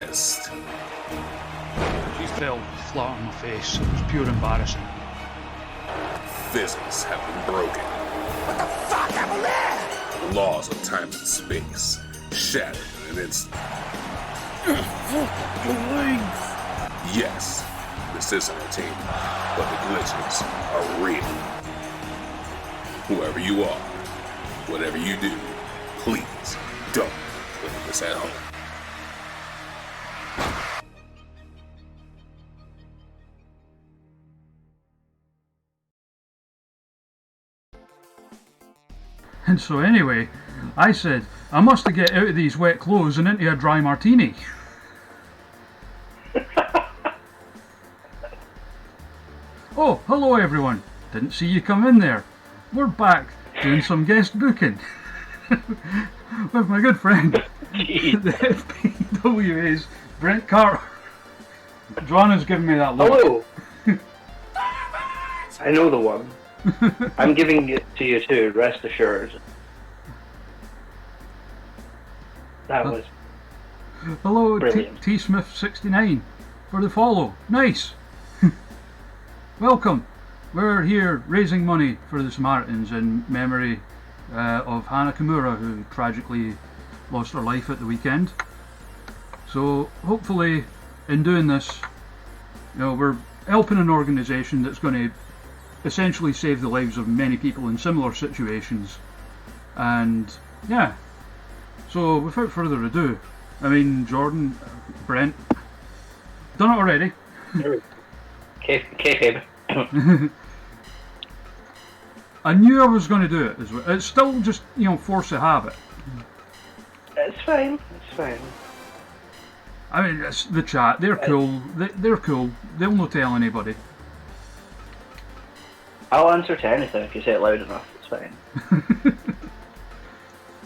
Yes. She fell flat on my face. It was pure embarrassing. Physics have been broken. What the fuck happened there? The laws of time and space shattered in an instant. Yes, this is entertainment, but the glitches are real. Whoever you are, whatever you do, please don't play this at home. And so anyway, I said, I must get out of these wet clothes and into a dry martini. Oh, hello everyone. Didn't see you come in there. We're back doing some guest booking with my good friend, the FPWA's Brent Carter. Joanna's giving me that look. Hello! I know the one. I'm giving it to you too, rest assured. That was Hello, brilliant. T Smith 69 for the follow. Nice. Welcome. We're here raising money for the Samaritans in memory of Hana Kimura, who tragically lost her life at the weekend. So hopefully, in doing this, we're helping an organisation that's going to essentially save the lives of many people in similar situations. And yeah, so without further ado, Jordan, Brent, done it already. Kayfabe. I knew I was going to do it as well. It's still just, force of habit. It's fine. It's fine. It's the chat. They're cool. They're cool. They'll not tell anybody. I'll answer to anything if you say it loud enough. It's fine.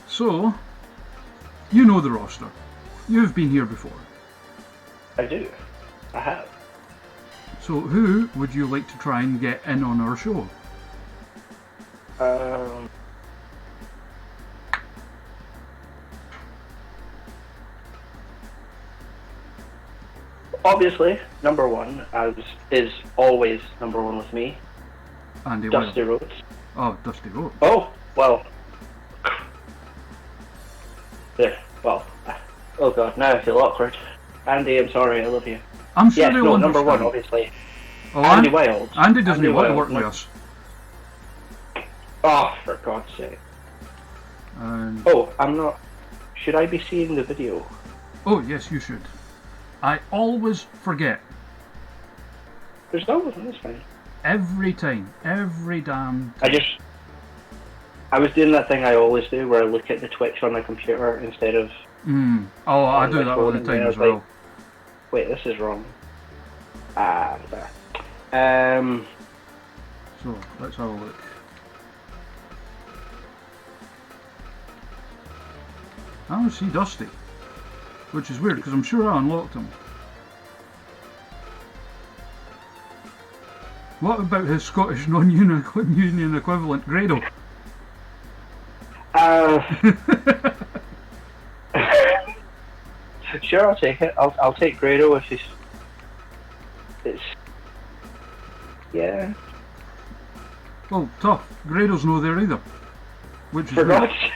So, you know the roster. You've been here before. I do. I have. So, who would you like to try and get in on our show? Obviously, number one, as is always number one with me, Andy Dusty Will. Rhodes. Oh, Dusty Rhodes. Oh, well. There, well. Oh god, now I feel awkward. Andy, I'm sorry, I love you. I'm sure Yes, they'll no, number one, understand. obviously. Oh, Andy Wilds. Andy doesn't Andy want to Wilds, work with us. Oh, for God's sake. And Oh, I'm not... Should I be seeing the video? oh, yes, you should. I always forget. There's no one, that's fine. Every time. Every damn time. I was doing that thing I always do where I look at the Twitch on my computer instead of... Oh, I on do my that phone, all the and time then I as was like, well. wait, this is wrong. There. So, let's have a look. I don't see Dusty. Which is weird, because I'm sure I unlocked him. What about his Scottish non-union equivalent, Grado? Sure, I'll take it. I'll take Grado if it's... Yeah. Well, tough. Grado's no there either. Which is For weird. God's sake.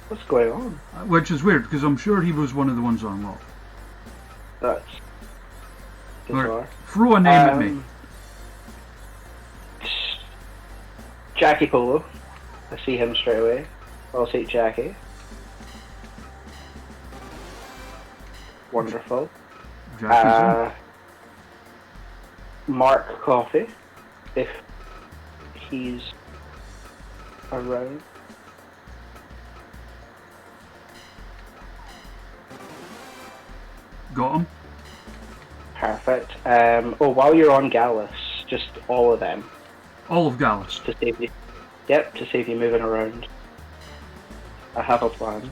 What's going on? Which is weird, because I'm sure he was one of the ones I unlocked. That's bizarre. Right, throw a name at me. Jackie Polo. I see him straight away. I'll take Jackie. Wonderful. Jackie's Mark Coffey, if he's around. in. Got him. Perfect. Oh, while you're on Gallus, just all of them All of Gallus. to save you. Yep, to save you moving around. I have a plan.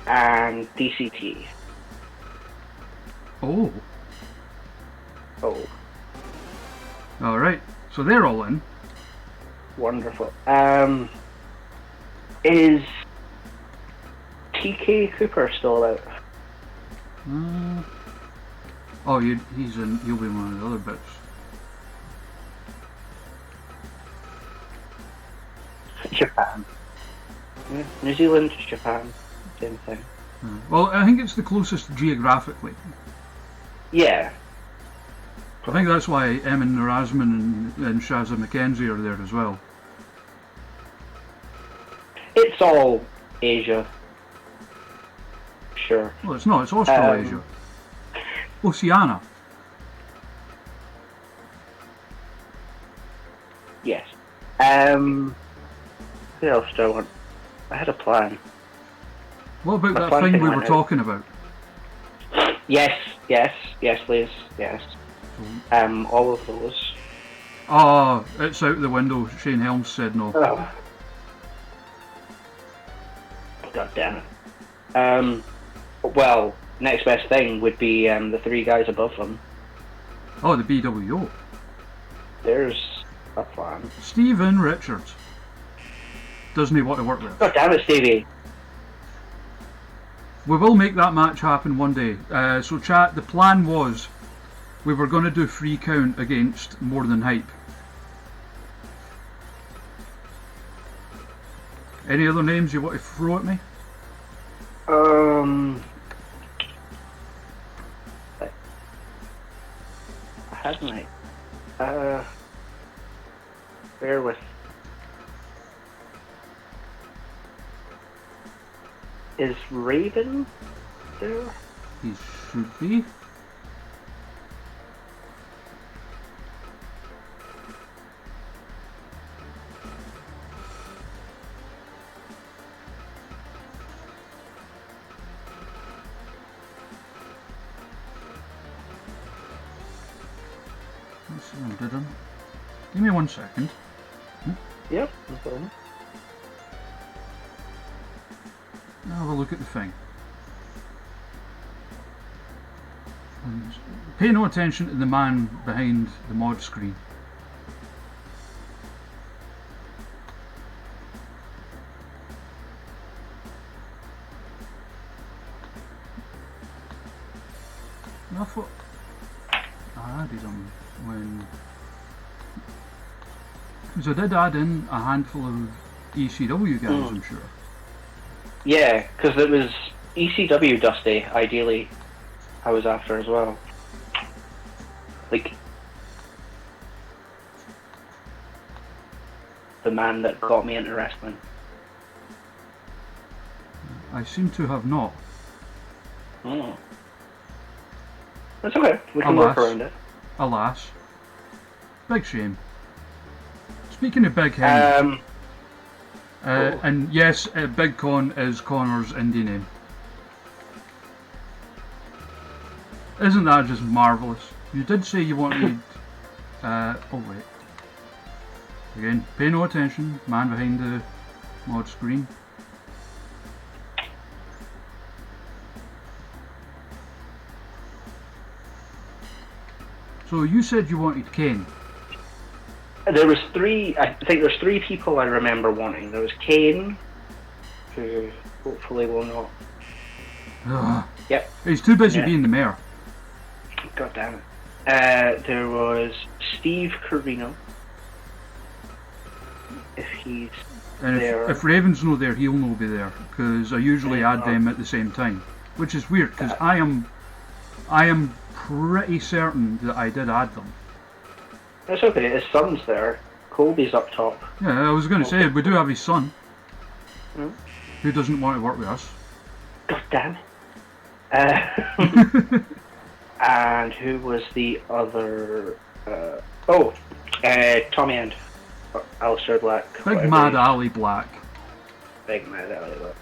And DCT. Oh. Oh. Alright. So they're all in. Wonderful. Is TK Cooper still out? Oh, he's in. He'll be in one of the other bits. Japan. Yeah, New Zealand, Japan, same thing. Well, I think it's the closest geographically. Yeah. I think that's why Eamon Erasmus and Shazza McKenzie are there as well. It's all Asia. Sure. Well, it's not. It's Australasia. Oceania. Yes. Who else do I want? I had a plan. What about My that plan thing thing we went were out. talking about? Yes, Liz, yes. All of those. Oh, it's out the window. Shane Helms said no. Oh. God damn it. Well, next best thing would be the three guys above them. Oh, the BWO. There's a plan. Stephen Richards. Doesn't he want to work with? God damn it, Stevie. We will make that match happen one day. So chat, the plan was we were going to do free count against More Than Hype. Any other names you want to throw at me? Hadn't I? Bear with. Is Raven there? He should be. Let's see, I did him. Give me 1 second. Yep, no problem. Now have a look at the thing. And pay no attention to the man behind the mod screen. I thought I added him when... Because I did add in a handful of ECW guys, I'm sure. Yeah, because it was ECW Dusty, ideally, I was after as well. Like, the man that got me into wrestling. I seem to have not. Oh. That's okay, we can work around it. Alas. Big shame. Speaking of Big Hen, and yes, Big Con is Connor's indie name. Isn't that just marvellous? You did say you wanted... oh wait. Again, pay no attention, man behind the mod screen. So you said you wanted Kane. There was three, I think there's three people I remember wanting. There was Kane, who hopefully will not. Ugh. Yep. He's too busy Yeah. being the mayor. God damn it. There was Steve Carino. If he's And there. if Raven's not there, he'll not be there, because I usually add them at the same time. Which is weird, because I am pretty certain that I did add them. That's okay, his son's there. Colby's up top. Yeah, I was going to say, we do have his son, Hmm? who doesn't want to work with us. God damn it. And who was the other? Tommy and Alistair Black. Big whatever Mad he- Ali Black. Big Mad Ali Black.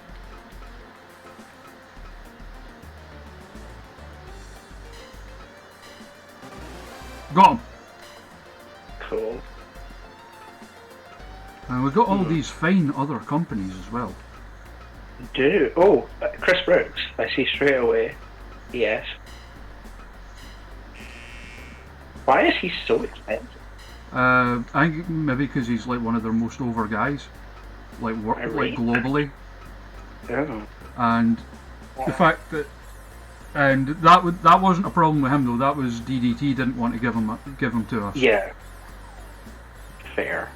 Got him. Cool. And we've got all these fine other companies as well. Chris Brooks. I see straight away. Yes. Why is he so expensive? I think maybe because he's like one of their most over guys, like Really? globally, Oh. and the fact that that wasn't a problem with him though. That was DDT didn't want to give him to us. Yeah. Fair.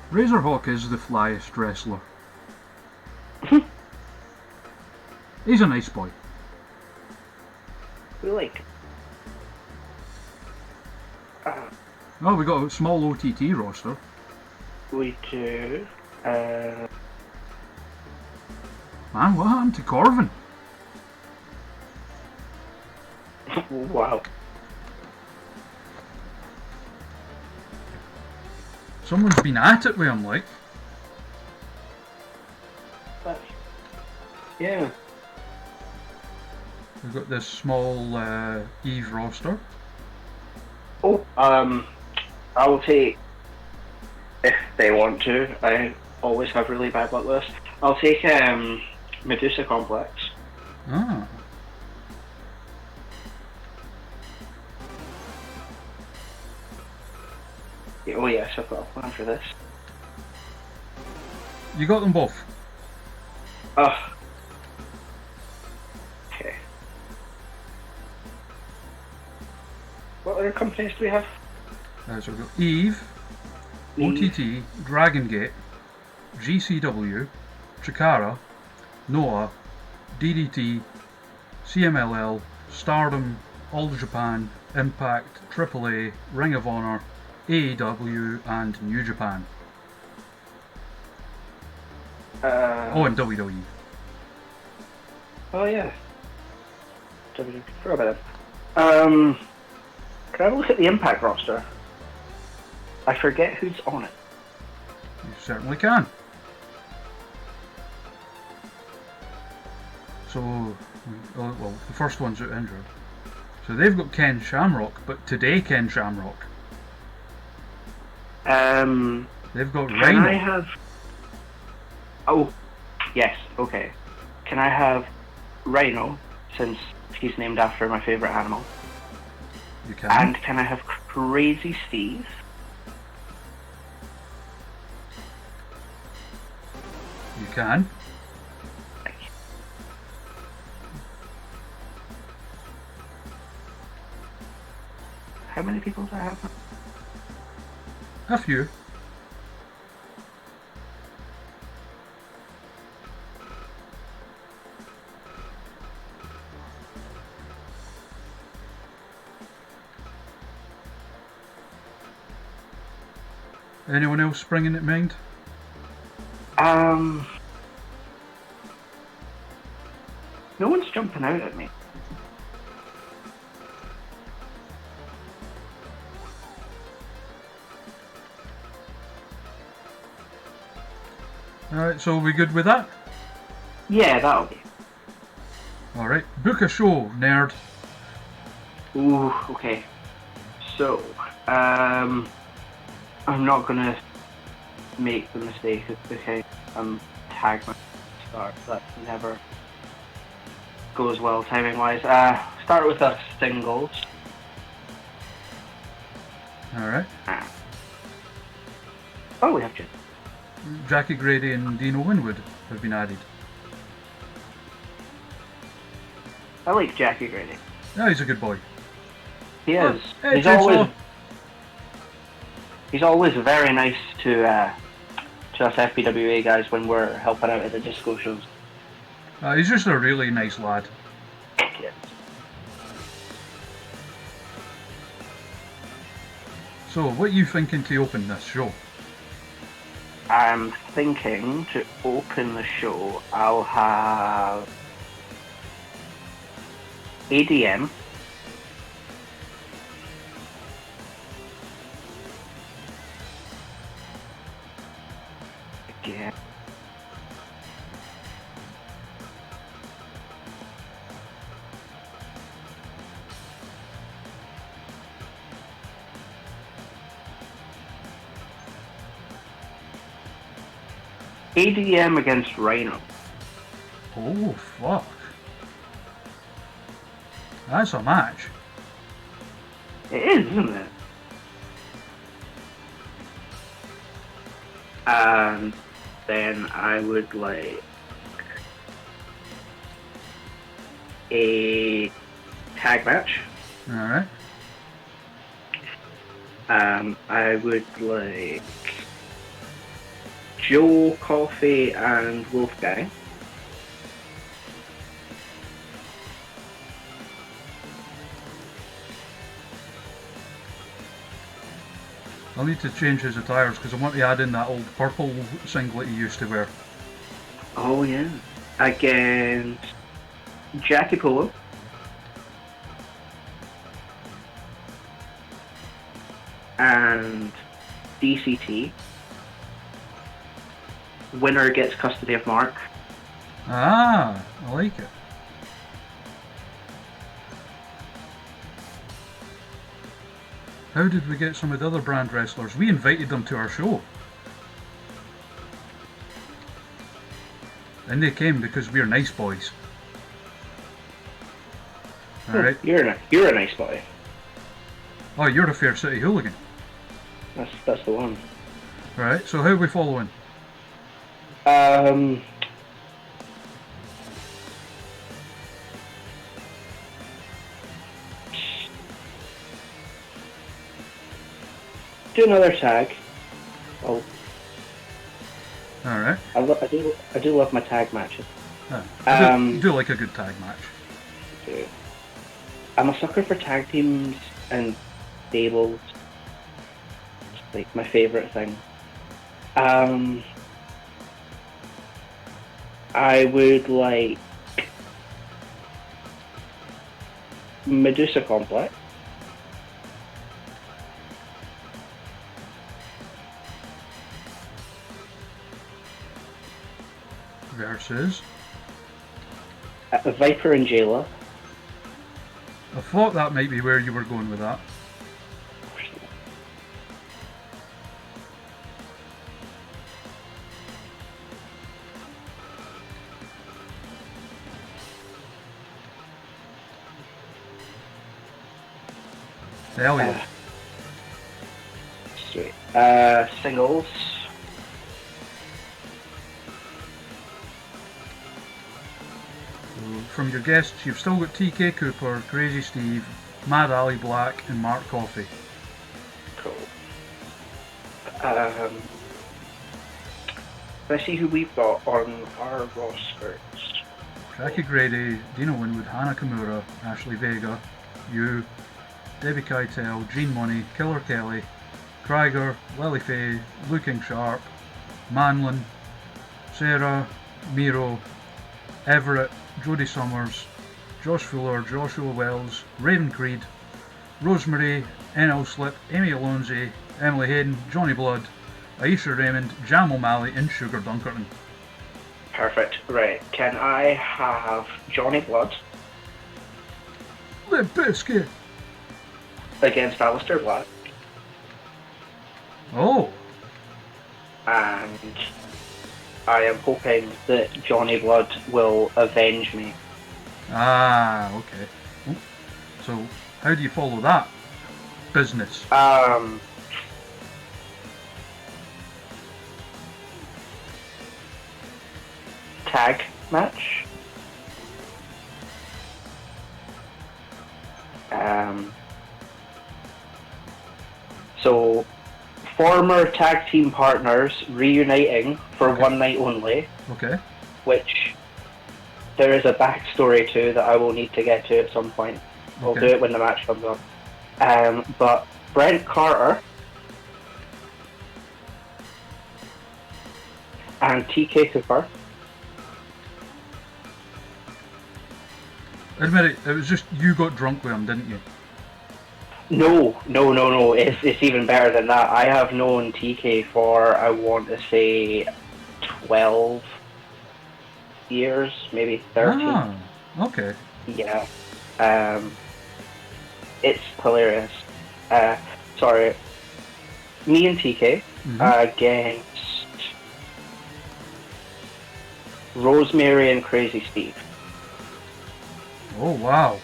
Razorhawk is the flyest wrestler. He's a nice boy. We like. Oh, we got a small OTT roster. We do. Man, what happened to Corvin? Wow. Someone's been at it with him, like. Yeah. We've got this small Eve roster. Oh, I will take, if they want to, I always have really bad luck with this, I'll take Medusa Complex. Ah. Oh yes, I've got a plan for this. You got them both. Oh. Okay. What other companies do we have? So we've got Eve, OTT, Dragon Gate, GCW, Chikara, Noah, DDT, CMLL, Stardom, All Japan, Impact, AAA, Ring of Honor, AEW, and New Japan. And WWE. Oh yeah. WWE. Forgot about it. Can I have a look at the Impact roster? I forget who's on it. You certainly can. So, well, the first one's out injured. So they've got Ken Shamrock, but today Ken Shamrock. They've got Can Rhino. I have... Oh, yes, okay. Can I have Rhino, since he's named after my favourite animal? You can. And can I have Crazy Steve? You can. How many people do I have? A few. Anyone else springing at mind? No one's jumping out at me. Alright, so are we good with that? Yeah, that'll be. Alright, book a show, nerd. Ooh, okay. So, I'm not gonna make the mistake of booking tag my start. That never goes well timing wise. Start with a singles. Alright. Oh, we have Jim. Jackie Grady and Dino Winwood have been added. I like Jackie Grady. Yeah, he's a good boy. He is. Hey, He's always very nice to us FPWA guys when we're helping out at the disco shows. He's just a really nice lad. Yes. So, what are you thinking to open this show? I'm thinking to open the show, I'll have ADM. Again. ADM against Rhino. Oh. Oh, fuck. That's a match. It is, isn't it? And then I would like a tag match. Alright. I would like Joe, Coffee, and Wolfgang. I'll need to change his attires because I want to add in that old purple singlet he used to wear. Oh yeah. Against Jackie Polo. And DCT. Winner gets custody of Mark. Ah, I like it. How did we get some of the other brand wrestlers? We invited them to our show. And they came because we're nice boys. Alright. You're a nice boy. Oh, you're a Fair City hooligan. That's the one. Right, so how are we following? Do another tag. Oh, Alright. I do love my tag matches. I do like a good tag match. I'm a sucker for tag teams and stables. It's like my favourite thing. I would like Medusa Complex. Versus. Viper and Jayla. I thought that might be where you were going with that. Hell yeah. Sweet. Singles. From your guests, you've still got TK Cooper, Crazy Steve, Mad Ali Black, and Mark Coffey. Cool. Let's see who we've got on our rosters. Jackie Grady, Dino Winwood, Hana Kimura, Ashley Vega, you, Debbie Keitel, Gene Money, Killer Kelly, Krieger, Lily Faye, Looking Sharp, Manlin, Sarah, Miro, Everett, Jodie Summers, Josh Fuller, Joshua Wells, Raven Creed, Rosemary, NL Slip, Amy Alonzi, Emily Hayden, Johnny Blood, Aisha Raymond, Jam O'Malley, and Sugar Dunkerton. Perfect. Right. Can I have Johnny Blood Limp Bizkit. against Alistair Black? Oh, And I am hoping that Johnny Blood will avenge me. ah, okay. Oh. So, how do you follow that business? Tag match. So, former tag team partners reuniting for Okay. one night only, Okay. which there is a backstory to that I will need to get to at some point. I'll Okay. do it when the match comes up. But Brent Carter and TK Cooper. Admit it, it was just you got drunk with him, didn't you? No. It's even better than that. I have known TK for, I want to say, 12 years, maybe 13. Ah, okay. Yeah. It's hilarious. Sorry. Me and TK against Rosemary and Crazy Steve. Oh wow.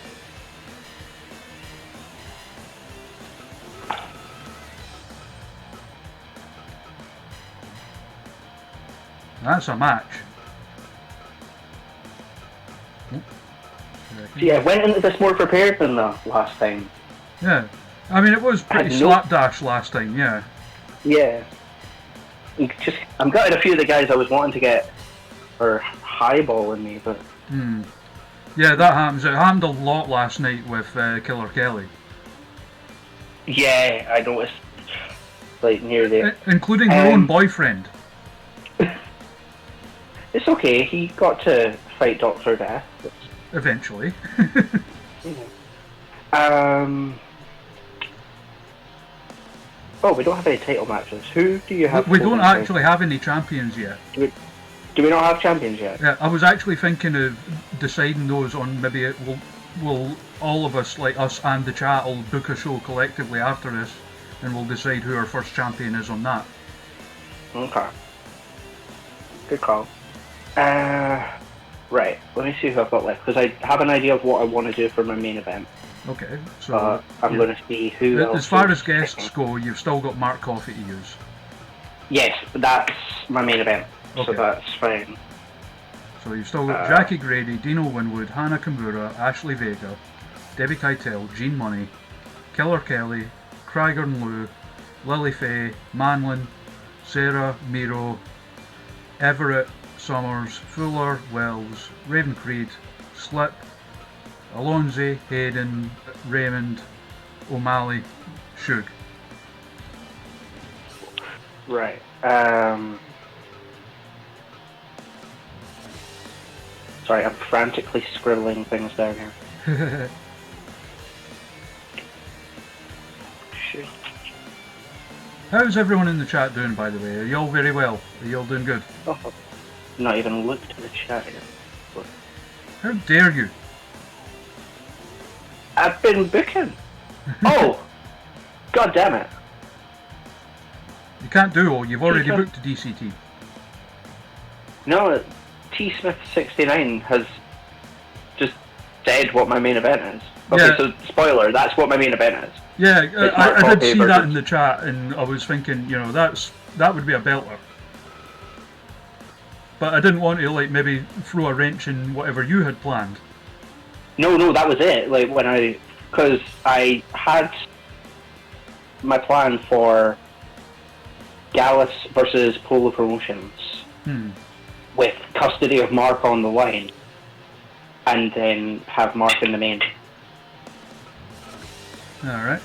That's a match. See, I went into this more prepared than the last time. Yeah. I mean, it was pretty I know- slapdash last time, yeah. Yeah. I'm gutted a few of the guys I was wanting to get are highballing me, but Yeah, that happens. It happened a lot last night with Killer Kelly. yeah, I noticed. Like near the. Including her own boyfriend. It's okay. He got to fight Doctor Death. Eventually. Oh, we don't have any title matches. Who do you have? We don't actually have any champions yet. Do we not have champions yet? Yeah, I was actually thinking of deciding those on maybe we'll all of us, like us and the chat, will book a show collectively after this, and we'll decide who our first champion is on that. Okay. Good call. Right. Let me see who I've got left, because I have an idea of what I want to do for my main event. Okay, so I'm going to see who else. As far is as guests picking. go, you've still got Mark Coffey to use. Yes, that's my main event, Okay. so that's fine. So you've still got Jackie Grady, Dino Winwood, Hana Kimura, Ashley Vega, Debbie Keitel, Gene Money, Killer Kelly, Krieger and Lou, Lily Faye, Manlin, Sarah, Miro, Everett, Summers, Fuller, Wells, Raven Creed, Slip, Alonzi, Hayden, Raymond, O'Malley, Shug. Right. Sorry, I'm frantically scribbling things down here. Shit. How's everyone in the chat doing, by the way? Are you all very well? Are you all doing good? Oh, not even looked at the chat yet. But How dare you? I've been booking. Oh! God damn it. You can't do all. You've already Peter. booked a DCT. No, T Smith 69 has just said what my main event is. Okay, Yeah. so spoiler, that's what my main event is. Yeah, It's I Mark did Coffey see that versus- in the chat, and I was thinking, you know, that would be a belter. But I didn't want to like maybe throw a wrench in whatever you had planned. No, that was it. Like because I had my plan for Gallus versus Polo Promotions with custody of Mark on the line, and then have Mark in the main. Alright.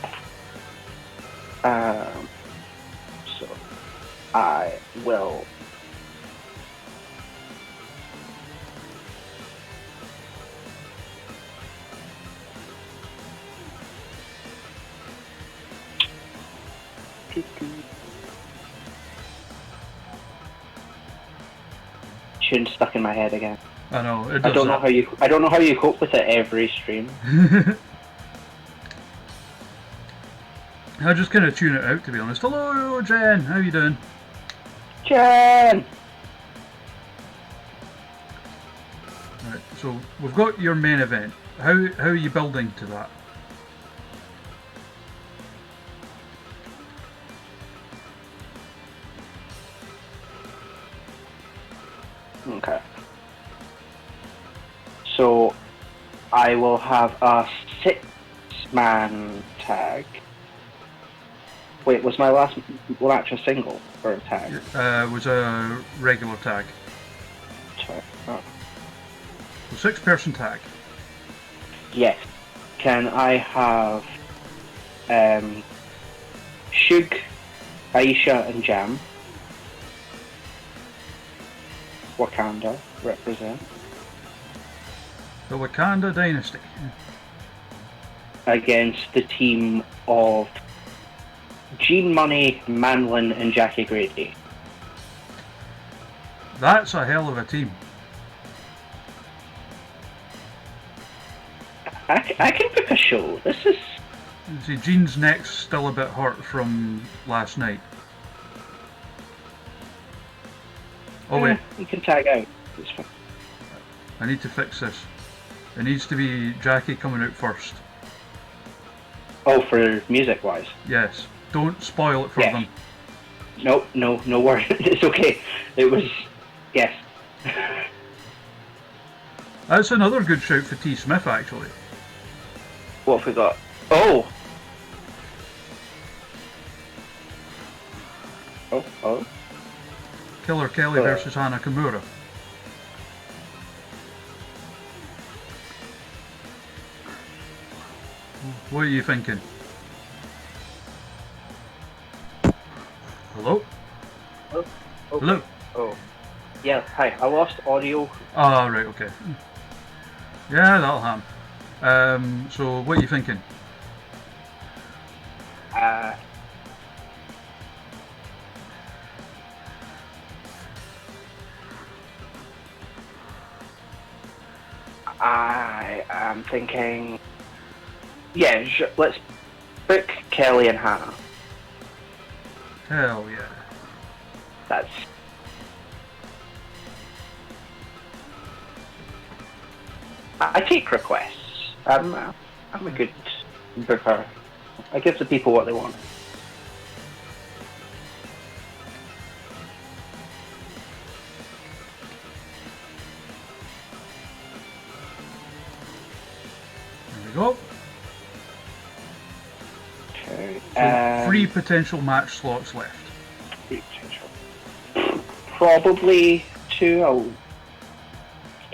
So I will. Tune stuck in my head again. I know, it I does don't know that. how you cope with it every stream. I just kind of tune it out, to be honest. Hello, Jen. How you doing? Jen! Right, so we've got your main event. How are you building to that? Okay. So I will have a 6-man tag. Wait, was my last match a single or a tag? Was a regular tag. Sorry. Oh. So 6-person tag. Yes. Can I have Shug, Aisha, and Jam? Wakanda represent The Wakanda Dynasty. against the team of Gene Money, Manlin, and Jackie Grady. That's a hell of a team. I can book a show. This is See, Gene's neck's still a bit hurt from last night. Oh wait, you can tag out. It's fine. I need to fix this. It needs to be Jackie coming out first. Oh, for music-wise? Yes. Don't spoil it for Yes. them. Nope, no worries. It's okay. It was... Yes. That's another good shout for T. Smith, actually. What have we got? Oh! Oh. Killer Kelly versus Hana Kimura. What are you thinking? Hello? Oh, okay. Hello? Oh. Yeah, hi. I lost audio. Ah, right, okay. Yeah, that'll happen. So what are you thinking? I am thinking... Yeah, let's book Kelly and Hannah. Hell yeah. That's... I take requests. I'm a good booker. I give the people what they want. There we go. Okay. So 3 potential match slots left. Probably 2.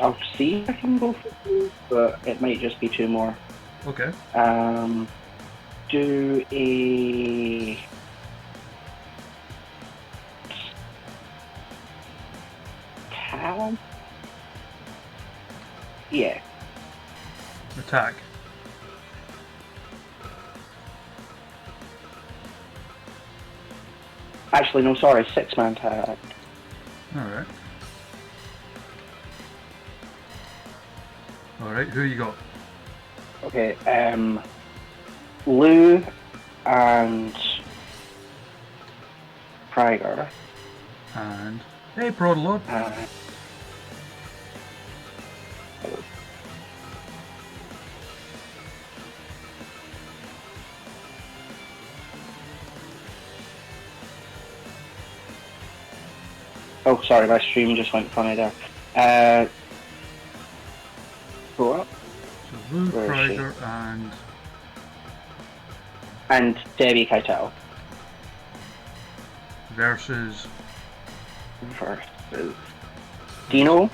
I'll see if I can go for 2, but it might just be 2 more. Okay. Do a... Tag? Yeah. Attack. Actually, no, sorry, 6-man tag. Alright. Alright, who you got? Okay, Lou and Krieger. And... Hey, Prodalord. Oh, sorry, my stream just went funny there. Go up. So Lou, Where is she? Krieger, And Debbie Keitel. versus... Versus Dino.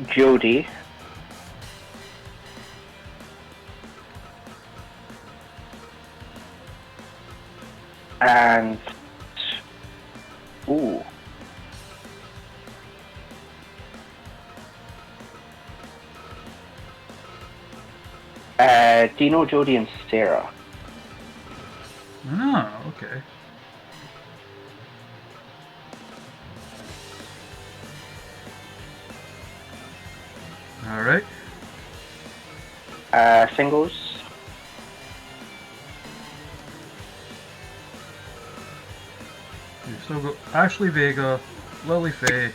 Jody. And... Ooh. Dino, Jody, and Sarah. Oh, okay. Alright. Singles. We've still got Ashley Vega, Lily Faye,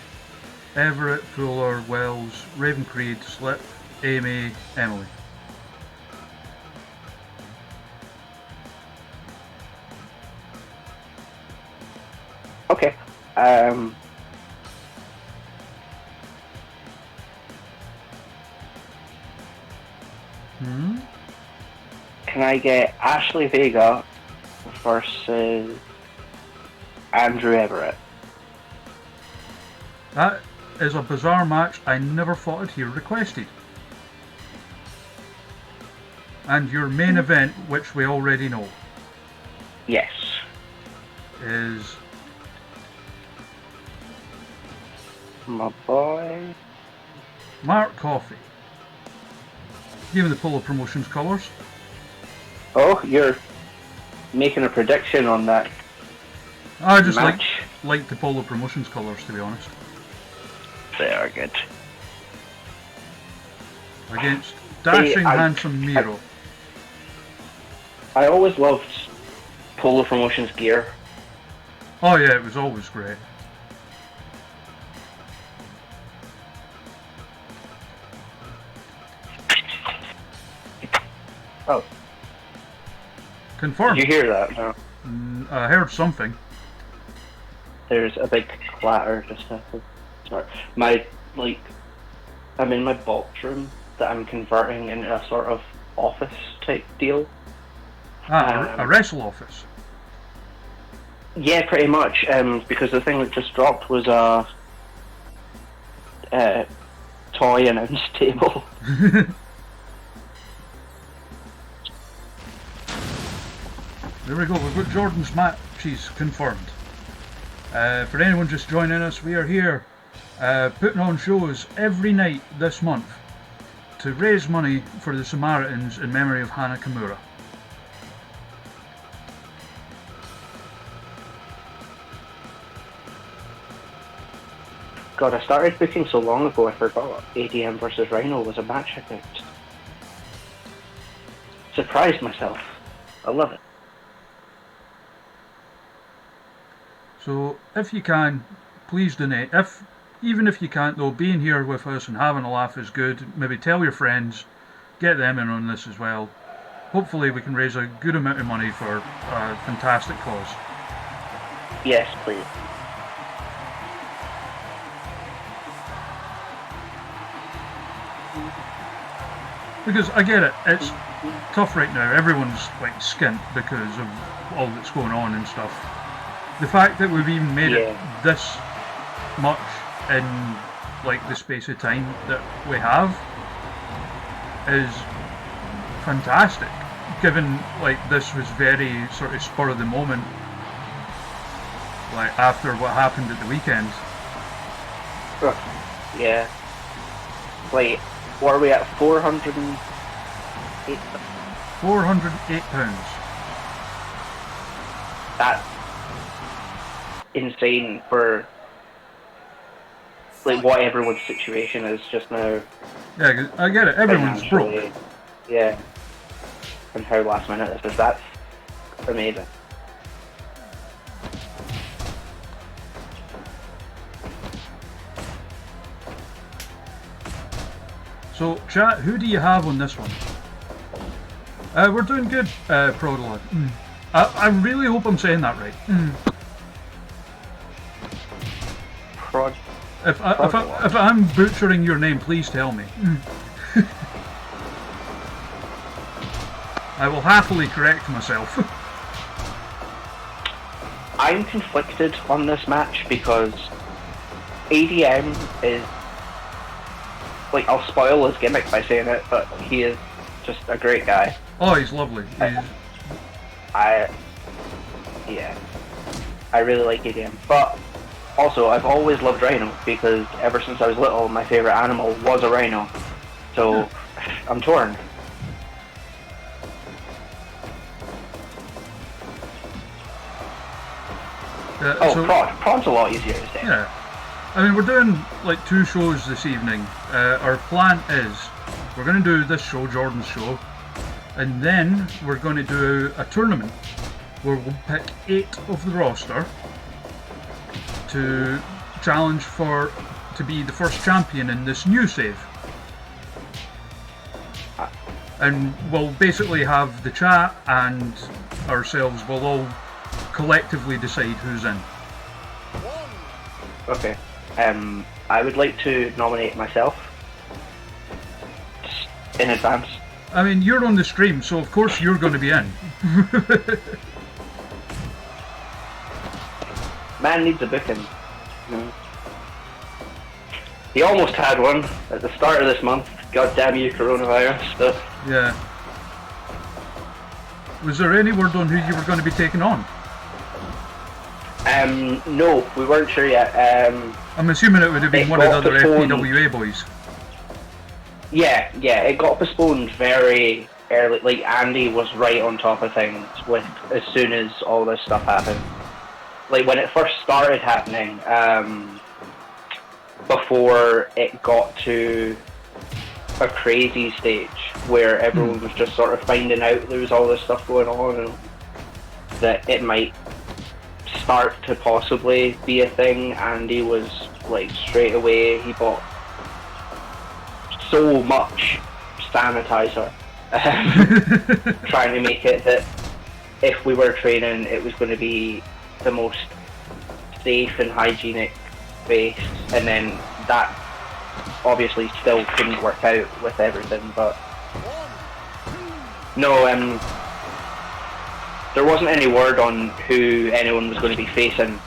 Everett, Fuller, Wells, Raven Creed, Slip, Amy, Emily. Okay. Can I get Ashley Vega versus Andrew Everett? That is a bizarre match I never thought I'd hear requested. And your main event, which we already know, Yes. is My boy. Mark Coffey. Give me the Polo Promotions colours. Oh, you're making a prediction on that I just match? like the Polo Promotions colours, to be honest. They are good. Against dashing, I- handsome Miro. I always loved Polo Promotions gear. Oh yeah, it was always great. Oh, Confirmed. did you hear that? No. I heard something. There's a big clatter just now. Sorry. I'm in my box room that I'm converting into a sort of office type deal. A wrestle office. Yeah, pretty much. Because the thing that just dropped was a toy announce table. There we go, we've got Jordan's matches confirmed. For anyone just joining us, we are here putting on shows every night this month to raise money for the Samaritans in memory of Hana Kimura. God, I started booking so long ago I forgot ADM versus Rhino was a match I booked. Surprised myself. I love it. So if you can, please donate. Even if you can't though, being here with us and having a laugh is good. Maybe tell your friends, get them in on this as well. Hopefully we can raise a good amount of money for a fantastic cause. Yes, please. Because I get it, it's tough right now. Everyone's like skint because of all that's going on and stuff. The fact that we've even made it this much in like the space of time that we have is fantastic, given like this was very sort of spur of the moment, like after what happened at the weekend. Yeah. Wait, what are we at? £408? £408. That's insane for like what everyone's situation is just now. Yeah, 'cause I get it. Everyone's broke. Financially. Yeah. And how last minute this is. That's amazing. So, chat, who do you have on this one? We're doing good, Prodolog. I really hope I'm saying that right. If I'm butchering your name, please tell me. I will happily correct myself. I'm conflicted on this match because ADM is, like, I'll spoil his gimmick by saying it, but he is just a great guy. Oh, he's lovely. I really like ADM, but also I've always loved Rhino because ever since I was little, my favorite animal was a rhino. So I'm torn. Prod's a lot easier to say. Yeah. I mean, we're doing like 2 shows this evening. Our plan is we're going to do this show, Jordan's show, and then we're going to do a tournament where we'll pick 8 of the roster to challenge to be the first champion in this new save. And we'll basically have the chat and ourselves will all collectively decide who's in. Okay. I would like to nominate myself in advance. I mean, you're on the stream, so of course you're going to be in. Man needs a booking. He almost had one at the start of this month. God damn you, coronavirus stuff. Yeah. Was there any word on who you were going to be taking on? No, we weren't sure yet. I'm assuming it would have been one of the other FPWA boys. Yeah, it got postponed very early. Like, Andy was right on top of things with as soon as all this stuff happened. Like, when it first started happening, before it got to a crazy stage where everyone was just sort of finding out there was all this stuff going on and that it might start to possibly be a thing, Andy was like straight away, he bought so much sanitizer, trying to make it that if we were training, it was going to be the most safe and hygienic space, and then that obviously still couldn't work out with everything, but no, there wasn't any word on who anyone was going to be facing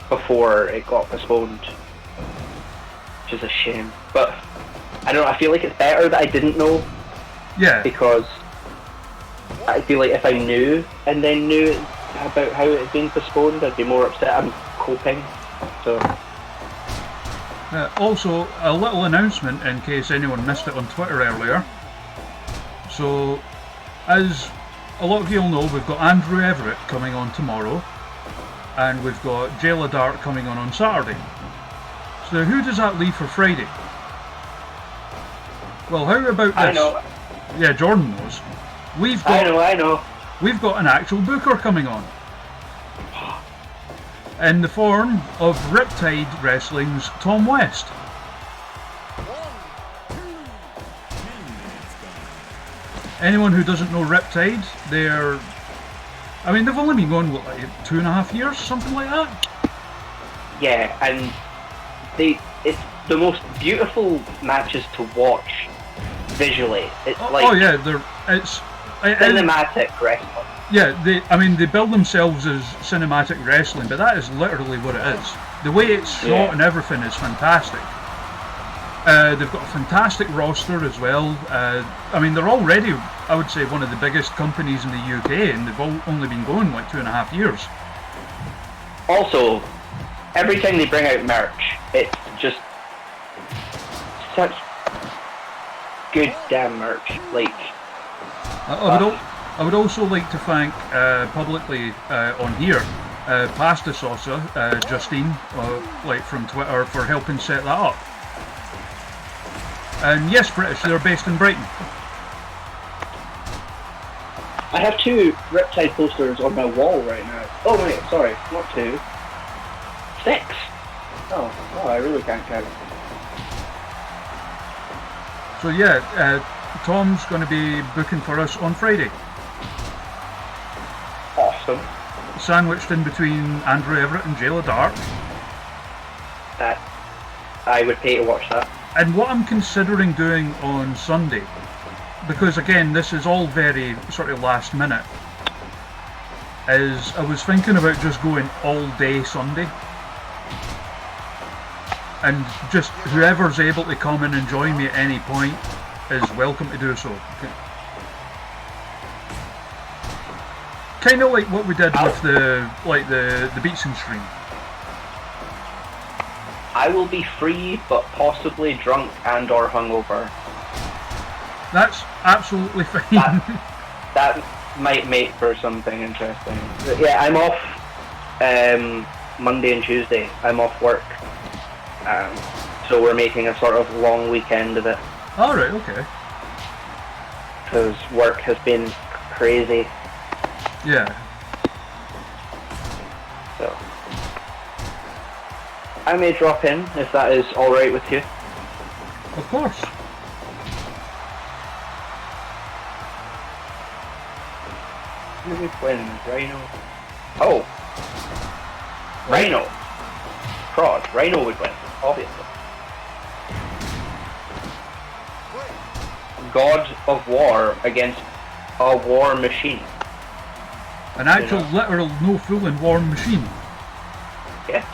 before it got postponed, which is a shame. But I don't know, I feel like it's better that I didn't know. Yeah. Because I feel like if I knew and then knew about how it had been postponed, I'd be more upset. I'm coping. So. Also, a little announcement in case anyone missed it on Twitter earlier. So, as a lot of you will know, we've got Andrew Everett coming on tomorrow, and we've got Jayla Dart coming on Saturday. So who does that leave for Friday? Well, how about this? I know. Yeah, Jordan knows. I know. We've got an actual booker coming on. In the form of Riptide Wrestling's Tom West. Anyone who doesn't know Riptide, they've only been going, what, like 2.5 years, something like that? Yeah, and it's the most beautiful matches to watch visually. It's it's cinematic wrestling. Yeah, they build themselves as cinematic wrestling, but that is literally what it is. The way it's shot and everything is fantastic. They've got a fantastic roster as well. They're already, I would say, one of the biggest companies in the UK, and they've only been going like 2.5 years. Also, every time they bring out merch, it's just such good damn merch. Like, I would also like to thank publicly on here Pasta Saucer, Justine, from Twitter, for helping set that up. And yes, British, they're based in Brighton. I have 2 Riptide posters on my wall right now. Oh wait, sorry, not 2. 6! Oh, I really can't count. So yeah, Tom's going to be booking for us on Friday. Awesome. Sandwiched in between Andrew Everett and Jayla Dart. That I would pay to watch that. And what I'm considering doing on Sunday, because again this is all very sort of last minute, is I was thinking about just going all day Sunday. And just whoever's able to come in and join me at any point is welcome to do so. Kind of like what we did with the Beats and Stream. I will be free, but possibly drunk and or hungover. That's absolutely fine. That might make for something interesting. Yeah, I'm off Monday and Tuesday. I'm off work. So we're making a sort of long weekend of it. Alright, okay. Because work has been crazy. Yeah. So I may drop in if that is alright with you. Of course. Who would win? Rhino? Oh! Rhino! Prod. Rhino would win, obviously. God of War against a war machine. An actual literal no fooling war machine. Yes.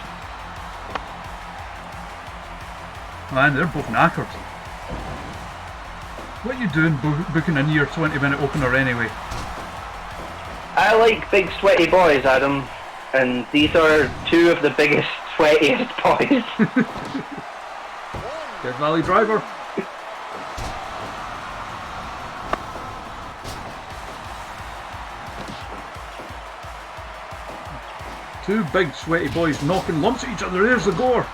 Man, they're both knackered. What are you doing booking in your 20-minute opener anyway? I like big sweaty boys, Adam. And these are 2 of the biggest, sweatiest boys. Dead Valley Driver. Two big sweaty boys knocking lumps at each other. There's the gore.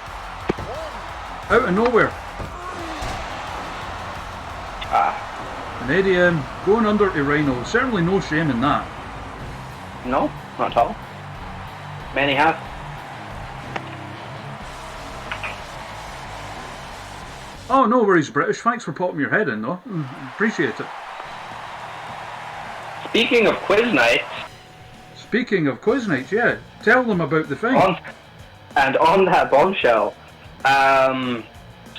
Out of nowhere. An ADM going under to Rhino. Certainly no shame in that. No, not at all. Many have. Oh, no worries, British. Thanks for popping your head in, though. Appreciate it. Speaking of quiz nights, Speaking of quiz nights, yeah, tell them about the thing. on that bombshell,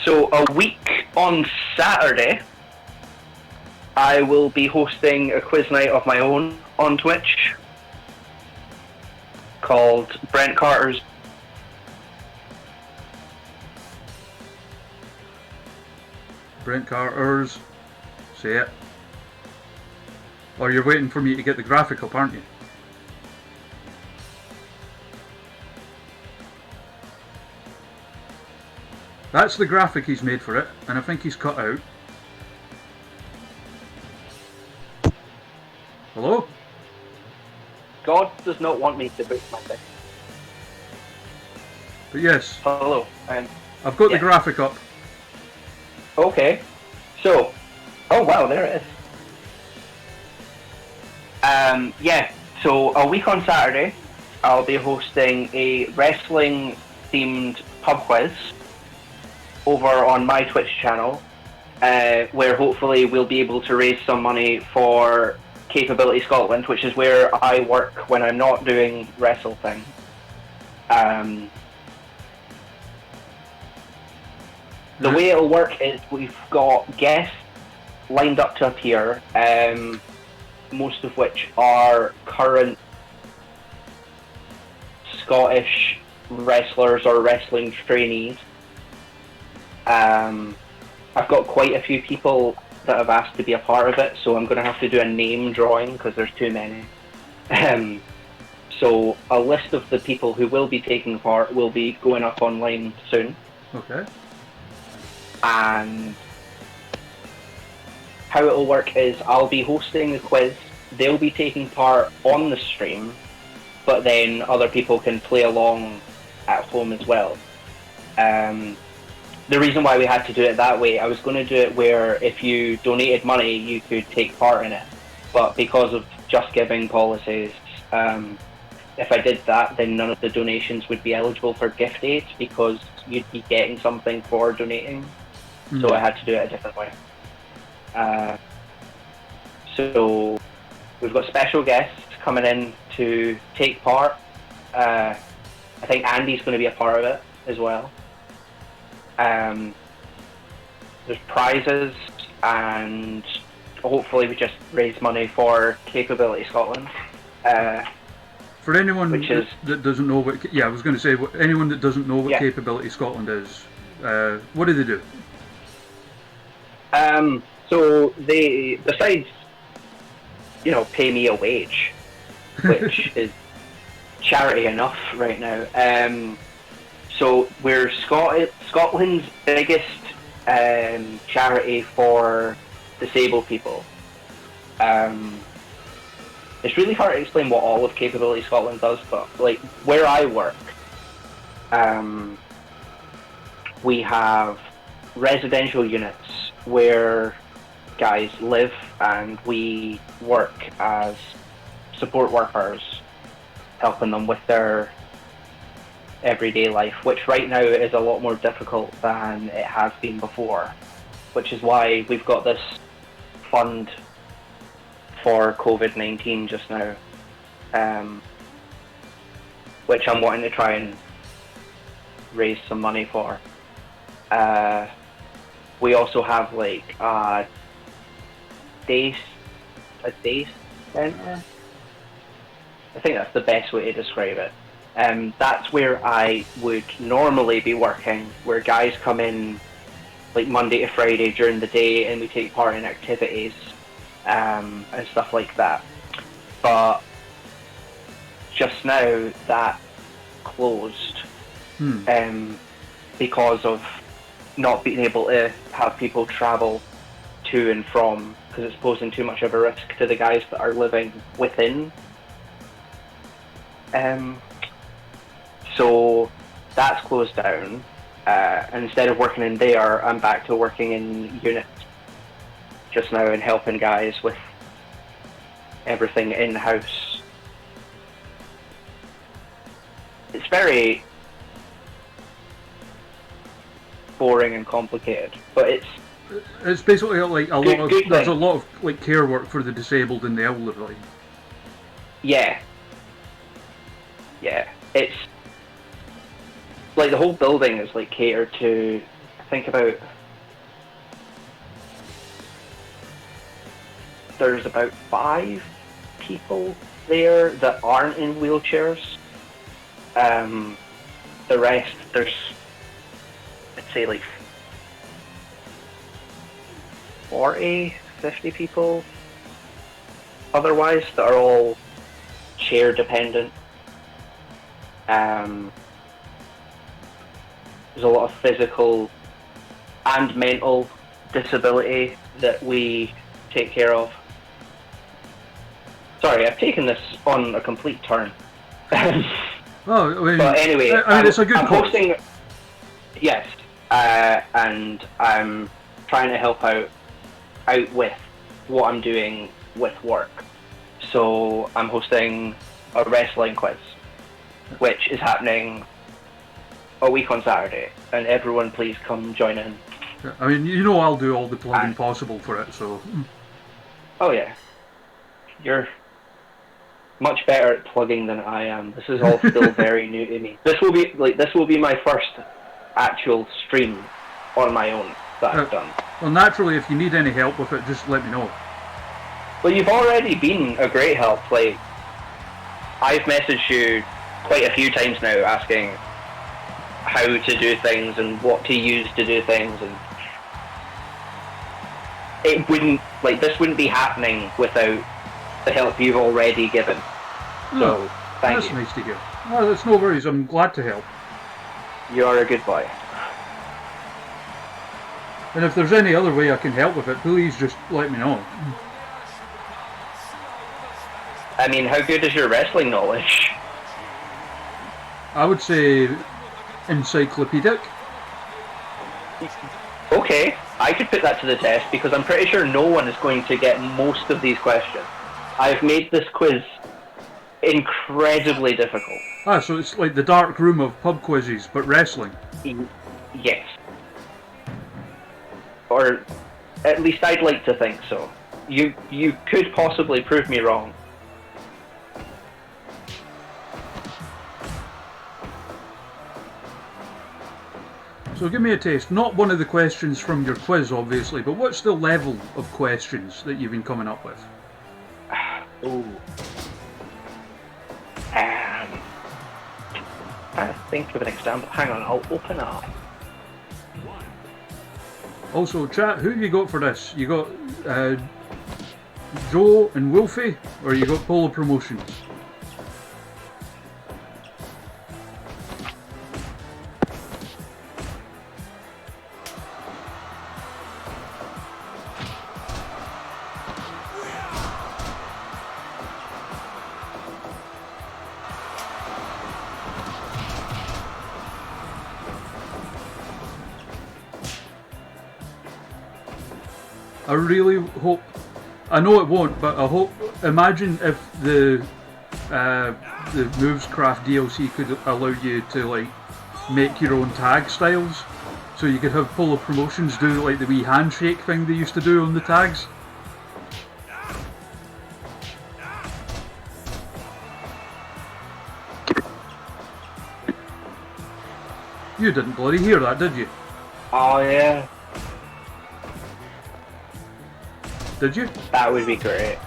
so a week on Saturday, I will be hosting a quiz night of my own on Twitch called Brent Carter's. Brent Carter's. Say it. Or you're waiting for me to get the graphic up, aren't you? That's the graphic he's made for it, and I think he's cut out. Hello? God does not want me to book my thing. But yes, Hello. I've got the yeah. graphic up. Okay. So, oh wow, there it is. Yeah, so a week on Saturday, I'll be hosting a wrestling-themed pub quiz over on my Twitch channel, where hopefully we'll be able to raise some money for Capability Scotland, which is where I work when I'm not doing wrestle thing. The way it'll work is we've got guests lined up to appear, most of which are current Scottish wrestlers or wrestling trainees. I've got quite a few people that have asked to be a part of it, so I'm going to have to do a name drawing because there's too many. So a list of the people who will be taking part will be going up online soon. Okay. And how it'll work is I'll be hosting the quiz, they'll be taking part on the stream, but then other people can play along at home as well. The reason why we had to do it that way, I was going to do it where if you donated money you could take part in it, but because of Just Giving policies, if I did that then none of the donations would be eligible for gift aid because you'd be getting something for donating. So I had to do it a different way. So we've got special guests coming in to take part. I think Andy's going to be a part of it as well. There's prizes and hopefully we just raise money for Capability Scotland. For anyone that doesn't know what, I was going to say, anyone that doesn't know what Capability Scotland is, what do they do? So they, besides, pay me a wage, which is charity enough right now. So we're Scotland's biggest charity for disabled people. It's really hard to explain what all of Capability Scotland does, but like where I work, we have residential units where guys live and we work as support workers, helping them with their everyday life, which right now is a lot more difficult than it has been before, which is why we've got this fund for COVID-19 just now, which I'm wanting to try and raise some money for. We also have like a day center. I think that's the best way to describe it. That's where I would normally be working, where guys come in like Monday to Friday during the day and we take part in activities and stuff like that. But just now that closed because of not being able to have people travel to and from, because it's posing too much of a risk to the guys that are living within. So that's closed down, and instead of working in there, I'm back to working in units just now and helping guys with everything in-house. it's very boring and complicated, but It's basically like a lot of good there's a thing. lot of like care work for the disabled and the elderly. Yeah. It's like the whole building is like catered to. Think about. There's about 5 people there that aren't in wheelchairs. The rest, there's, I'd say like 40, 50 people otherwise that are all chair dependent. There's a lot of physical and mental disability that we take care of. Sorry, I've taken this on a complete turn. Oh, I mean, But anyway, it's a good I'm cause. hosting. Yes, and I'm trying to help out with what I'm doing with work. So I'm hosting a wrestling quiz, which is happening a week on Saturday, and everyone please come join in. I mean, you know, I'll do all the plugging possible for it. So, Oh yeah, you're much better at plugging than I am. This is all still very new to me. This will be my first actual stream on my own that I've done. well, naturally, if you need any help with it, just let me know. Well, you've already been a great help. Like, I've messaged you quite a few times now asking how to do things and what to use to do things, and this wouldn't be happening without the help you've already given. So, thank That's you. nice to hear. No, that's no worries. I'm glad to help. You are a good boy. And if there's any other way I can help with it, please just let me know. I mean, how good is your wrestling knowledge? I would say encyclopedic. Okay, I could put that to the test because I'm pretty sure no one is going to get most of these questions. I've made this quiz incredibly difficult. Ah, so it's like the dark room of pub quizzes, but wrestling. Yes. Or at least I'd like to think so. You could possibly prove me wrong. So give me a taste. Not one of the questions from your quiz, obviously, but what's the level of questions that you've been coming up with? Ooh. I think of an example. Hang on, I'll open up. Also, chat, who have you got for this? You got Joe and Wolfie, or you got Polo Promotions? I really hope, I know it won't, but I hope, imagine if the Movescraft DLC could allow you to like make your own tag styles, so you could have Polo Promotions do like the wee handshake thing they used to do on the tags. You didn't bloody hear that, did you? Oh yeah, Did you? that would be great.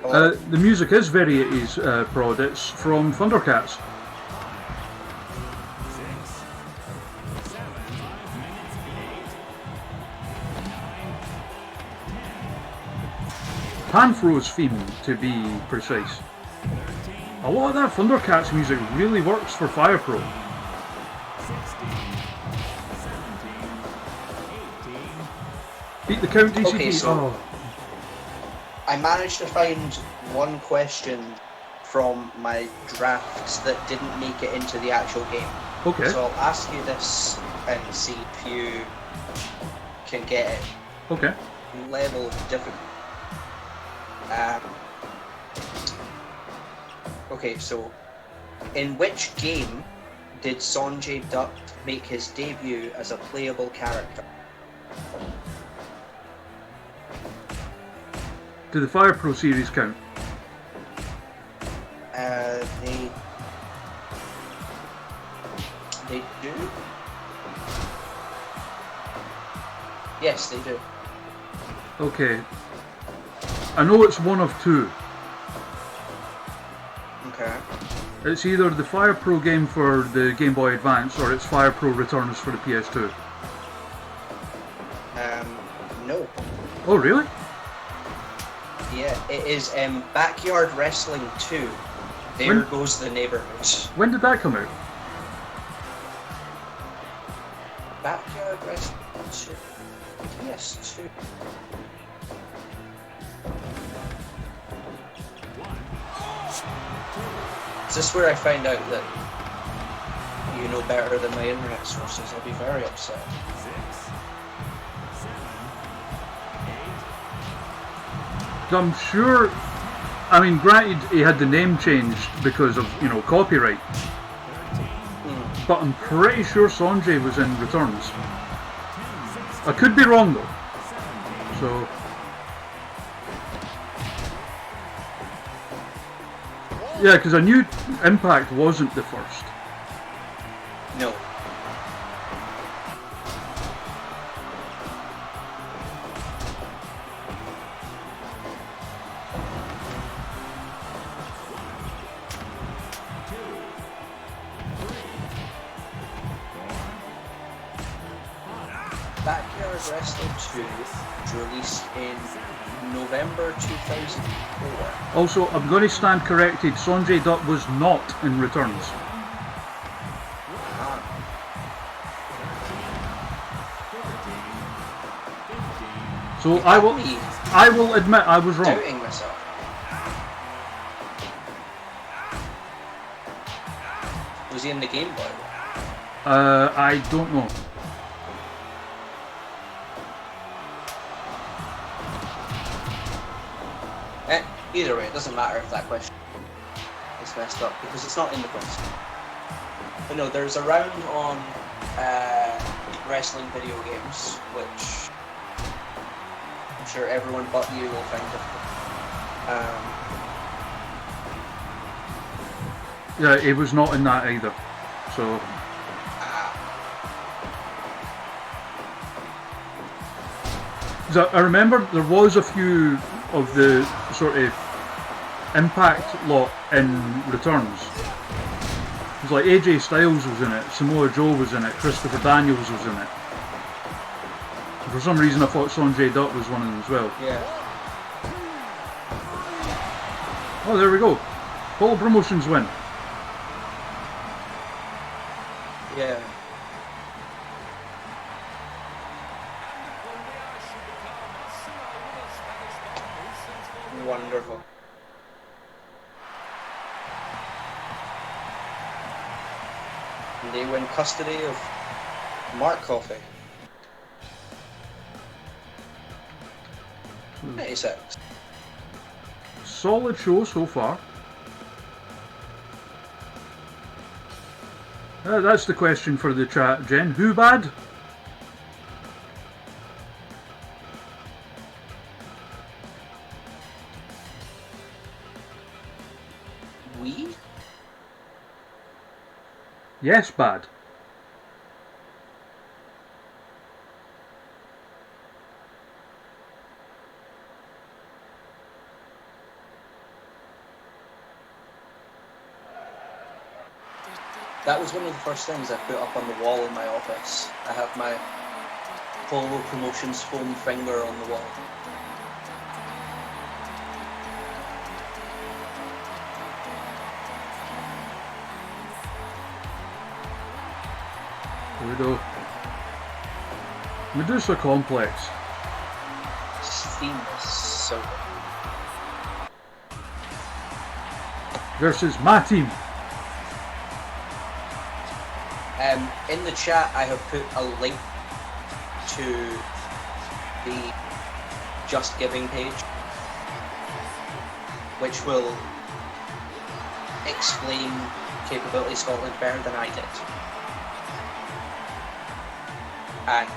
The music is very 80s prod, it's from Thundercats. Panfro's theme, to be precise. A lot of that Thundercats music really works for Fire Pro. Beat the count DCP. Okay, so- Oh, I managed to find one question from my drafts that didn't make it into the actual game. okay. So I'll ask you this and see if you can get it. Okay. Level of difficulty. Okay, so in which game did Sanjay Dutt make his debut as a playable character? Do the Fire Pro series count? They do? Yes, they do. Okay. I know it's one of two. Okay. It's either the Fire Pro game for the Game Boy Advance or it's Fire Pro Returns for the PS2. No. Oh, really? Yeah, it is Backyard Wrestling 2. There goes the neighborhood. When did that come out? Backyard Wrestling 2. Yes, 2. Is this where I find out that you know better than my internet sources? I'll be very upset. I'm sure. I mean, granted, he had the name changed because of, you know, copyright. But I'm pretty sure Sanjay was in Returns. I could be wrong though. So. Yeah, because I knew Impact wasn't the first. No. Backyard Wrestling 2 was released in November 2004. Also, I'm going to stand corrected. Sanjay Dutt was not in Returns. So I will admit I was wrong. Doubting myself. Was he in the Game Boy? I don't know. Either way, it doesn't matter if that question is messed up because it's not in the question. But no, there's a round on wrestling video games, which I'm sure everyone but you will find difficult. Yeah, he was not in that either. So. I remember there was a few of the sort of Impact lot in Returns. It was like AJ Styles was in it, Samoa Joe was in it, Christopher Daniels was in it. For some reason I thought Sanjay Dutt was one of them as well. Yeah. Oh, there we go. Polo Promotions win. Yeah. Wonderful. And they win custody of Mark Coffey. 96. Solid show so far. That's the question for the chat, Jen. Who bad? We? Yes, bad. That was one of the first things I put up on the wall in my office. I have my Polo Promotions foam finger on the wall. Here we go. Medusa Complex. Theme is so good. Versus my team. In the chat, I have put a link to the Just Giving page, which will explain Capability Scotland better than I did. And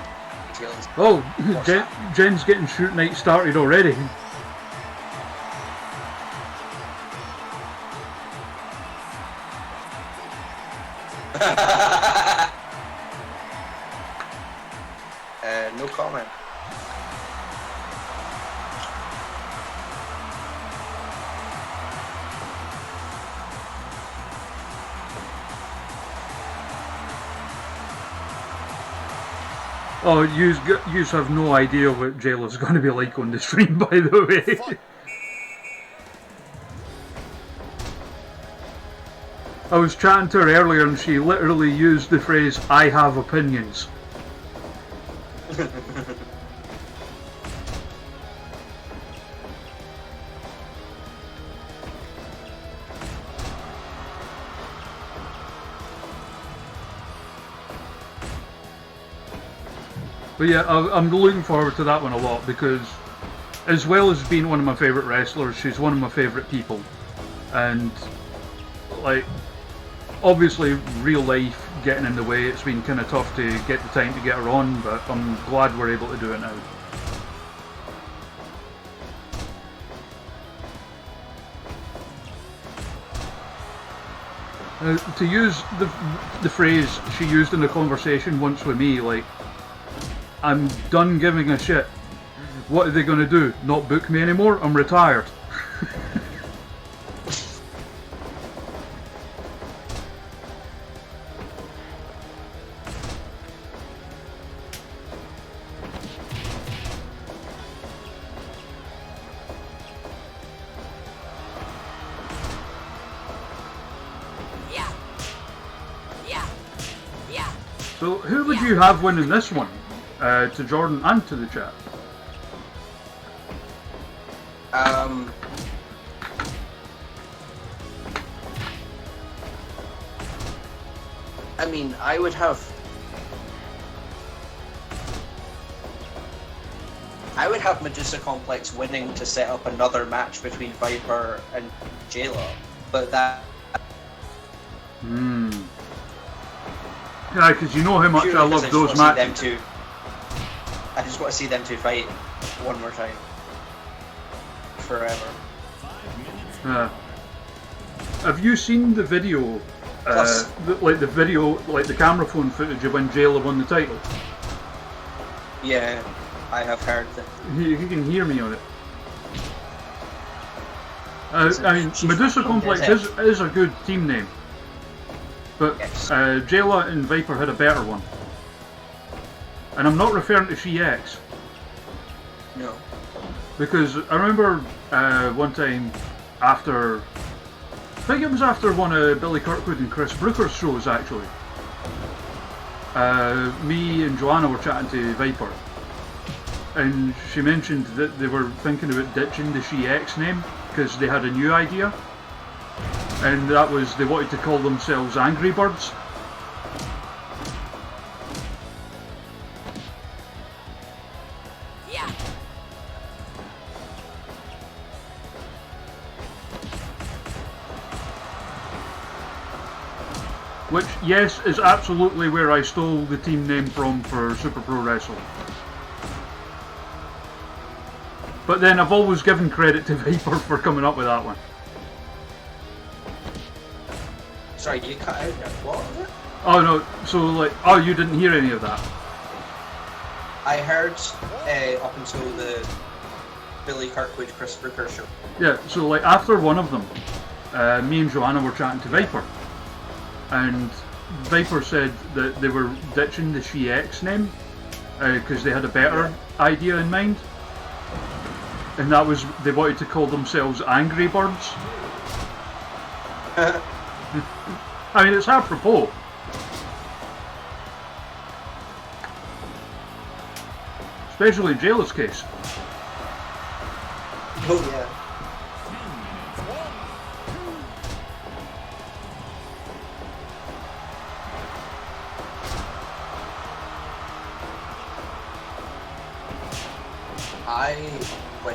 details. Oh, Jen's getting shoot night started already. No comment. Oh, you have no idea what Jayla's going to be like on the stream, by the way. I was chatting to her earlier and she literally used the phrase, "I have opinions." But yeah, I'm looking forward to that one a lot because, as well as being one of my favourite wrestlers, she's one of my favourite people. And, like, obviously real life getting in the way, it's been kind of tough to get the time to get her on, but I'm glad we're able to do it now. To use the phrase she used in the conversation once with me, like, "I'm done giving a shit. What are they going to do? Not book me anymore? I'm retired." So who would you have winning this one? To Jordan and to the chat. I mean, I would have Medusa Complex winning to set up another match between Viper and Jayla, but that. Yeah, because you know how much I love those matches. I just want to see them two fight one more time. Forever. Have you seen the video? The camera phone footage of when Jayla won the title? Yeah, I have heard that. You can hear me on it. I mean, Medusa Complex is a good team name. But yes. Jayla and Viper had a better one. And I'm not referring to She-X. No. Because I remember one time after... I think it was after one of Billy Kirkwood and Chris Brooker's shows, actually. Me and Joanna were chatting to Viper. And she mentioned that they were thinking about ditching the She-X name because they had a new idea. And that was, they wanted to call themselves Angry Birds. Yeah. Which, yes, is absolutely where I stole the team name from for Super Pro Wrestling. But then I've always given credit to Viper for coming up with that one. Sorry, you cut out there. What was it? Oh no, so like, oh, you didn't hear any of that? I heard up until the Billy Kirkwood, Chris Brooker show. Yeah, so like after one of them, me and Joanna were chatting to Viper. And Viper said that they were ditching the She-X name because they had a better idea in mind. And that was, they wanted to call themselves Angry Birds. I mean, it's apropos. Especially in Jayla's case. Oh yeah.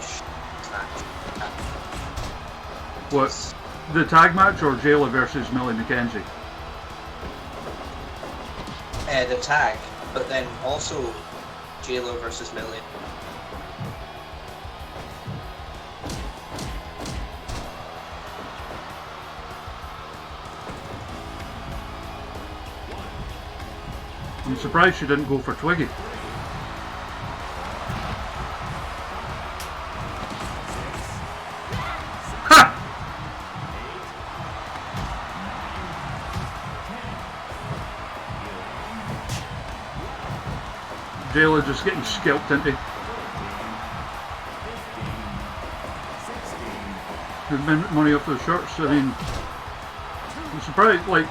question. What? The tag match or Jayla versus Millie McKenzie? The tag, but then also J-Lo versus Millie. I'm surprised she didn't go for Twiggy. Ha! Jayla just getting scalped into. Money off those shirts. I mean, I'm surprised. Like,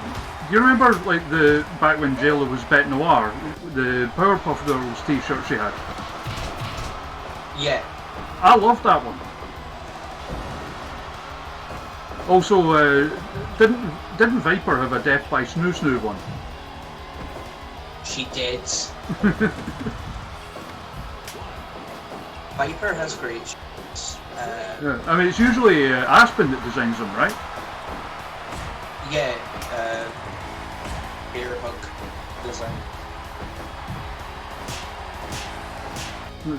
do you remember like the back when Jayla was Bette Noir, the Powerpuff Girls T-shirt she had? Yeah. I loved that one. Also, didn't Viper have a Death by Snoo Snoo one? She did. Viper has great shirts. Yeah. I mean, it's usually Aspen that designs them, right? Yeah. Bear hug design.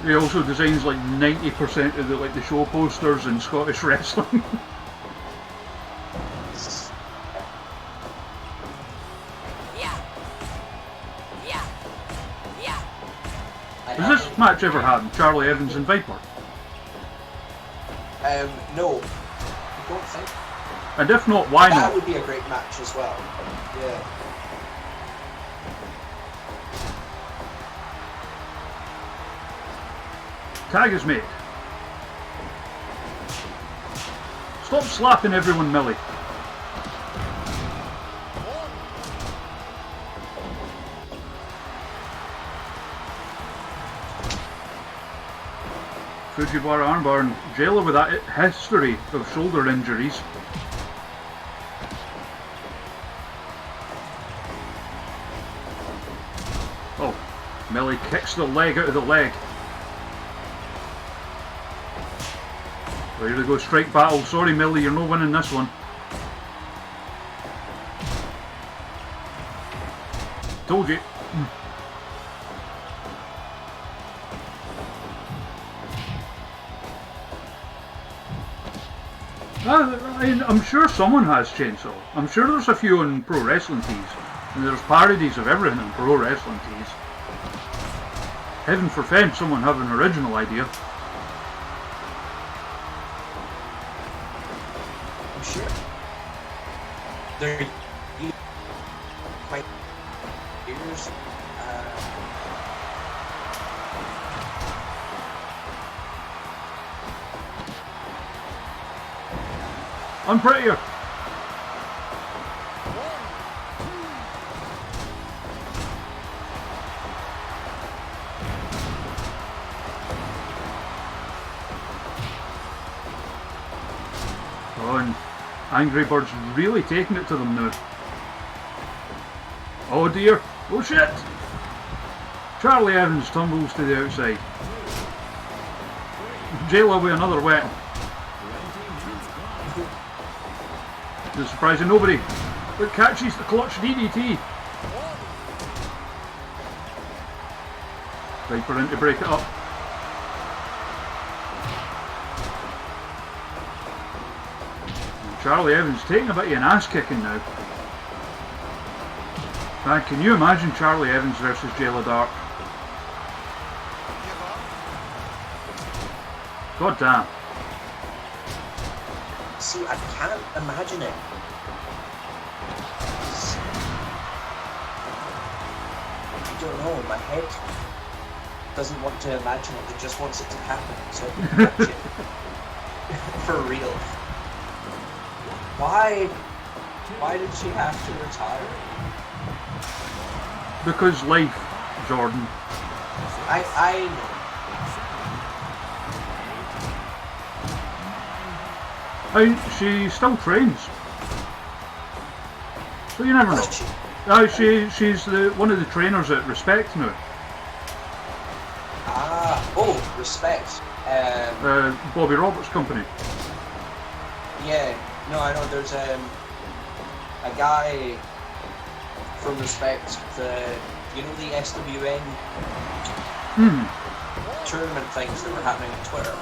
He also designs like 90% of the show posters in Scottish wrestling. Has this match ever happened? Charlie Evans and Viper? No. I don't think. And if not, why That not? would be a great match as well. Yeah. Tag is made. Stop slapping everyone, Millie. Fujiwara armbar and Jayla with that history of shoulder injuries. Oh, Millie kicks the leg out of the leg. Ready to go strike battle. Sorry Millie, you're not winning this one. Told you. I'm sure someone has Chainsaw. I'm sure there's a few on Pro Wrestling Tees. And there's parodies of everything on Pro Wrestling Tees. Heaven forfend someone have an original idea. I'm sure. They're quite years. I'm prettier. Oh, and Angry Bird's really taking it to them now. Oh dear. Oh shit. Charlie Evans tumbles to the outside. Jayla with another weapon. To the surprise of nobody, but catches the clutch DDT. Viper in to break it up. And Charlie Evans taking a bit of an ass kicking now. Man, can you imagine Charlie Evans versus Jayla Dark? God damn. See, I can't imagine it. I don't know, my head doesn't want to imagine it, it just wants it to happen, so I can watch it. For real. Why did she have to retire? Because life, Jordan. I know. She still trains. So you never know. Does she? She's one of the trainers at Respect now. Ah, oh, Respect. Bobby Roberts' company. Yeah, no, I know there's a guy from Respect, you know the SWN tournament things that were happening on Twitter?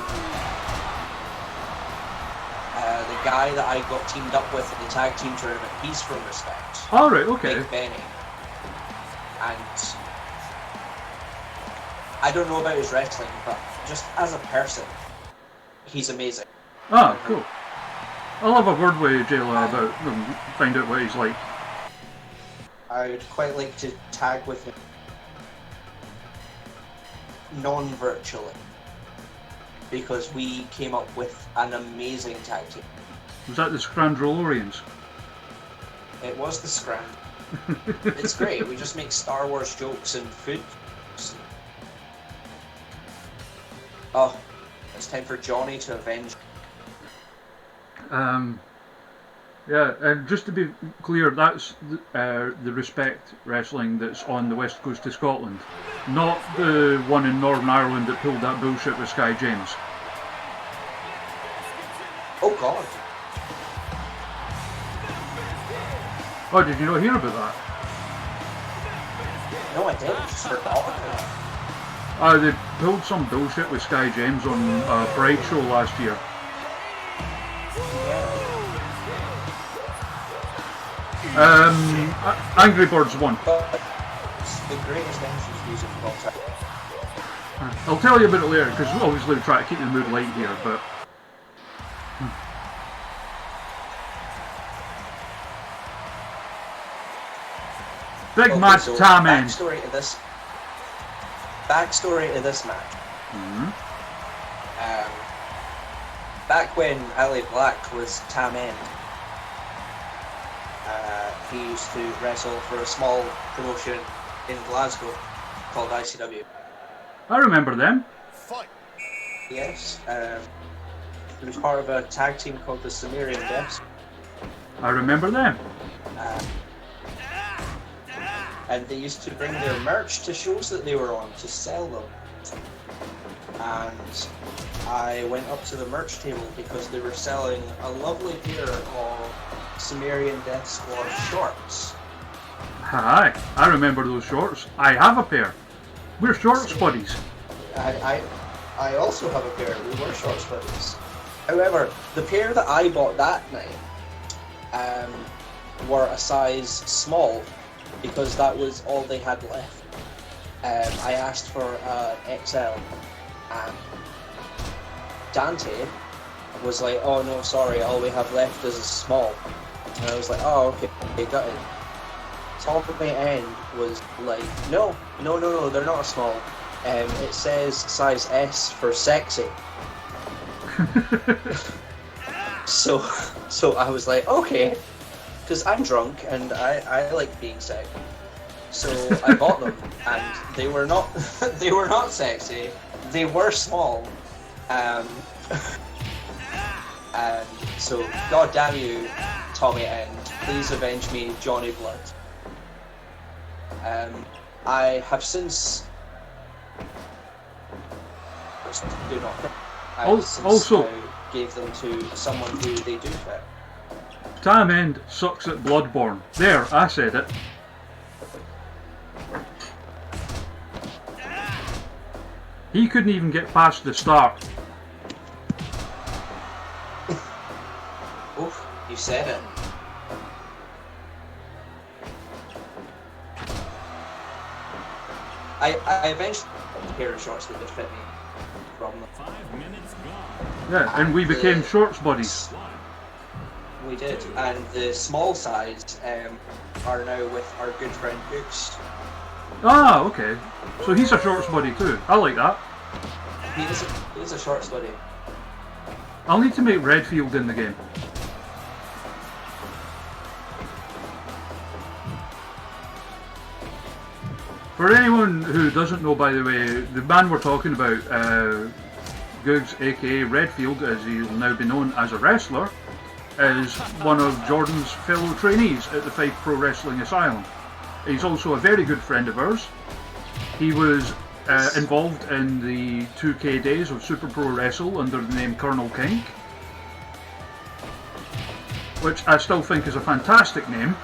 The guy that I got teamed up with at the tag team tournament, he's from Respect. All right, okay. Big Benny. And I don't know about his wrestling, but just as a person, he's amazing. Ah, cool. I'll have a word with Jayla about him, find out what he's like. I would quite like to tag with him non-virtually, because we came up with an amazing tag team. Was that the Scrandrolorians? It was the Scram. It's great, we just make Star Wars jokes and food. Oh, it's time for Johnny to avenge. Yeah, and just to be clear, that's the Respect Wrestling that's on the west coast of Scotland, not the one in Northern Ireland that pulled that bullshit with Sky James. Oh God. Oh, did you not hear about that? No, I didn't. Just forgot. They pulled some bullshit with Sky James on a Pride show last year. Angry Birds won. But it's the greatest entrance music of all time. I'll tell you about it later, because obviously we try to keep the mood light here, but... Big Okay, match, so Tam End. Backstory to this match. Back when Ali Black was Tam End, he used to wrestle for a small promotion in Glasgow called ICW. I remember them. Yes, he was part of a tag team called the Sumerian Deaths. I remember them. And they used to bring their merch to shows that they were on to sell them. And I went up to the merch table because they were selling a lovely pair of Sumerian Death Squad shorts. Hi, I remember those shorts. I have a pair. We're shorts buddies. I also have a pair. We were shorts buddies. However, the pair that I bought that night were a size small, because that was all they had left. I asked for XL, and Dante was like, "Oh no, sorry, all we have left is a small." And I was like, "Oh, okay, got it." Top of my end was like, "No, they're not a small. It says size S for sexy." So I was like, "Okay." Because I'm drunk and I like being sexy, so I bought them, and they were not sexy. They were small, and so God damn you, Tommy End, please avenge me, Johnny Blood. I have since do not. Also, gave them to someone who they do fit. Tam End sucks at Bloodborne. There, I said it. He couldn't even get past the start. Oof, you said it. I eventually got a pair of shorts that would fit me from them. 5 minutes gone. Yeah, and we became shorts buddies. We did, and the small size are now with our good friend Gooks. Ah, okay. So he's a shorts buddy too. I like that. He is a shorts buddy. I'll need to make Redfield in the game. For anyone who doesn't know, by the way, the man we're talking about, Googs, aka Redfield, as he'll now be known as a wrestler, is one of Jordan's fellow trainees at the Fife Pro Wrestling Asylum. He's also a very good friend of ours. He was involved in the 2K days of Super Pro Wrestle under the name Colonel Kink, which I still think is a fantastic name.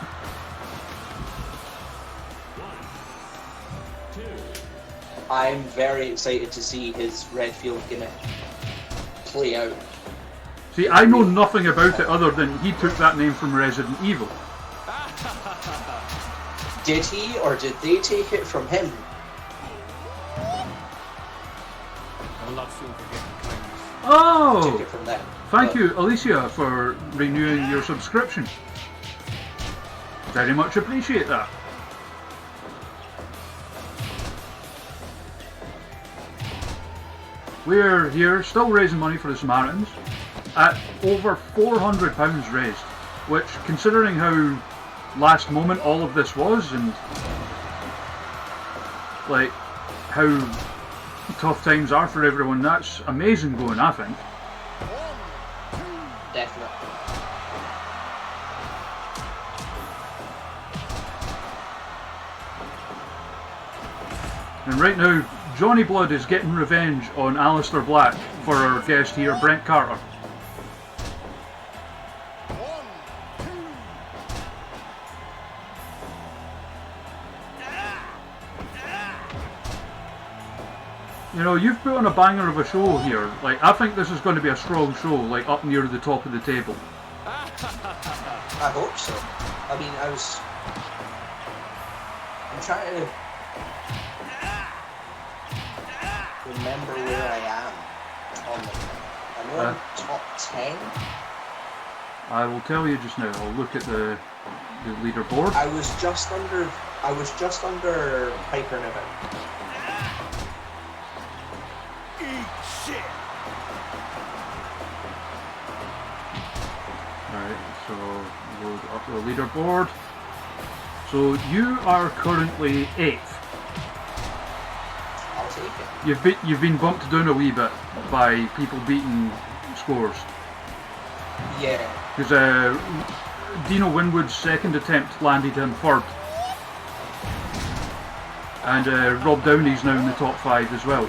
I'm very excited to see his Redfield gimmick play out. See, I know nothing about it other than he took that name from Resident Evil. Did he, or did they take it from him? Oh! Took it from them. Thank you, Alicia, for renewing your subscription. Very much appreciate that. We're here, still raising money for the Samaritans, at over £400 raised, which, considering how last moment all of this was, and like how tough times are for everyone, that's amazing going, I think. Definitely. And right now, Johnny Blood is getting revenge on Alistair Black for our guest here, Brent Carter. You know, you've put on a banger of a show here. Like, I think this is going to be a strong show, like up near the top of the table. I hope so. I mean, I'm trying to remember where I am on the. I know I'm top 10. I will tell you just now. I'll look at the leaderboard. I was just under Piper Niven. Alright, so load up the leaderboard. So you are currently 8th. I'll take it. You've been bumped down a wee bit by people beating scores. Yeah. Because Dino Winwood's second attempt landed him 3rd. And Rob Downey's now in the top 5 as well.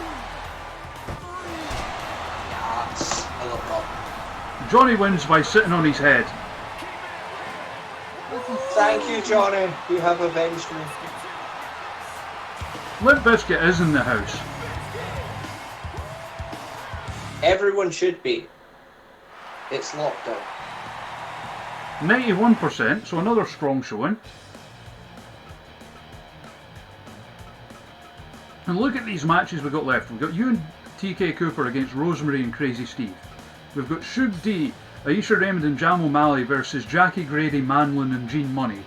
Yes, I love Rob. Johnny wins by sitting on his head. Thank you, Johnny. You have avenged me. Limp Bizkit is in the house. Everyone should be. It's lockdown. 91%, so another strong showing. And look at these matches we've got left. We've got you and TK Cooper against Rosemary and Crazy Steve. We've got Shug D, Aisha Raymond and Jam O'Malley versus Jackie Grady, Manlin and Gene Money.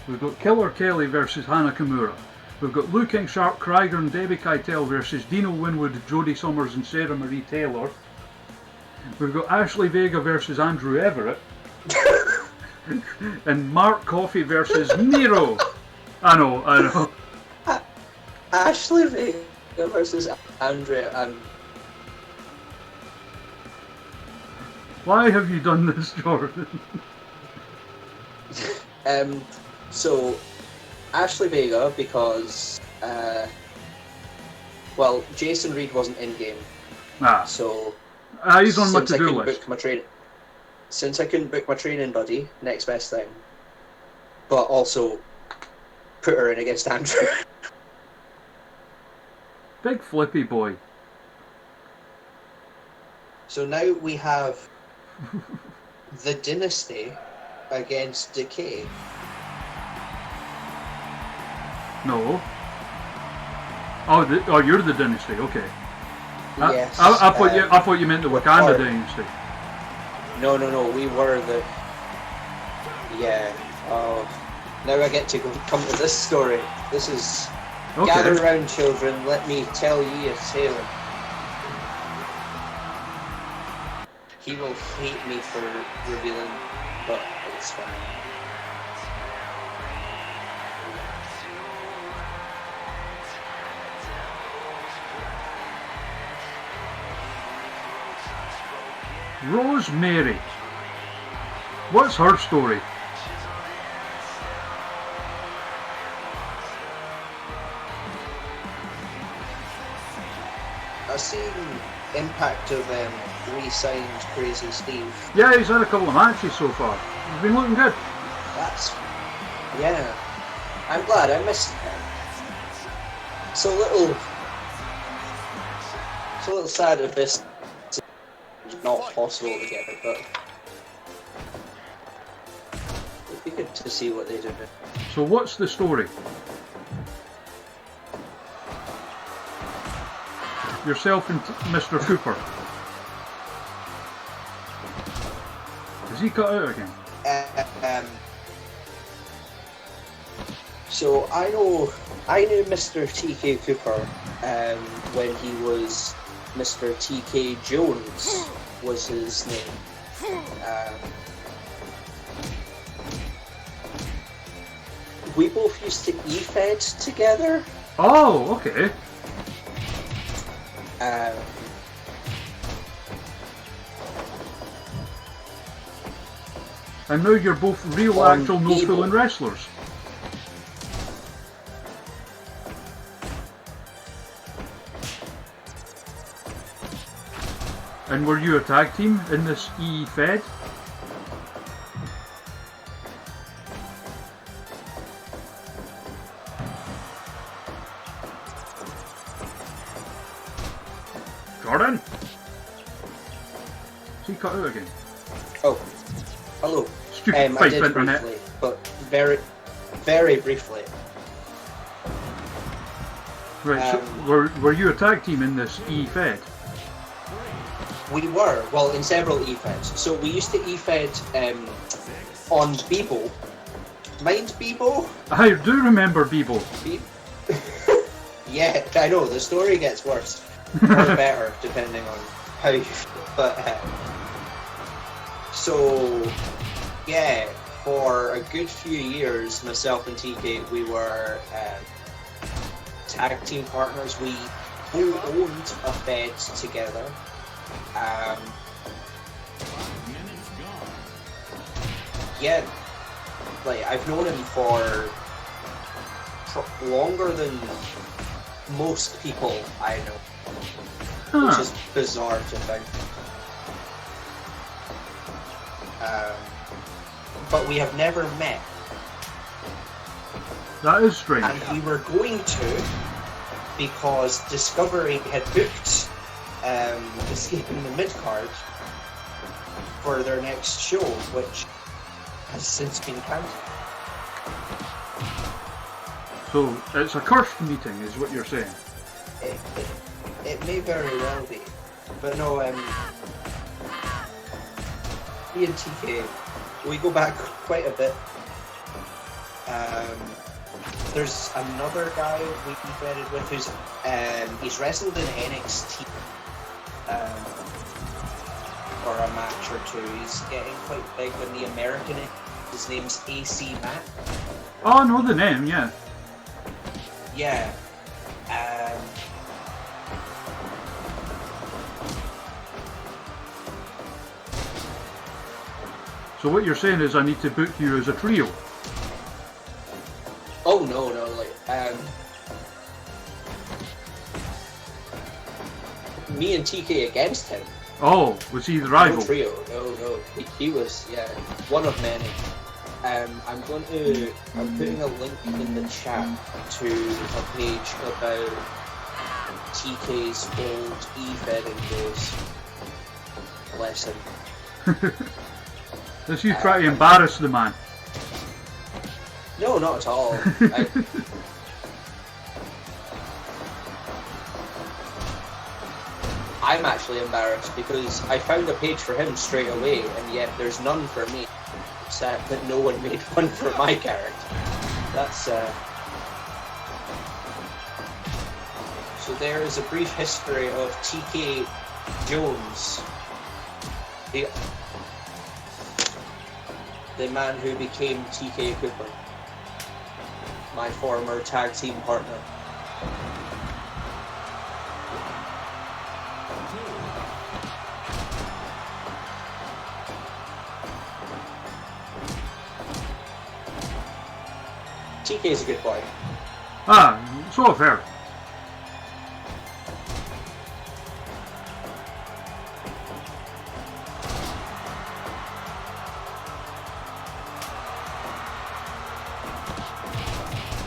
We've got Killer Kelly versus Hana Kimura. We've got Lou King Sharp, Krieger and Debbie Keitel versus Dino Winwood, Jodie Summers and Sarah Marie Taylor. We've got Ashley Vega versus Andrew Everett. And Mark Coffey versus Nero. I know. Ashley Vega versus Andrea and Why have you done this, Jordan? So Ashley Vega because well, Jason Reed wasn't in game, so he's on my since I to-do couldn't list. book my training, since I couldn't book my training buddy, next best thing, but also put her in against Andrew. Big flippy boy. So now we have the Dynasty against Decay. No. Oh, you're the Dynasty. Okay. Yes. I thought you meant the Wakanda Dynasty. No. We were the. Yeah. Now I get to come to this story. This is. Okay. Gather round, children. Let me tell ye a tale. He will hate me for revealing, but it's fine. Rosemary. What's her story? seen Impact of re-signed Crazy Steve. Yeah, he's had a couple of matches so far. He's been looking good. Yeah. I'm glad. I missed him. It's a little sad if this is not possible together, but it'd be good to see what they do. So what's the story? Yourself and Mr. Cooper. Is he cut out again? So I knew Mr. TK Cooper when he was Mr. TK Jones was his name. We both used to E-Fed together. Oh, okay. And now you're both real, actual, no-fooling wrestlers. And were you a tag team in this E-Fed? Jordan? Is he cut out again? Oh, hello. Stupid I pipe did internet. briefly, but very, very briefly. Right, so were you a tag team in this E-Fed? We were, well, in several E-Feds. So we used to E-Fed on Bebo. Mind Bebo? I do remember Bebo. Yeah, I know, the story gets worse. Or better, depending on how you feel. But, so, yeah, for a good few years, myself and TK, we were tag team partners. We owned a Fed together. Yeah, like I've known him for longer than most people I know, which is bizarre to think. But we have never met. That is strange. And we were going to, because Discovery had booked Escaping the Mid-Card for their next show, which has since been cancelled. So, it's a cursed meeting, is what you're saying? It may very well be. But no, me and TK, we go back quite a bit. There's another guy we vetted with who's he's wrestled in NXT for a match or two. He's getting quite big in the American. His name's AC Matt. Oh, I know the name, yeah. Yeah. So what you're saying is I need to book you as a trio? Oh no, like me and TK against him. Oh, was he the rival? No trio, no. He was, yeah, one of many. I'm putting a link in the chat to a page about TK's old e-bedding days. Bless him. Does you try to embarrass the man? No, not at all. I'm actually embarrassed because I found a page for him straight away, and yet there's none for me. Except that no one made one for my character. That's So there is a brief history of TK Jones, the man who became TK Cooper, my former tag team partner. TK is a good boy. Ah, so fair.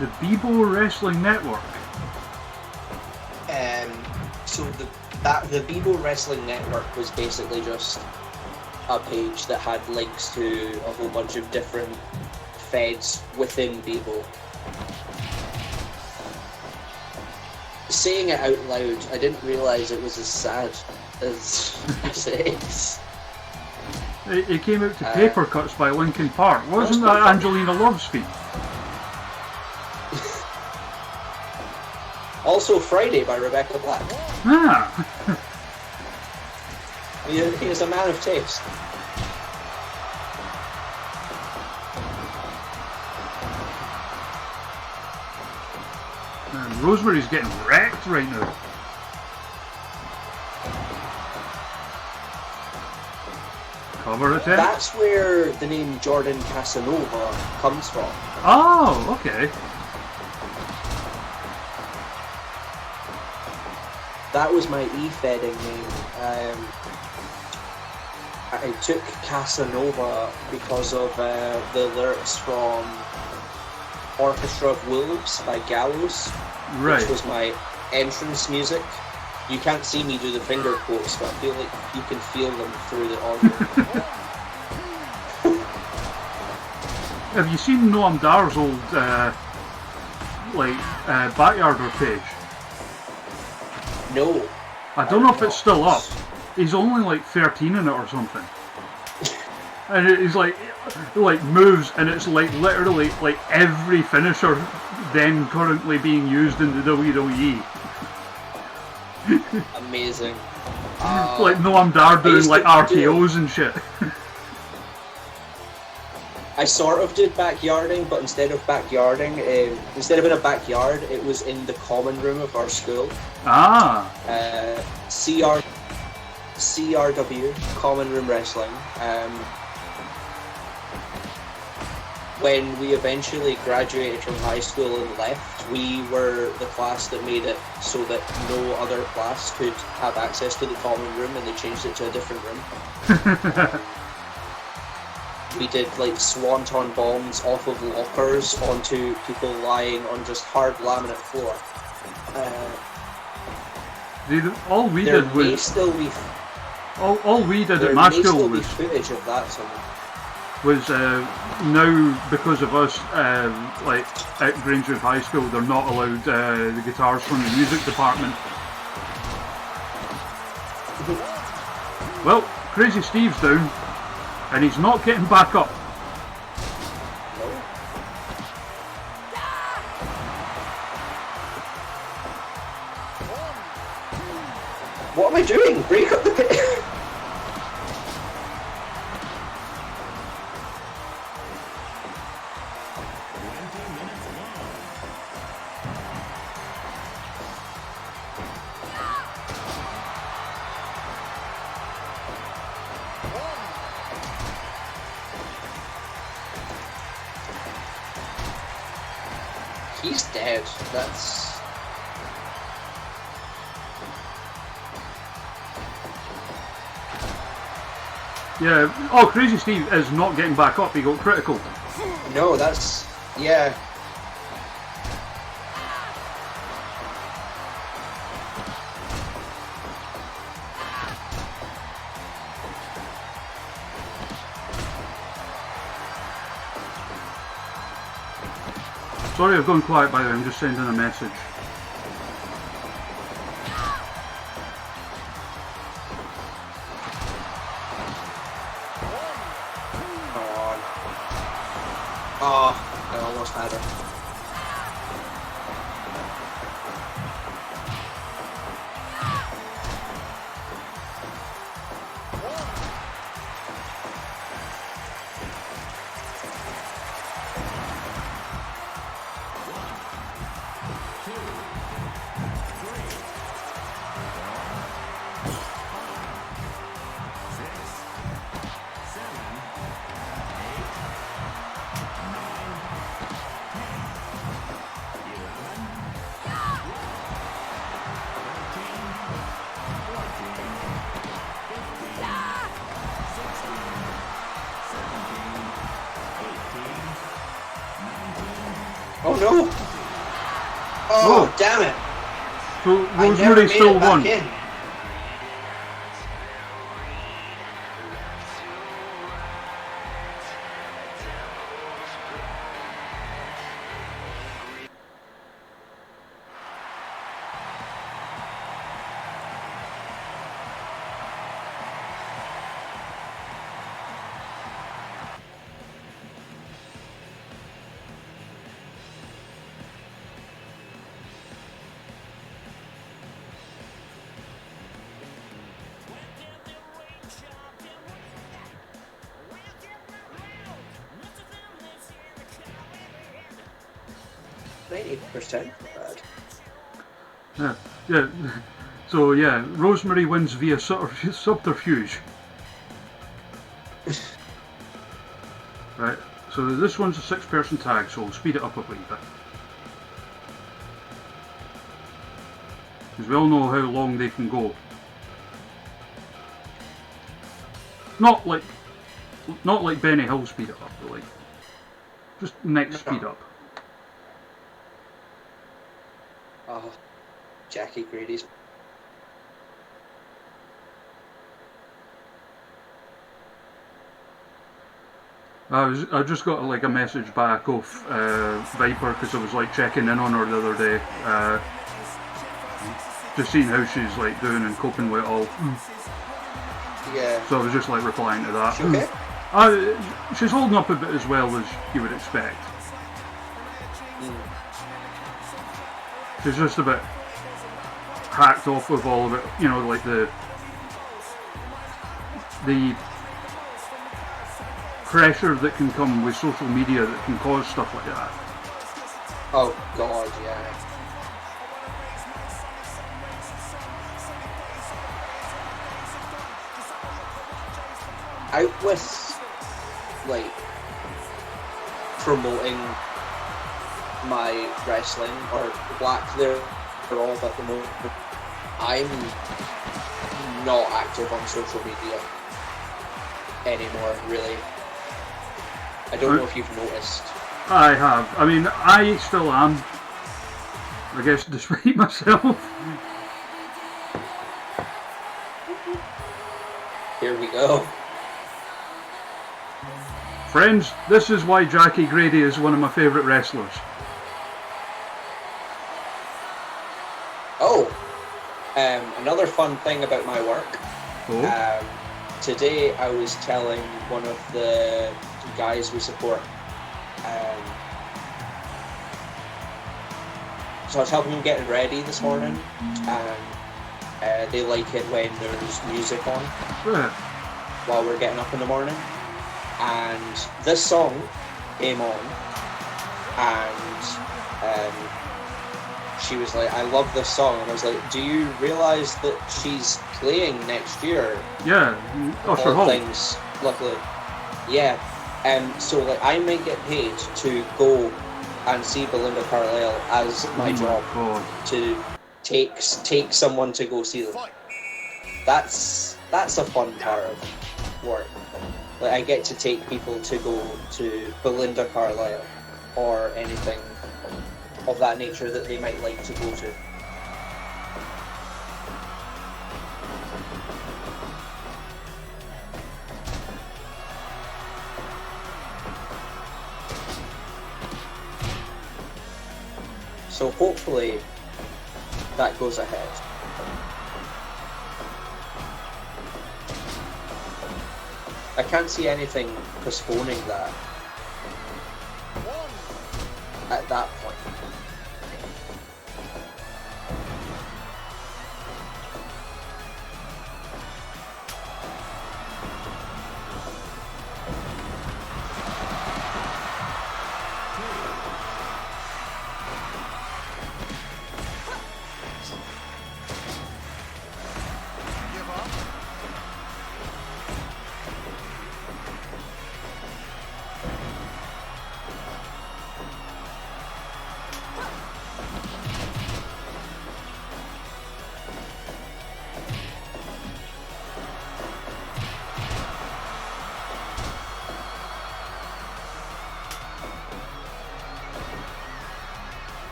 The Bebo Wrestling Network. So the Bebo Wrestling Network was basically just a page that had links to a whole bunch of different feds within Bebo. Saying it out loud, I didn't realise it was as sad as it is. It came out to paper cuts by Linkin Park. Wasn't that Angelina Love's feet? Also Friday by Rebecca Black. Ah! He is a man of taste. Man, Rosemary's getting wrecked right now. Cover attack? That's where the name Jordan Casanova comes from. Oh, okay. That was my e-fedding name. I took Casanova because of the lyrics from Orchestra of Wolves by Gallows, Right. which was my entrance music. You can't see me do the finger quotes, but I feel like you can feel them through the audio. Have you seen Noam Dar's old, Backyarder page? No. I don't know if it's still up. He's only like 13 in it or something. And he's like moves, and it's like literally like every finisher then currently being used in the WWE. Amazing. Like Noam Dar doing like used to do RKOs and shit. I sort of did backyarding, but instead of backyarding, instead of in a backyard, it was in the common room of our school. Ah. CRW, Common Room Wrestling. When we eventually graduated from high school and left, we were the class that made it so that no other class could have access to the common room, and they changed it to a different room. We did like swanton bombs off of lockers onto people lying on just hard laminate floor. All we There did may was still be all we did there at my may school still be was footage of that somewhere. Now because of us like at Grangewood High School, they're not allowed the guitars from the music department. Well, Crazy Steve's down, and he's not getting back up. What am I doing? Break up the pit. He's dead. That's... Yeah. Oh, Crazy Steve is not getting back up. He got critical. No, that's... yeah. Sorry, I've gone quiet by the way. I'm just sending a message. Oh, I almost had her. Oh no! Oh, damn it! So I never Rosemary made still it back won. in. %. Bad. Yeah, yeah. So yeah, Rosemary wins via subterfuge. Right. So this one's a 6-person tag, so we'll speed it up a wee bit. Because we all know how long they can go. Not like Benny Hill speed it up, but like just next speed up. Oh, Jackie Grady's. I just got like a message back of Viper because I was like checking in on her the other day, just seeing how she's like doing and coping with it all. Yeah. So I was just like replying to that. She okay? She's holding up a bit as well as you would expect. She's just a bit hacked off with all of it, you know, like the pressure that can come with social media that can cause stuff like that. Oh God, yeah. Out with like promoting my wrestling or Black there all at the moment. I'm not active on social media anymore, really. I don't know if you've noticed. I have. I mean, I still am. I guess despite myself. Here we go. Friends, this is why Jackie Grady is one of my favourite wrestlers. Oh, another fun thing about my work. Oh. Today I was telling one of the guys we support. So I was helping them getting ready this morning, and they like it when there's music on while we're getting up in the morning. And this song came on, and she was like, "I love this song," and I was like, "Do you realise that she's playing next year?" Yeah, Usher Hall. Things, luckily, yeah. So like, I might get paid to go and see Belinda Carlisle as my job to take someone to go see them. That's a fun part of work. Like, I get to take people to go to Belinda Carlisle or anything of that nature that they might like to go to. So hopefully that goes ahead. I can't see anything postponing that at that point.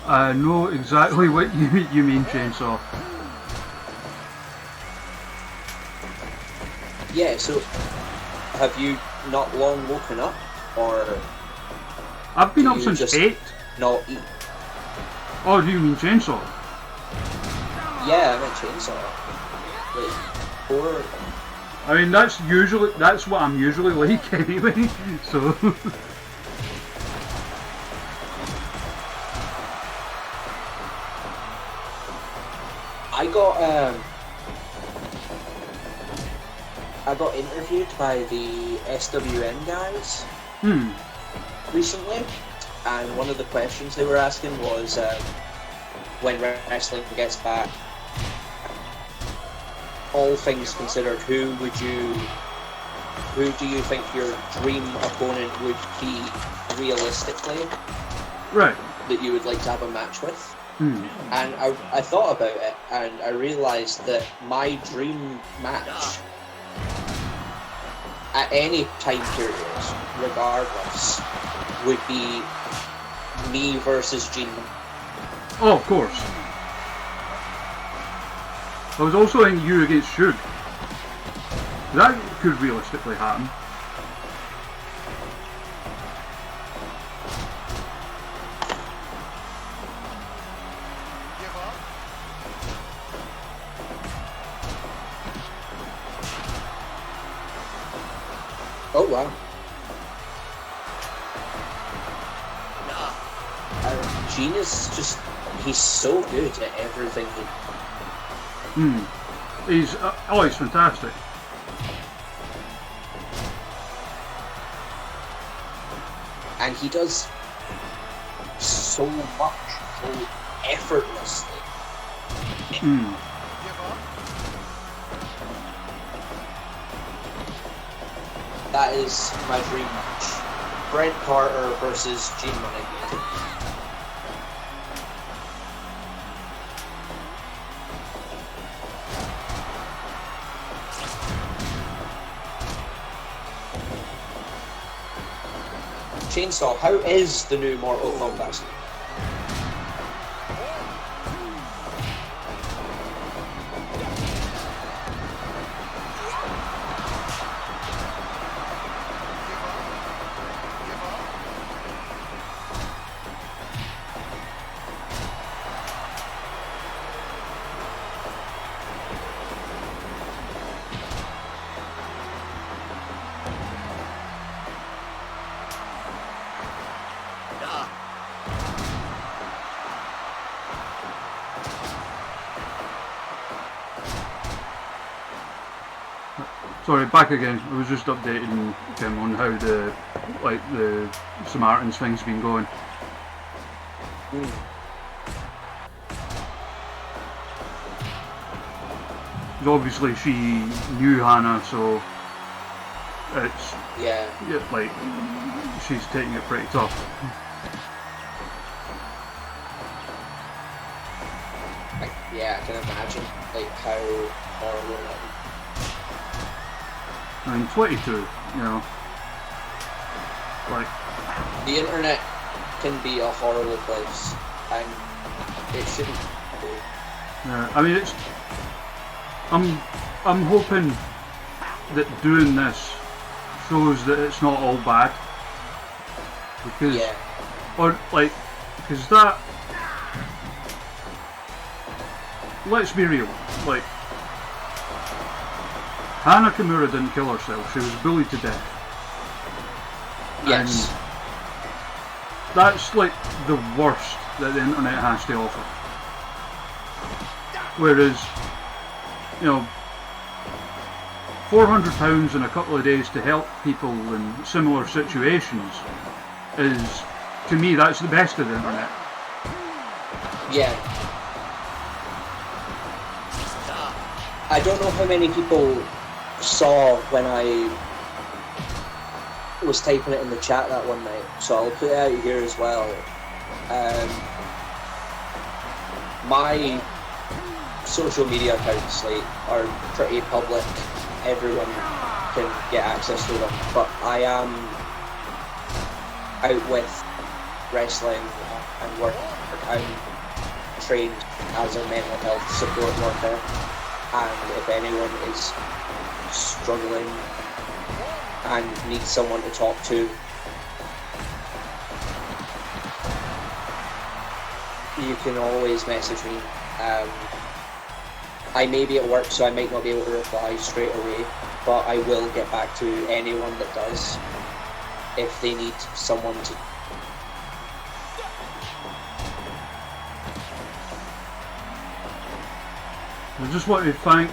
I know exactly what you mean, Chainsaw. Yeah, so have you not long woken up, or I've been do up you since just 8. not eat? Oh, do you mean Chainsaw? Yeah, I meant chainsaw. Like, or I mean, that's what I'm usually like anyway, so... I got interviewed by the SWN guys Hmm. recently, and one of the questions they were asking was, when wrestling gets back, all things considered, who do you think your dream opponent would be realistically, Right. that you would like to have a match with? Hmm. And I thought about it, and I realised that my dream match at any time period, regardless, would be me versus Gene. Oh, of course. I was also thinking you against Shug. That could realistically happen. Oh wow. Gene is just, he's so good at everything He's fantastic. and he does so much, so effortlessly. That is my dream match. Brent Carter versus Gene Money. Chainsaw, how is the new Mortal Kombat? Sorry, back again. I was just updating him on how the Samaritans thing's been going. Obviously she knew Hana, so it's Yeah. like she's taking it pretty tough. Yeah, I can imagine like how horrible that would. I mean, 22, you know, like The internet can be a horrible place, and it shouldn't be. I mean, I'm hoping that doing this shows that it's not all bad, because because that, let's be real, like Hana Kimura didn't kill herself, she was bullied to death. Yes. And that's like the worst that the internet has to offer. Whereas, you know, £400 in a couple of days to help people in similar situations is, to me, that's the best of the internet. Yeah. I don't know how many people saw when I was typing it in the chat that one night, so I'll put it out here as well. My social media accounts are pretty public, everyone can get access to them, but I am out with wrestling and work. I'm trained as a mental health support worker, and if anyone is struggling and needs someone to talk to, you can always message me. I may be at work, so I might not be able to reply straight away, but I will get back to anyone that does if they need someone to. I just want to thank,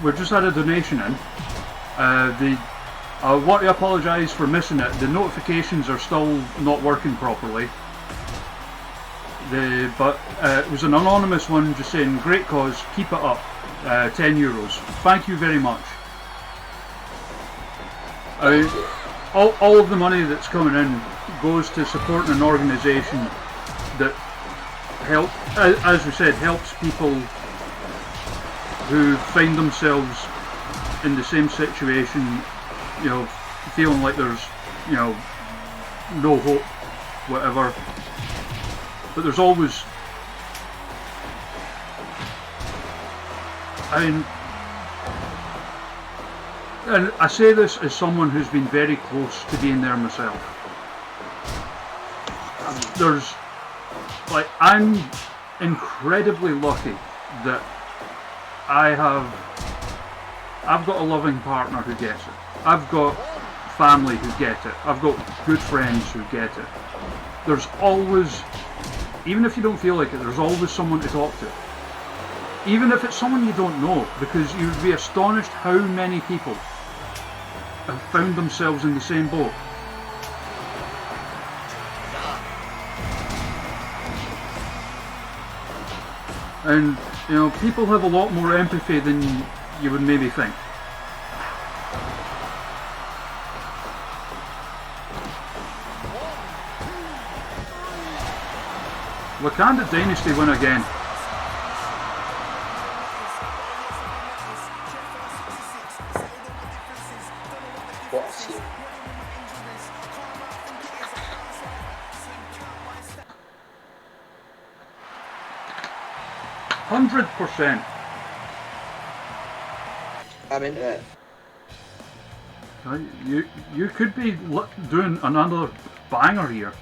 we've just had a donation in. I want to apologise for missing it. The notifications are still not working properly. But it was an anonymous one just saying, great cause, keep it up, €10. Thank you very much. All of the money that's coming in goes to supporting an organisation that as we said, helps people who find themselves in the same situation, you know, feeling like there's, you know, no hope, whatever. But there's always, and I say this as someone who's been very close to being there myself. There's, like, I'm incredibly lucky that I've got a loving partner who gets it. I've got family who get it. I've got good friends who get it. There's always, even if you don't feel like it, there's always someone to talk to. Even if it's someone you don't know, because you'd be astonished how many people have found themselves in the same boat. And, you know, people have a lot more empathy than you would maybe think. Wakanda Dynasty win again. What a team. %100%. I'm into it. You could be doing another banger here.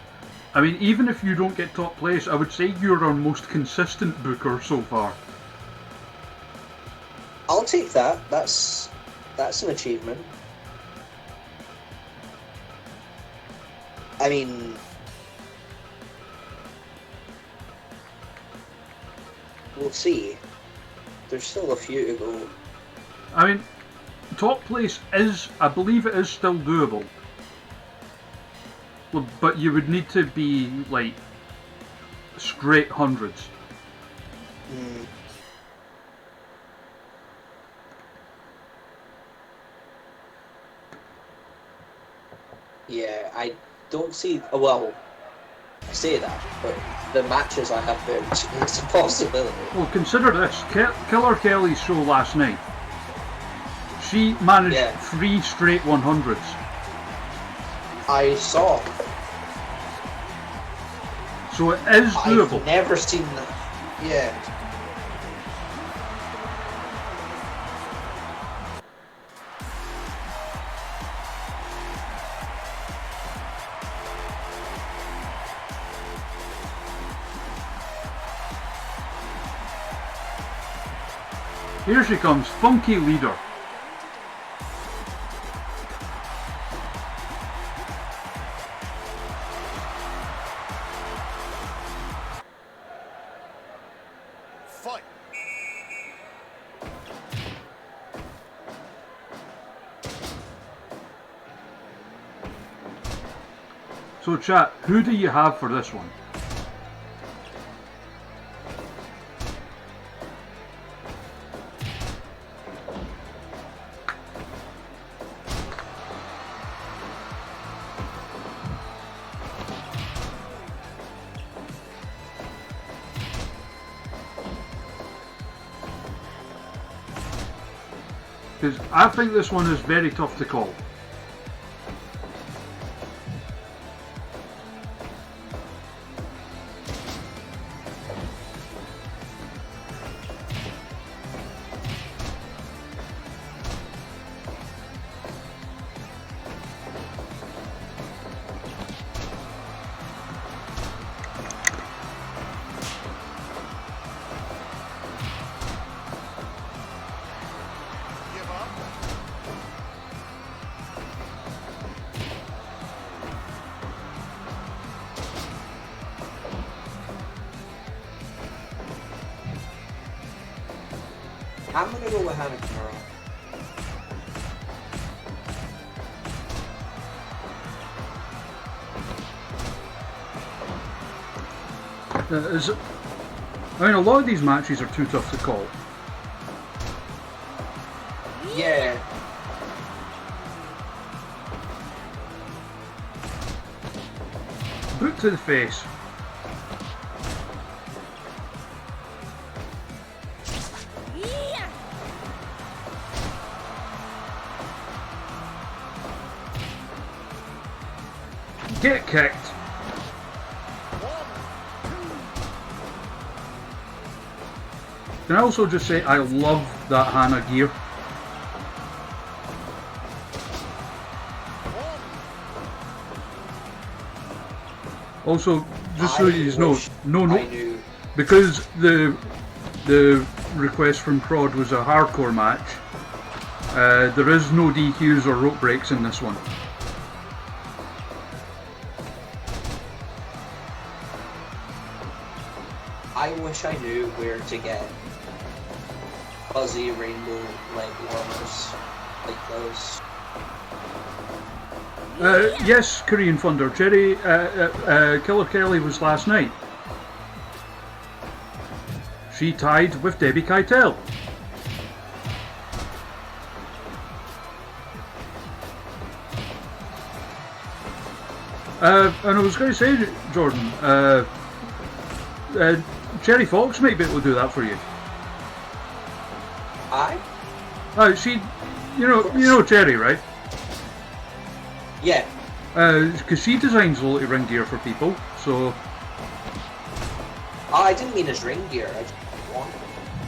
I mean, even if you don't get top place, I would say you're our most consistent booker so far. I'll take that. That's an achievement. I mean, we'll see. There's still a few to go. I mean, top place is, I believe it is still doable. Well, but you would need to be, like, straight hundreds. Mm. Yeah, I don't see. Well, I say that, but the matches I have booked, it's a possibility. Well, consider this. Killer Kelly's show last night. She managed 3 straight 100s. I saw. So it is doable. I've never seen that. Yeah. Here she comes, Funky Leader. Fight. So chat, who do you have for this one? Because I think this one is very tough to call. I'm gonna go with Hana Kimura. I mean, a lot of these matches are too tough to call. Yeah. Boot to the face. Get kicked. Can I also just say I love that Hana gear. Also, just so you know, no, because the request from Prod was a hardcore match. There is no DQs or rope breaks in this one. I wish I knew where to get fuzzy rainbow leg warmers like those. Yes, Korean Thunder. Cherry, Killer Kelly was last night. She tied with Debbie Keitel. And I was going to say, Jordan, Cherry Fox might be able to do that for you. She, you know Cherry, right? Yeah. Because she designs a lot of ring gear for people, so. I didn't mean as ring gear. I just want it.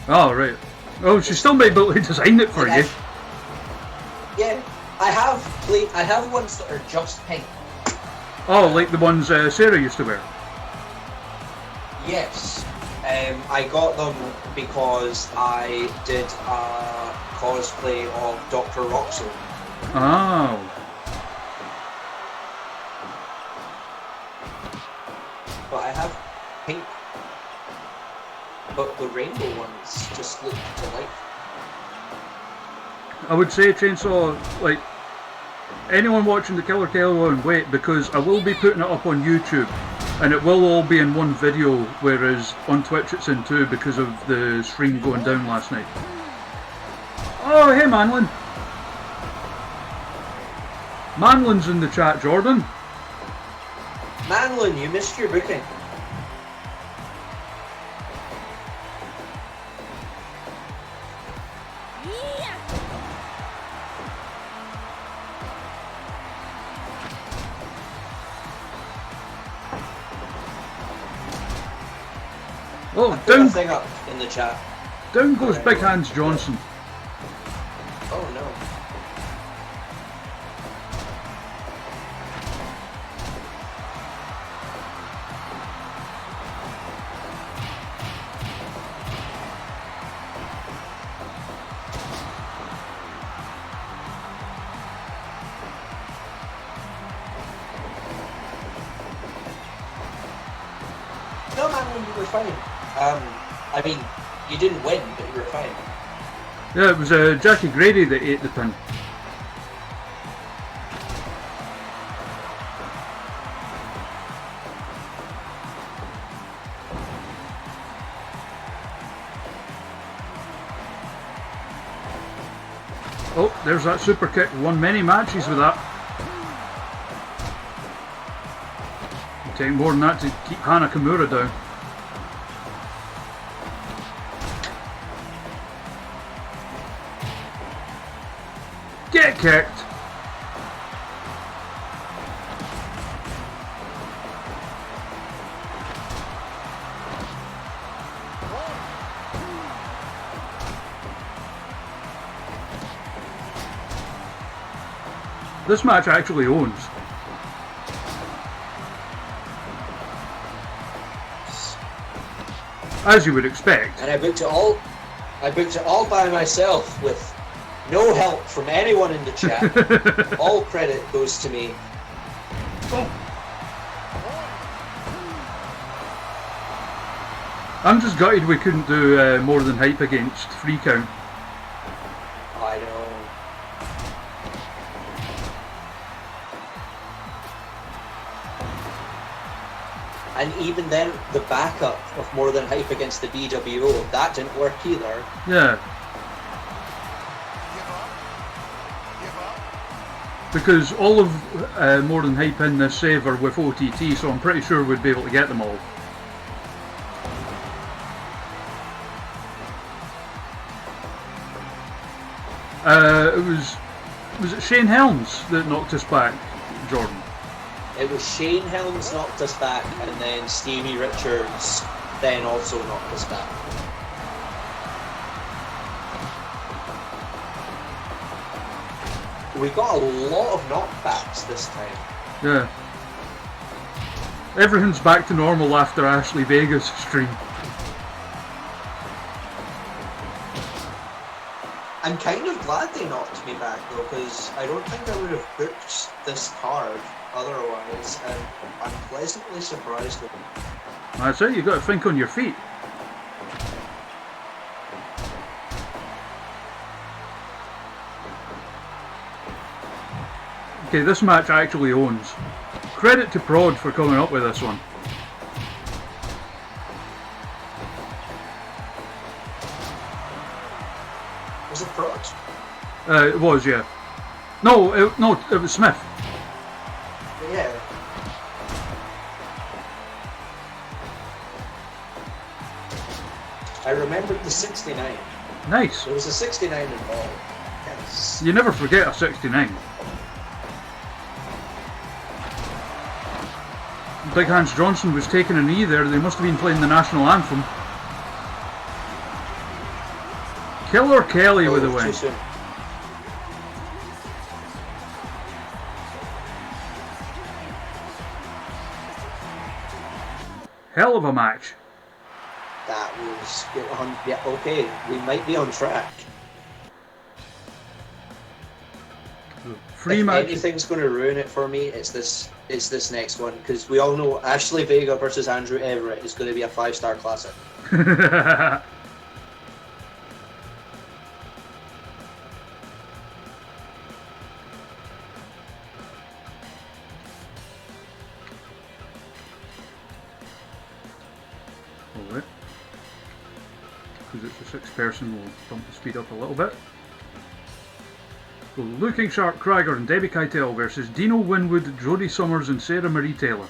Oh right. Oh, she still might be able to design it for you. Yeah, I have ones that are just pink. Oh, like the ones Sarah used to wear. Yes. I got them because I did a cosplay of Dr. Roxo. Oh. But I have pink. But the rainbow ones just look delightful. I would say, Chainsaw, like, anyone watching the Killer Kelly one, wait, because I will be putting it up on YouTube, and it will all be in one video, whereas on Twitch it's in two because of the stream going down last night. Oh, hey Manlin. Manlin's in the chat, Jordan. Manlin, you missed your booking. Oh, Put down, a thing up in the chat. down goes Big Hands Johnson. Oh no. No, man, you were fine. I mean, you didn't win, but you were fine. Yeah, it was Jackie Grady that ate the pin. Oh, there's that super kick. Won many matches with that. It'll take more than that to keep Hana Kimura down. Get kicked! This match actually owns. As you would expect. And I booked it all by myself with no help from anyone in the chat. All credit goes to me. Oh. I'm just gutted we couldn't do more than hype against free count. And even then, the backup of More Than Hype against the BWO, that didn't work either. Yeah. Because all of More Than Hype in this save are with OTT, so I'm pretty sure we'd be able to get them all. Was it Shane Helms that knocked us back, Jordan? It was Shane Helms knocked us back, and then Stevie Richards then also knocked us back. We got a lot of knockbacks this time. Yeah. Everything's back to normal after Ashley Vega's stream. I'm kind of glad they knocked me back though, because I don't think I would have booked this card otherwise, and I'm pleasantly surprised with it. That's it, you've got to think on your feet. Okay, this match actually owns. Credit to Prod for coming up with this one. Was it Prod? It was, yeah. No, it was Smith. Yeah. I remembered the 69. Nice. There was a 69 involved. Yes. You never forget a 69. Big Hans Johnson was taking a knee there. They must have been playing the national anthem. Killer Kelly with the win. Too soon. Hell of a match. That was yeah, okay. We might be on track. Free If match. anything's going to ruin it for me, it's this next one, because we all know Ashley Vega versus Andrew Everett is going to be a 5-star classic. Alright. Because it's a 6-person, we'll bump the speed up a little bit. So, Looking Sharp Krieger and Debbie Keitel versus Dino Winwood, Jodie Summers and Sarah Marie Taylor.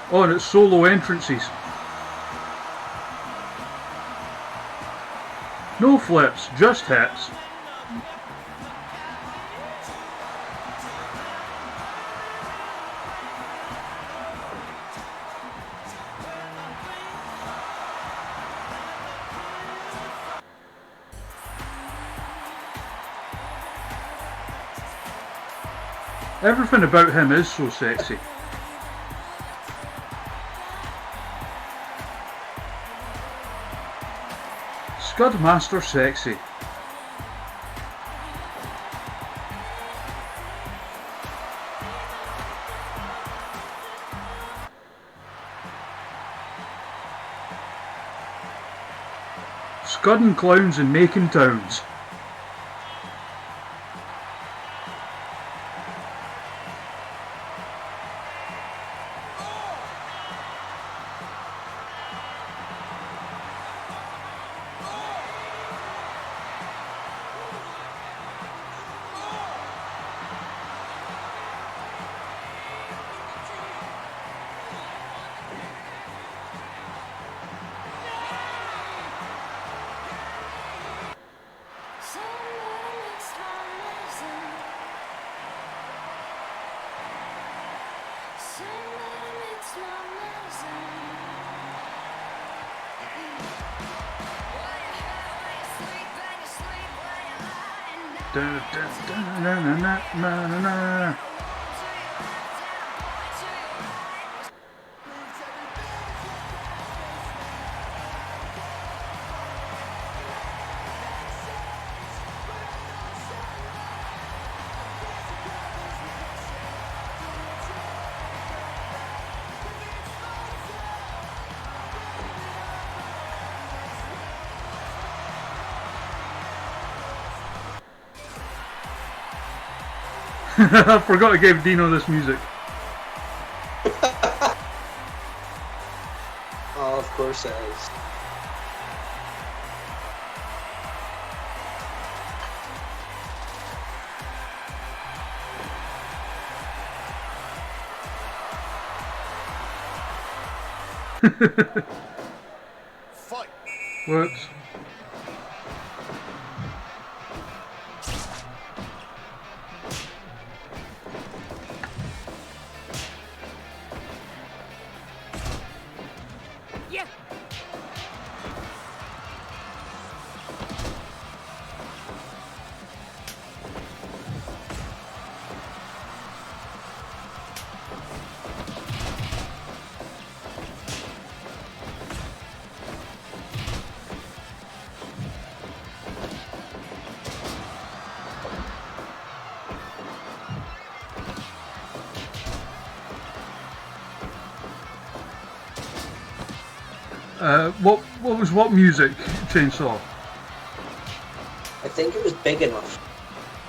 Oh, and it's solo entrances. No flips, just hits. Everything about him is so sexy. Scudmaster sexy. Scudding clowns and making towns. I forgot to give Dino this music. Oh, of course it is. Fight. Whoops. What was what music, Chainsaw? I think it was big enough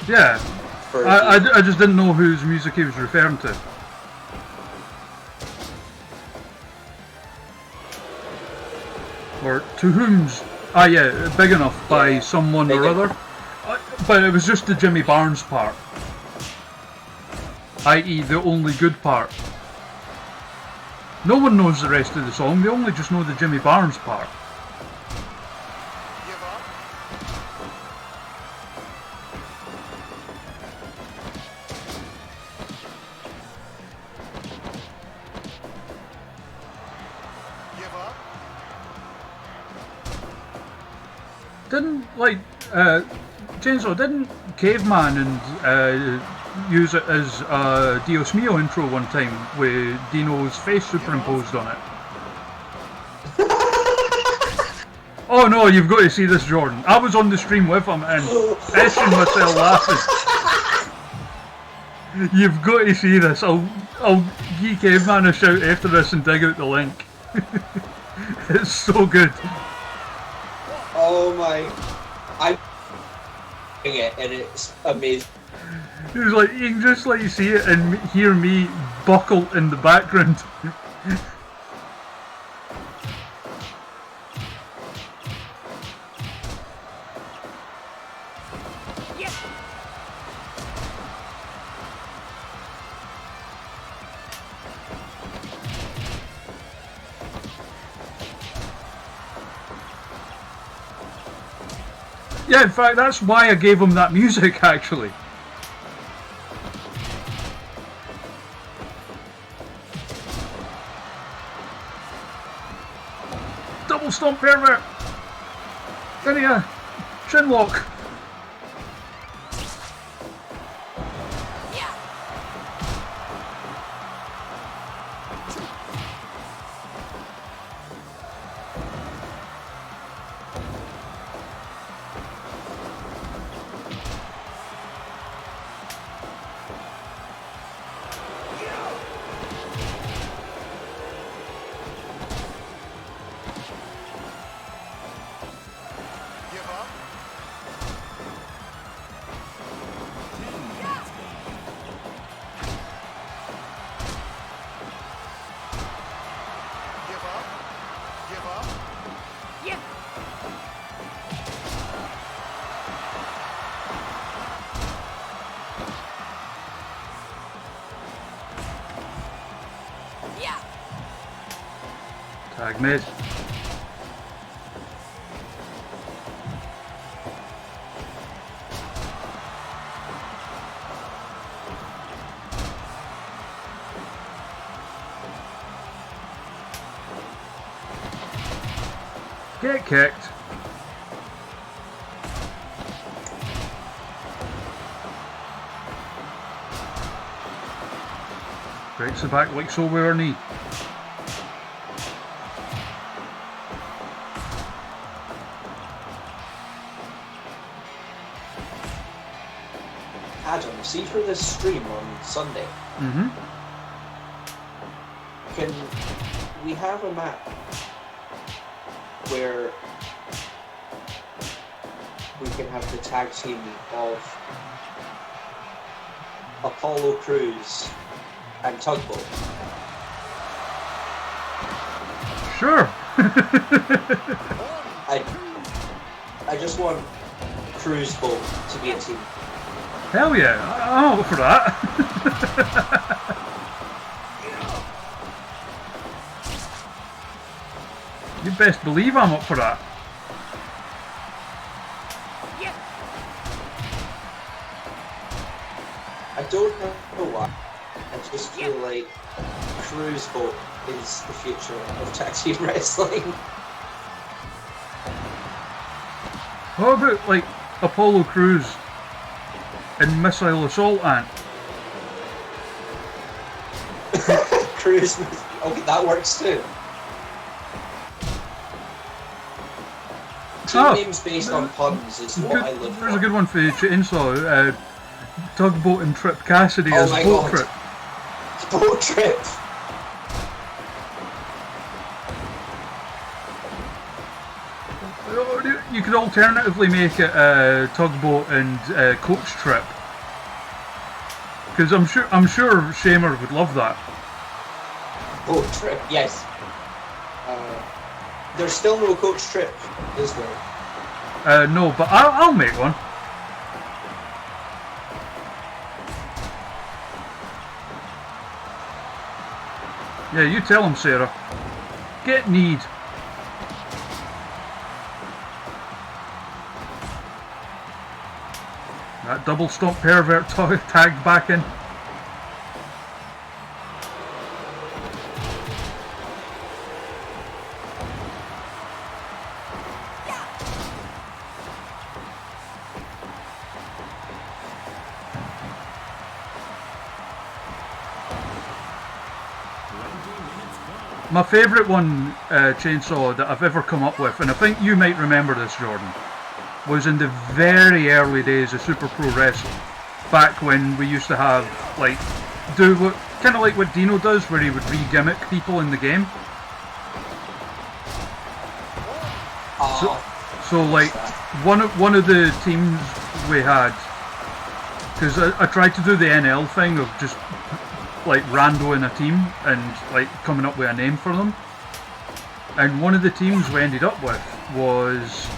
Yeah, for I just didn't know whose music he was referring to. Or to whom's... Ah yeah, big enough by Yeah, someone big or enough. other. But it was just the Jimmy Barnes part. I.e. the only good part. No one knows the rest of the song, they only just know the Jimmy Barnes part. Give up. Give up. Didn't, like, Chainsaw, didn't Caveman and use it as a Dios Mio intro one time with Dino's face superimposed on it? Oh no, you've got to see this, Jordan. I was on the stream with him and pissing myself laughing. You've got to see this. I'll give Caveman a shout after this and dig out the link. It's so good. Oh my! I'm it, and it's amazing. It was like, you can just like see it and hear me buckle in the background. Yeah, in fact, that's why I gave him that music, actually. Double stomp pervert! There you go. Chin lock. Give up. Give up. Give up. Tag mid. Get kicked. Breaks the back like so with her knee. Adam, see for this stream on Sunday, Mm-hmm. can we have a map where we can have the tag team of Apollo Crews, and Tugboat. Sure. I just want Cruise Boat to be a team. Hell yeah, I'm up for that. You best believe I'm up for that. I don't know why. I just feel like Cruise Boat is the future of tag team wrestling. How about like Apollo Crews and Missile Assault Ant? Cruise, okay, that works too. Team names based on puns is what I live for. There's a good one for you, Chainsaw. Tugboat and Trip Cassidy as my Boat God. Trip. Boat Trip! You could alternatively make it Tugboat and Coach Trip. Because I'm sure Shamer would love that. Boat Trip, yes. There's still no Coach Trip, is there? No, but I'll make one. Yeah, you tell him, Sarah. Get need. That double stomp pervert tagged back in. My favourite one, Chainsaw, that I've ever come up with, and I think you might remember this, Jordan, was in the very early days of Super Pro Wrestling. Back when we used to have, like, do what, kind of like what Dino does, where he would re-gimmick people in the game. So like, one of the teams we had, because I tried to do the NL thing of just like randoing a team and like coming up with a name for them, and one of the teams we ended up with was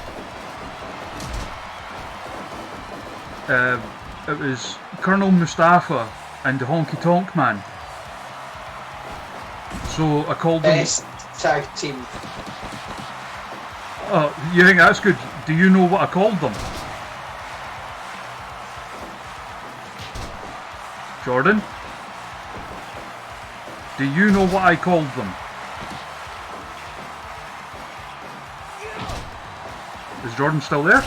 it was Colonel Mustafa and the Honky Tonk Man. So I called them. Best tag team. Oh, you think that's good? Do you know what I called them? Jordan? Do you know what I called them? Is Jordan still there?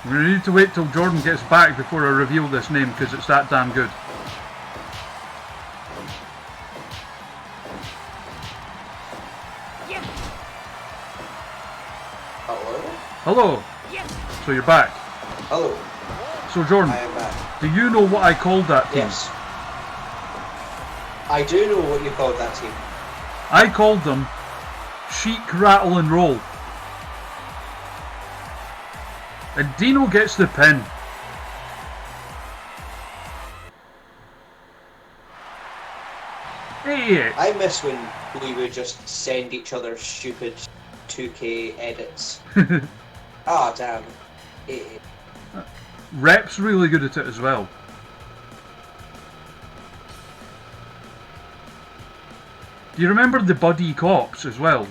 We need to wait till Jordan gets back before I reveal this name because it's that damn good. Hello. So you're back. Hello. So Jordan, I am back. do you know what I called that team? Yes. I do know what you called that team. I called them Chic, Rattle and Roll. And Dino gets the pin. Hey! I miss when we would just send each other stupid 2K edits. Ah, damn. Rep's really good at it as well. Do you remember the Buddy Cops as well?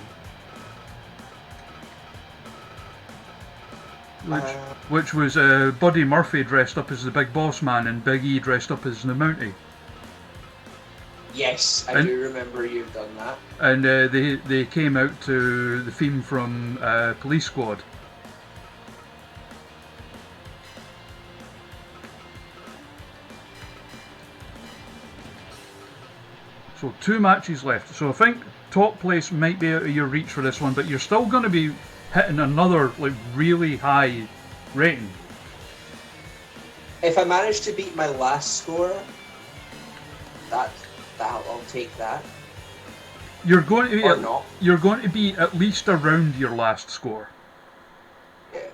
Which was Buddy Murphy dressed up as the Big Boss Man and Big E dressed up as the Mountie. Yes, I do remember you've done that. And they came out to the theme from Police Squad. So 2 matches left. So I think top place might be out of your reach for this one, but you're still going to be hitting another like really high rating. If I manage to beat my last score, I'll take that. You're going to be Or not. You're going to be at least around your last score. Yeah.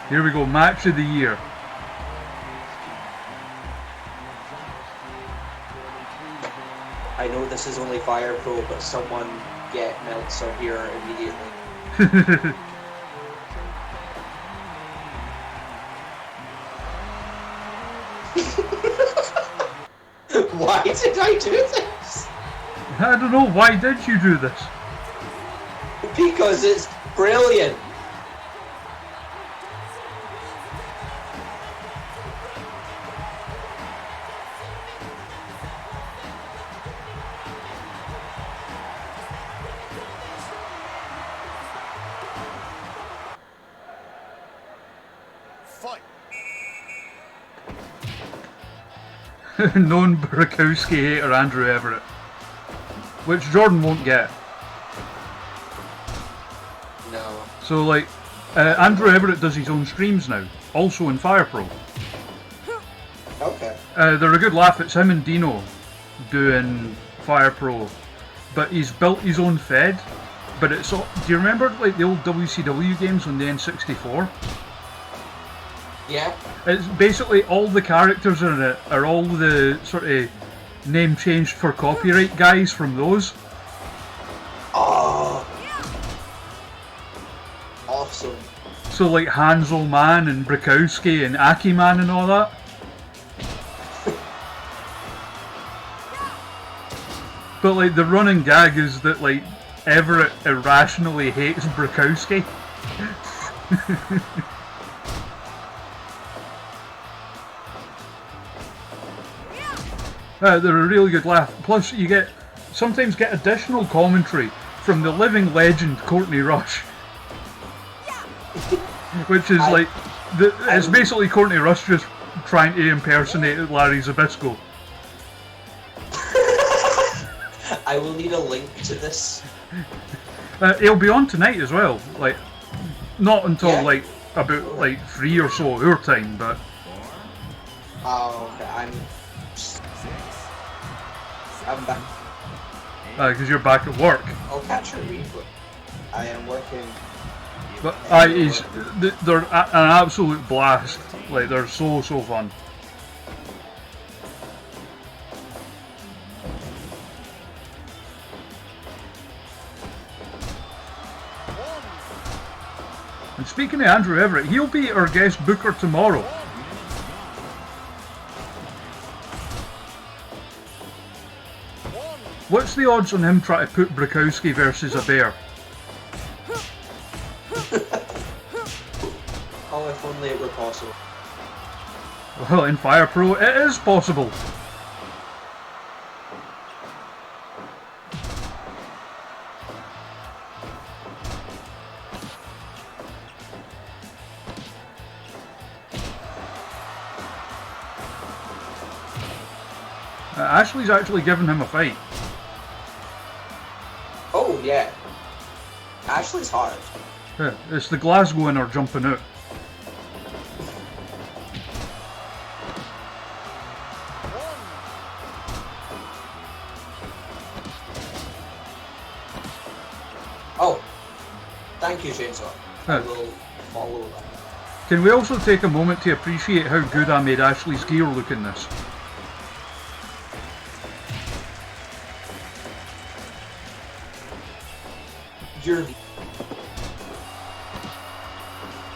Here we go, match of the year. I know this is only Fire Pro, but someone get Meltzer here immediately. Why did I do this? I don't know, why did you do this? Because it's brilliant. Fight. Known Burakowski hater Andrew Everett. Which Jordan won't get. No. So like, Andrew Everett does his own streams now, also in Fire Pro. Okay. They're a good laugh. It's him and Dino doing Fire Pro, but he's built his own Fed. But it's all, do you remember like the old WCW games on the N64? Yeah. It's basically all the characters in it are all the sort of name changed for copyright guys from those. Oh. Awesome. So like Hansel Man and Brakowski and Aki Man and all that. But like the running gag is that like Everett irrationally hates Brakowski. They're a really good laugh. Plus you sometimes get additional commentary from the living legend Courtney Rush. Which is it's basically Courtney Rush just trying to impersonate Larry Zbyszko. I will need a link to this. It'll be on tonight as well. Like, not until about 3 or so our time, but. Oh, okay. I'm back. Because you're back at work. I'll catch a replay. I am working. But they're an absolute blast. Like, they're so fun. And speaking of Andrew Everett, he'll be our guest booker tomorrow. What's the odds on him trying to put Brakowski versus a bear? Oh, if only it were possible. Well, in Fire Pro, it is possible. Ashley's actually given him a fight. Oh, yeah. Ashley's hard. Yeah, it's the Glasgow inner jumping out. Oh, thank you, Chainsaw. I Huh. will follow that. Can we also take a moment to appreciate how good I made Ashley's gear look in this?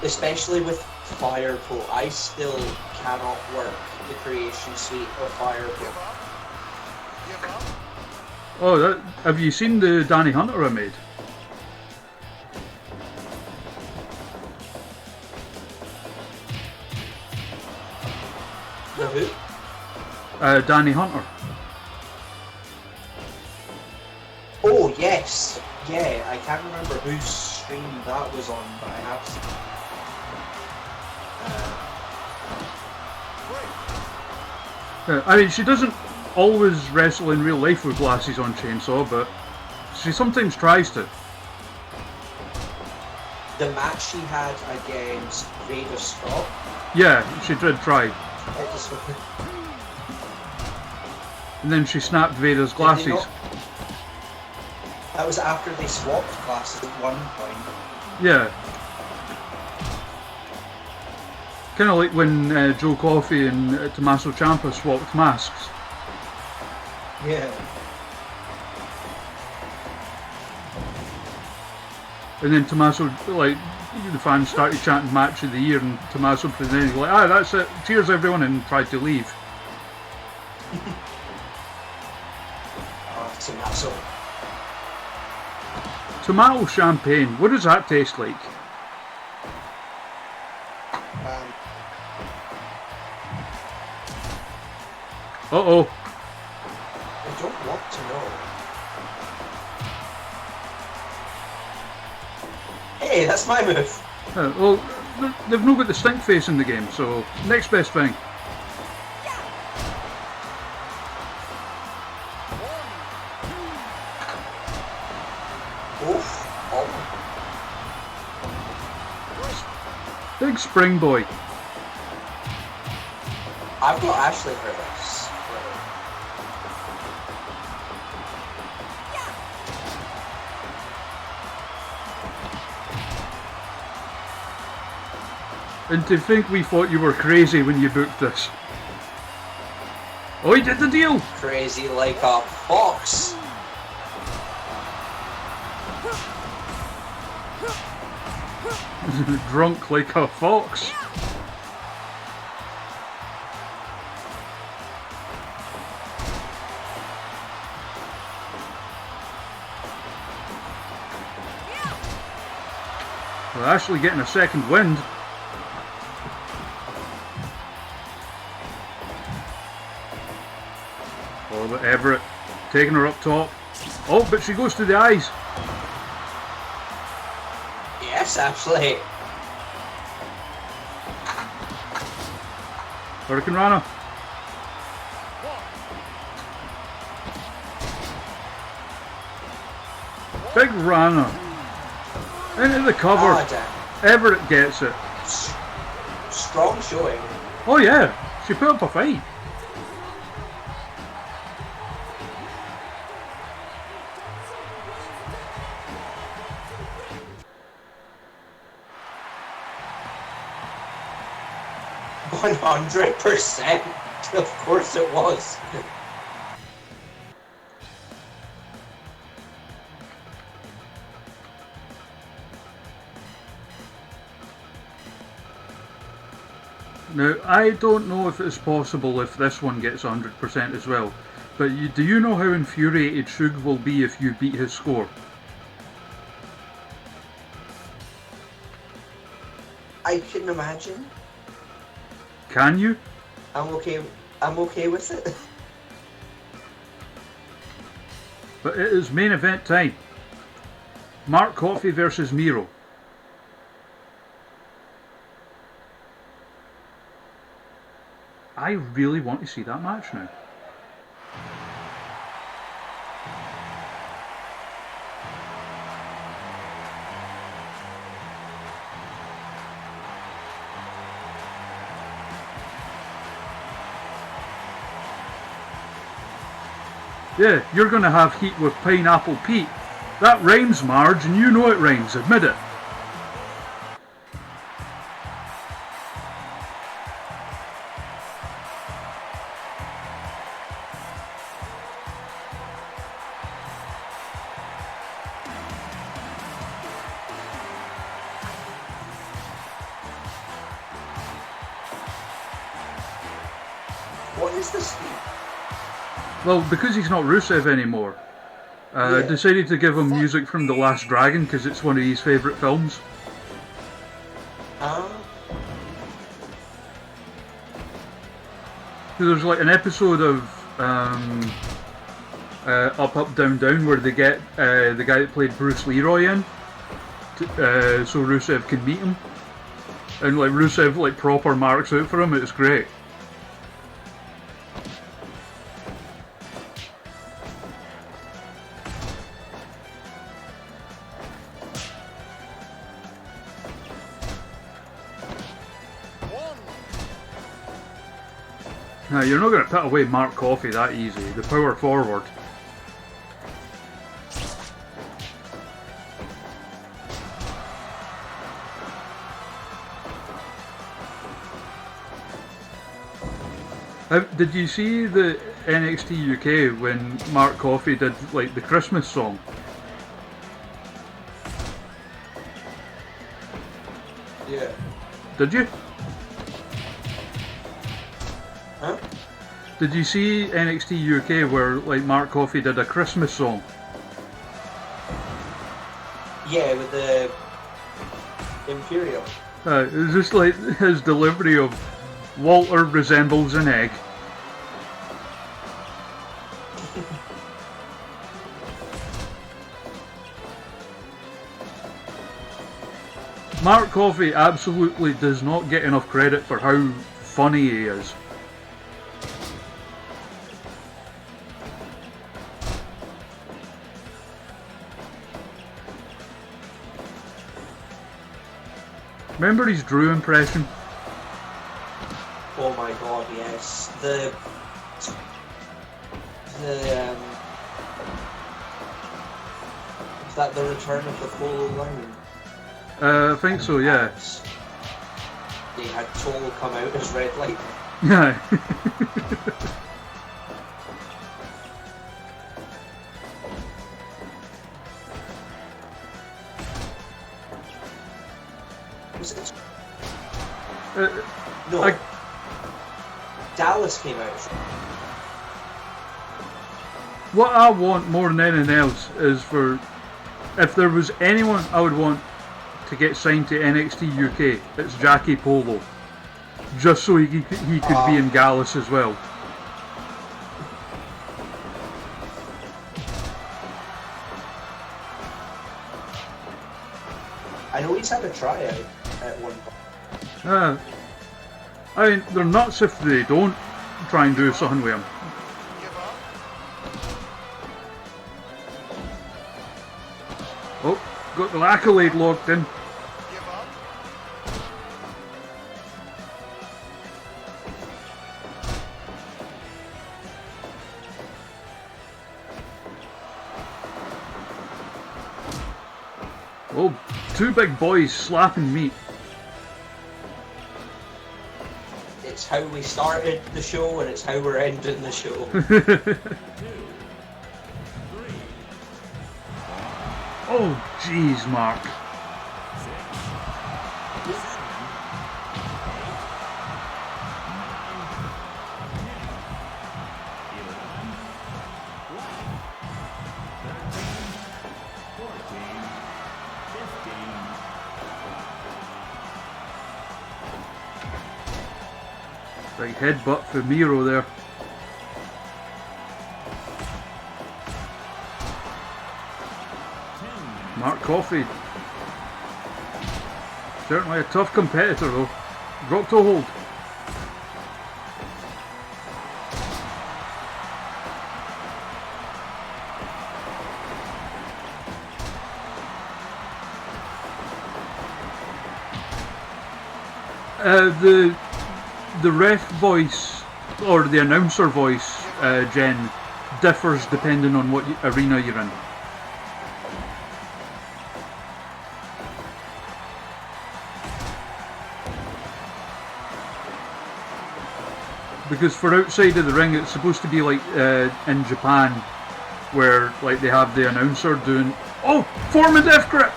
Especially with Fire Pro, I still cannot work the creation suite of Fire Pro. Give up. Oh, have you seen the Danny Hunter I made? The who? Danny Hunter. Oh, yes. Yeah, I can't remember whose stream that was on, but I have seen. I mean, she doesn't always wrestle in real life with glasses on, Chainsaw, but she sometimes tries to. The match she had against Vader Scott. Yeah, she did try. And then she snapped Vader's glasses. That was after they swapped glasses at one point. Yeah. Kind of like when Joe Coffey and Tommaso Ciampa swapped masks. Yeah. And then Tommaso, like, the fans started chanting match of the year, and Tommaso pretended like, ah, that's it, cheers everyone, and tried to leave. Oh, Tommaso. Tomato champagne, what does that taste like? Uh-oh. I don't want to know. Hey, that's my move. Well, they've not got the stink face in the game, so next best thing. Oof. Oh. Big spring boy. I've got Ashley for this. And to think we thought you were crazy when you booked this. Oh, he did the deal! Crazy like a fox. Drunk like a fox. Well, Ashley getting a second wind. Oh, but Everett taking her up top. Oh, but she goes to the eyes. Yes, Ashley. Hurricane Rana. Big Rana. Into the cover. Oh, damn. Everett gets it. Strong showing. Oh yeah, she put up a fight. %. Of course it was. Now, I don't know if it's possible if this one gets 100% as well, but do you know how infuriated Shug will be if you beat his score? I can imagine. Can you? I'm okay. I'm okay with it. But it is main event time. Mark Coffey versus Miro. I really want to see that match now. Yeah, you're going to have heat with Pineapple Pete. That rhymes, Marge, and you know it rhymes, admit it. What is this? Well, because he's not Rusev anymore, Yeah. decided to give him music from The Last Dragon because it's one of his favourite films. So there's like an episode of Up, Up, Down, Down where they get the guy that played Bruce Leroy in, so Rusev can meet him, and like Rusev like proper marks out for him. It's great. Now, you're not going to put away Mark Coffey that easy. The power forward. Did you see the NXT UK when Mark Coffey did like the Christmas song? Yeah. Did you? Huh? Did you see NXT UK where like Mark Coffey did a Christmas song? Yeah, with the Imperial. It was just like his delivery of Walter resembles an egg. Mark Coffey absolutely does not get enough credit for how funny he is. Remember his Drew impression? Oh my god, yes. The is that the return of the polo line? I think so, yeah. They had Toll come out as red light. Yeah. Was it? uh, No. I- Dallas came out. What I want more than anything else is for, if there was anyone I would want to get signed to NXT UK, it's Jackie Polo. Just so he could be in Gallus as well. I know he's had a tryout at one point. I mean, they're nuts if they don't try and do something with him. Give up. Oh, got the accolade locked in. Give up. Oh, two big boys slapping meat. It's how we started the show and it's how we're ending the show. Oh, jeez, Mark. Big headbutt for Miro there. Mark Coffey. Certainly a tough competitor though. Drop to hold. The ref voice or the announcer voice, Jen, differs depending on what arena you're in. Because for outside of the ring, it's supposed to be like in Japan, where like they have the announcer doing, oh, form a death grip.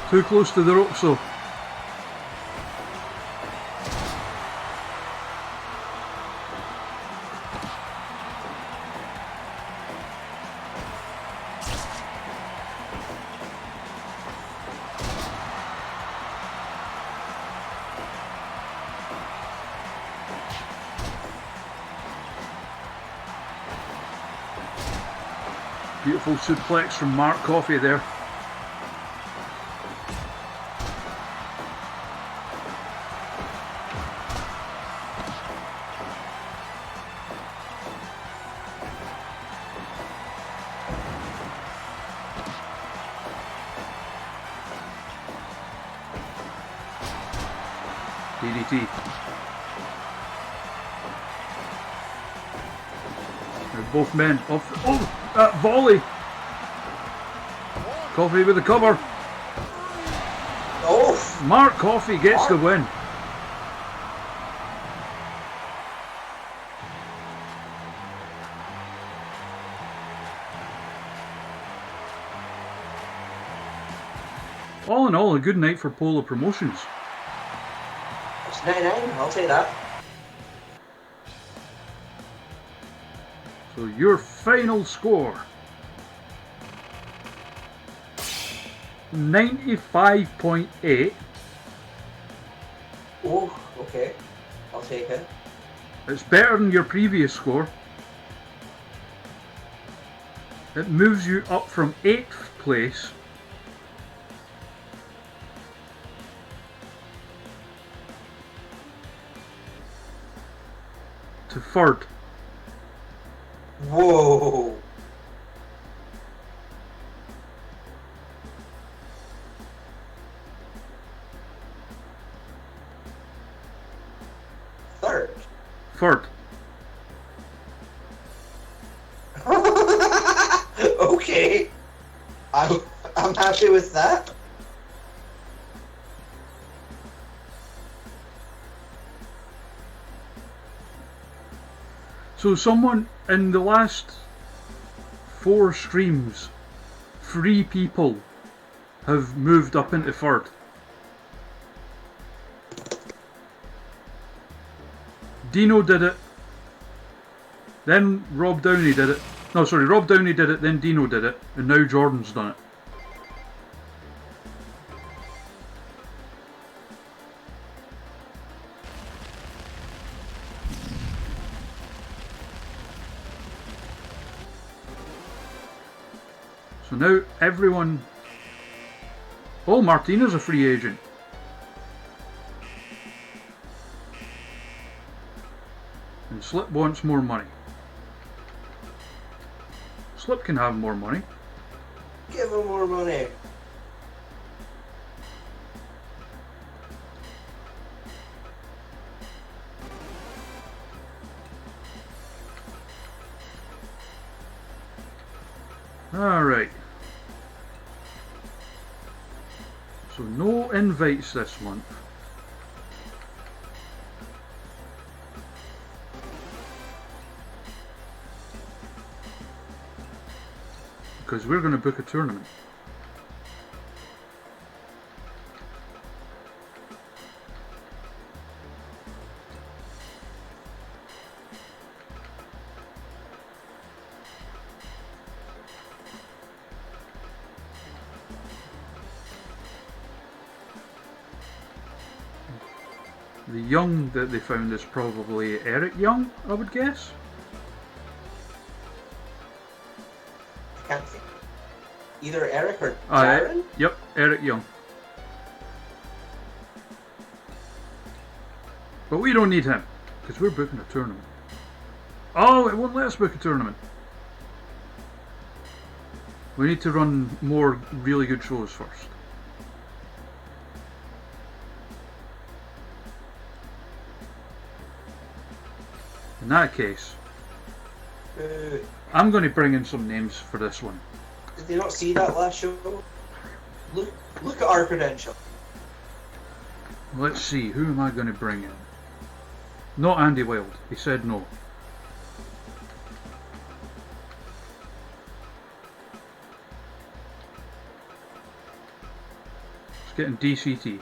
Too close to the ropes though. Beautiful suplex from Mark Coffey there. DDT. Both men off. Oh, volley. Coffey with the cover. Oh, Mark Coffey gets the win. all in all, a good night for Polo Promotions. It's 99, I'll say that. So your final score, 95.8. Oh, okay. I'll take it. It's better than your previous score. It moves you up from 8th place to 3rd. Whoa! Third. 3rd. Okay. I'm happy with that. So someone in the last 4 streams, 3 people have moved up into 3rd. Dino did it, then Rob Downey did it. No, sorry, Rob Downey did it, then Dino did it, and now Jordan's done it. So now everyone... Oh, Martina's a free agent. And Slip wants more money. Slip can have more money. Give him more money. Alright. So no invites this month. Because we're going to book a tournament. The Young that they found is probably Eric Young, I would guess. I can't think. Either Eric or Darren? Yep, Eric Young. But we don't need him, because we're booking a tournament. Oh, it won't let us book a tournament. We need to run more really good shows first. In that case, I'm going to bring in some names for this one. Did they not see that last show? Look at our credential. Let's see, who am I going to bring in? Not Andy Wild, he said no. Let's get in DCT.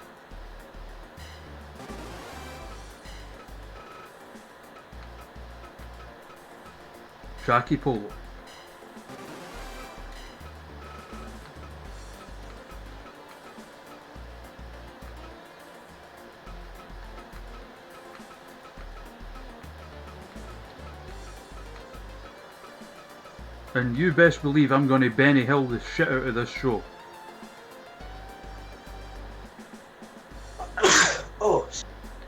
Jackie Polo. And you best believe I'm going to Benny Hill the shit out of this show. Oh,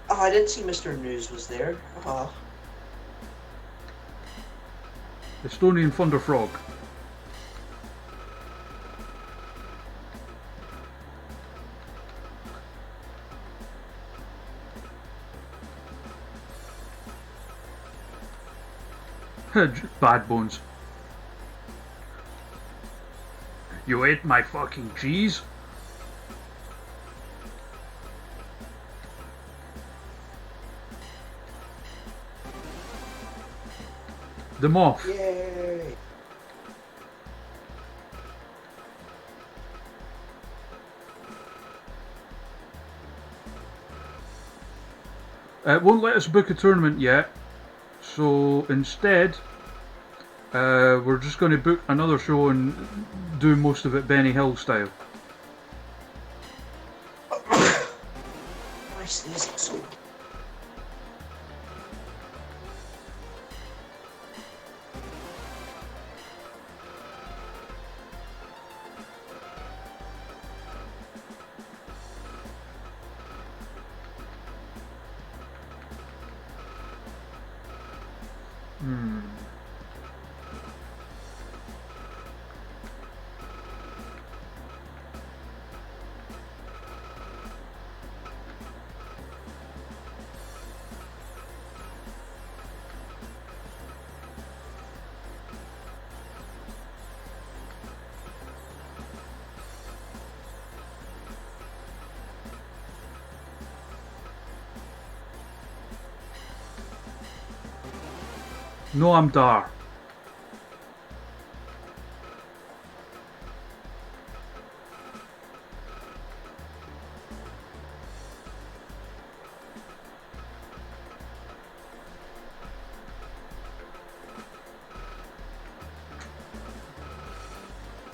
I didn't see Mr. News was there. Estonian Thunder Frog. Bad Bones. You ate my fucking cheese? The Moth. Yay! It won't let us book a tournament yet, so instead, we're just going to book another show and do most of it Benny Hill style. Why sneezing so? No, I'm Dar.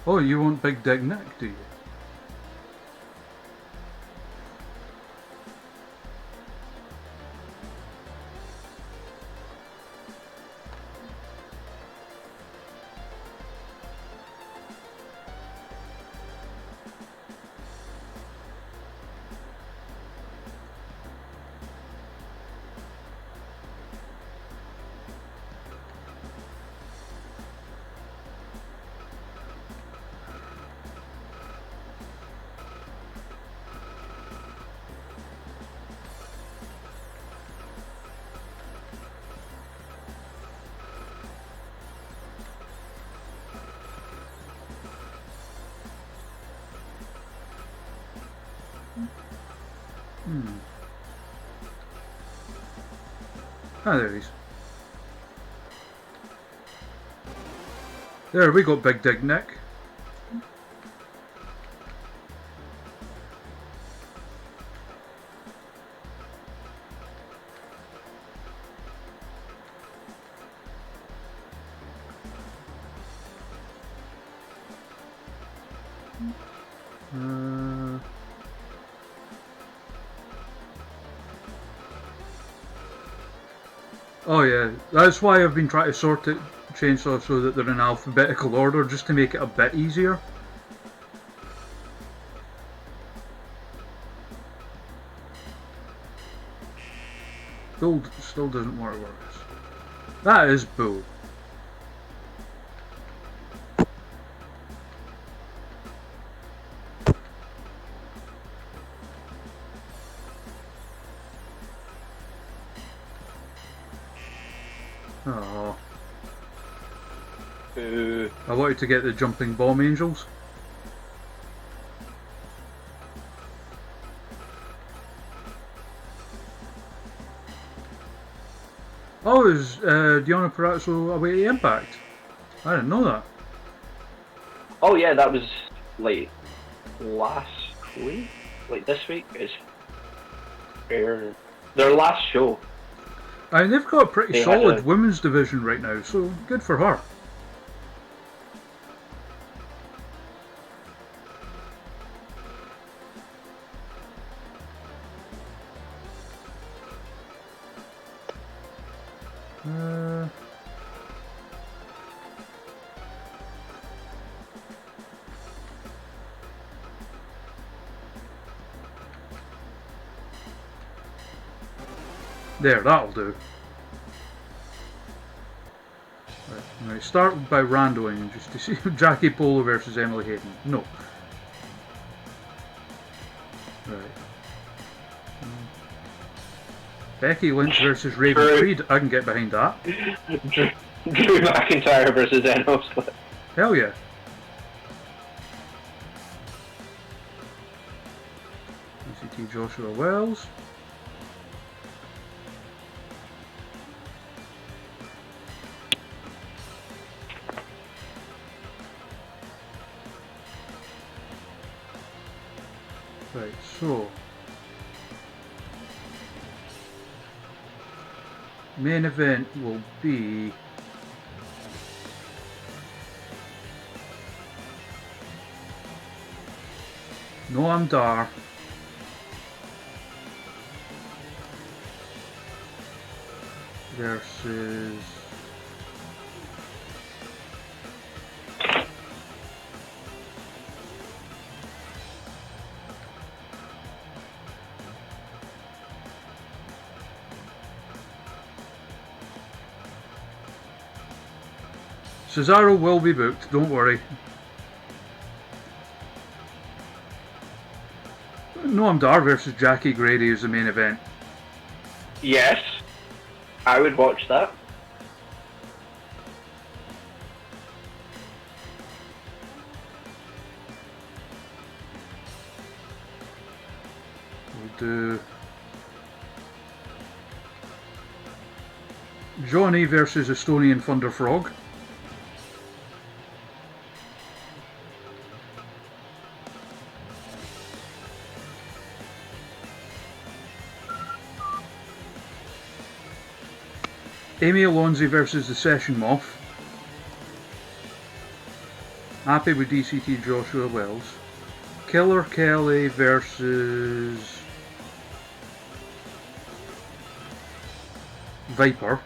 Oh, you want Big Dick Nick, do you? Ah, there he is. There, we got Big Dick Nick. Oh yeah, that's why I've been trying to sort it chainsaw so that they're in alphabetical order, just to make it a bit easier. Still doesn't work. That is bull. Oh. I wanted to get the jumping bomb angels. Oh, is Diona Perazzo away to Impact? I didn't know that. Oh yeah, that was like last week, like this week is their last show. I mean, they've got a pretty They solid had a- women's division right now, so good for her. There, that'll do. Right, now start by randoing just to see Jackie Polo versus Emily Hayden. No. Right. Becky Lynch versus Raven True. Creed. I can get behind that. Drew McIntyre versus Enos. Hell yeah. ECT Joshua Wells. Right, so Main event will be Noam Dar versus Cesaro will be booked, don't worry. Noam Dar versus Jackie Grady is the main event. Yes, I would watch that. We'll do Johnny versus Estonian Thunder Frog. Amy Alonzi versus the Session Moth. Happy with DCT Joshua Wells. Killer Kelly versus Viper.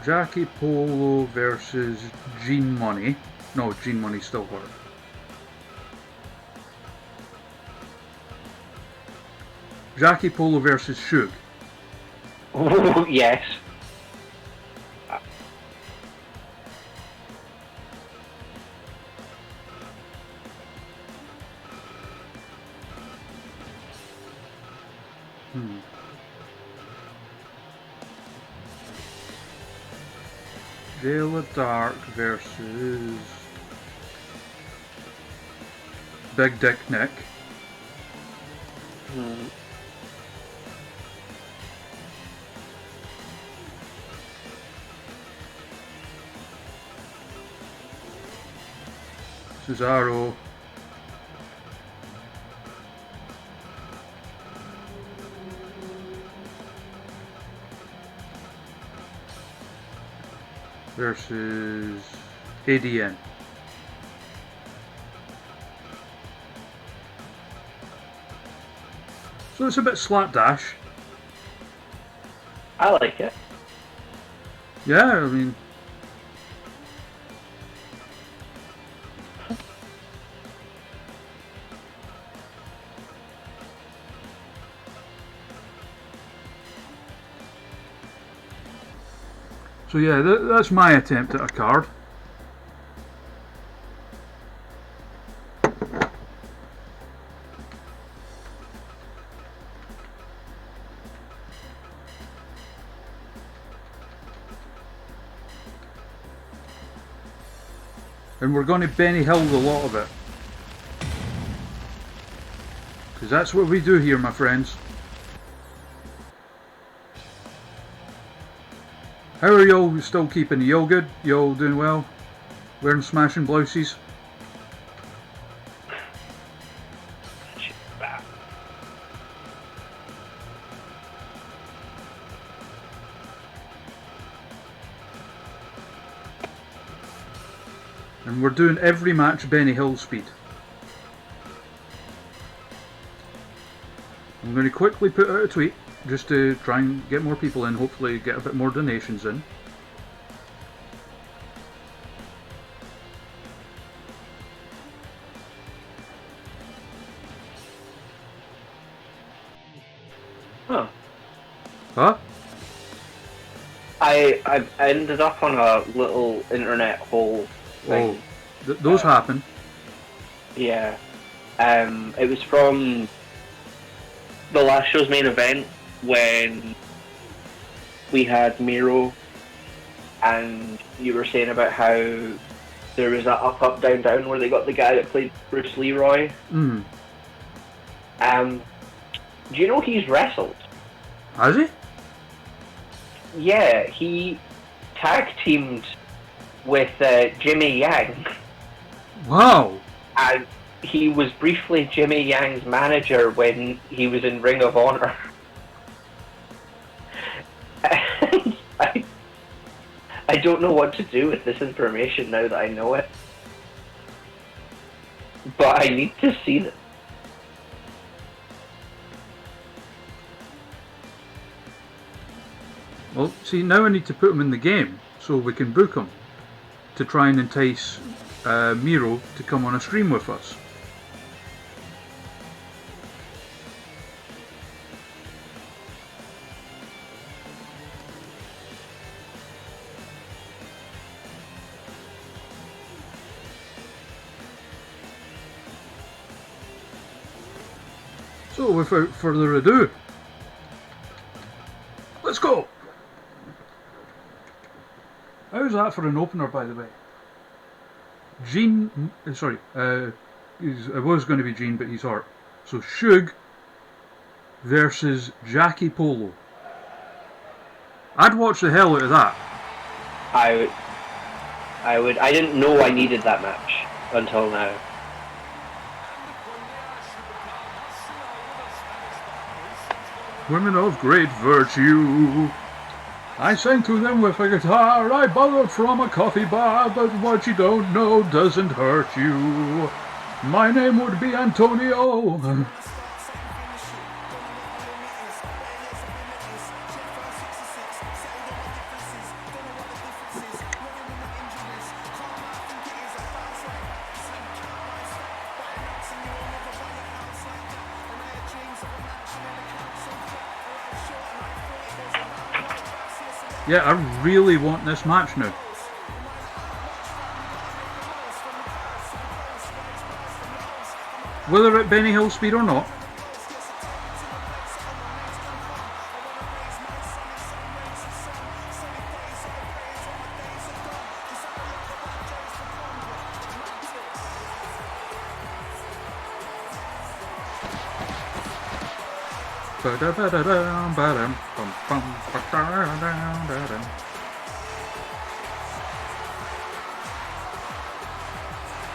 Jackie Polo versus Gene Money. No, Gene Money still hurt. Jackie Polo versus Shug. Oh, yes. Jayla Dark versus Big Dick Nick. Cesaro versus ADN. So it's a bit slapdash. I like it. Yeah, I mean, so yeah, that's my attempt at a card. And we're going to Benny Hill a lot of it. Because that's what we do here, my friends. How are y'all still keeping? Y'all good? Y'all doing well? Wearing smashing blouses? And we're doing every match Benny Hill speed. I'm going to quickly put out a tweet just to try and get more people in, hopefully get a bit more donations in. Huh. Huh? I ended up on a little internet hole thing. Oh, those happen. Yeah. It was from the last show's main event when we had Miro, and you were saying about how there was that up, up, down, down where they got the guy that played Bruce Leroy. Mm. Do you know he's wrestled? Has he? Yeah, he tag teamed with Jimmy Yang, Wow. and he was briefly Jimmy Yang's manager when he was in Ring of Honor. And I don't know what to do with this information now that I know it. But I need to see them. Well, see, now I need to put him in the game so we can book him to try and entice Miro to come on a stream with us. So, without further ado, let's go! How's that for an opener, by the way? Gene, sorry, it was going to be Gene, but he's hurt. So Shug versus Jackie Polo. I'd watch the hell out of that. I would. I didn't know I needed that match until now. Women of great virtue. I sang to them with a guitar, I borrowed from a coffee bar, but what you don't know doesn't hurt you. My name would be Antonio. Yeah, I really want this match now. Whether at Benny Hill speed or not.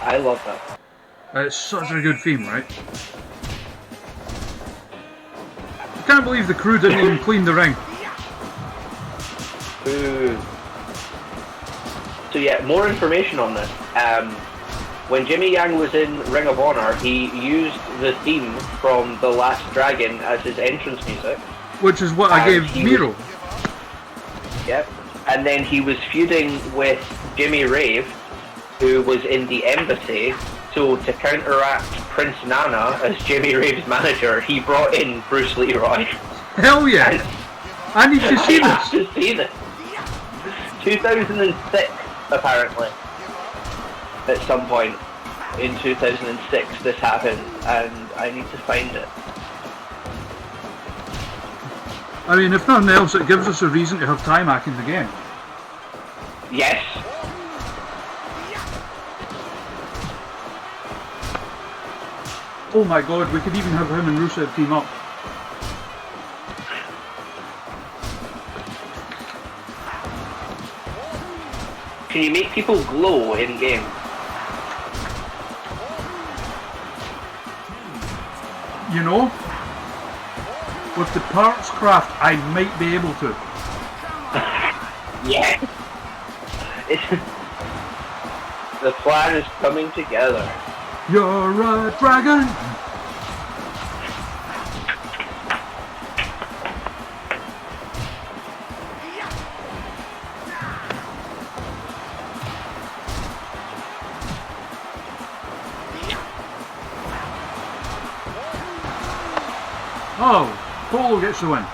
I love that. It's such a good theme, right? I can't believe the crew didn't even clean the ring. Ooh. So yeah, more information on this. When Jimmy Yang was in Ring of Honor, he used the theme from The Last Dragon as his entrance music. Which is what I gave Miro. Yep. And then he was feuding with Jimmy Rave, who was in the embassy. So to counteract Prince Nana as Jimmy Rave's manager, he brought in Bruce Leroy. Hell yeah! And I need to see I have this! to see this. 2006, apparently. At some point in 2006 this happened, and I need to find it. I mean, if nothing else, it gives us a reason to have Timac in the game. Yes. Oh my god, we could even have him and Rusev team up. Can you make people glow in game? You know? With the parts craft, I might be able to. Yeah. The plan is coming together. You're a dragon! Oh, Polo gets the win.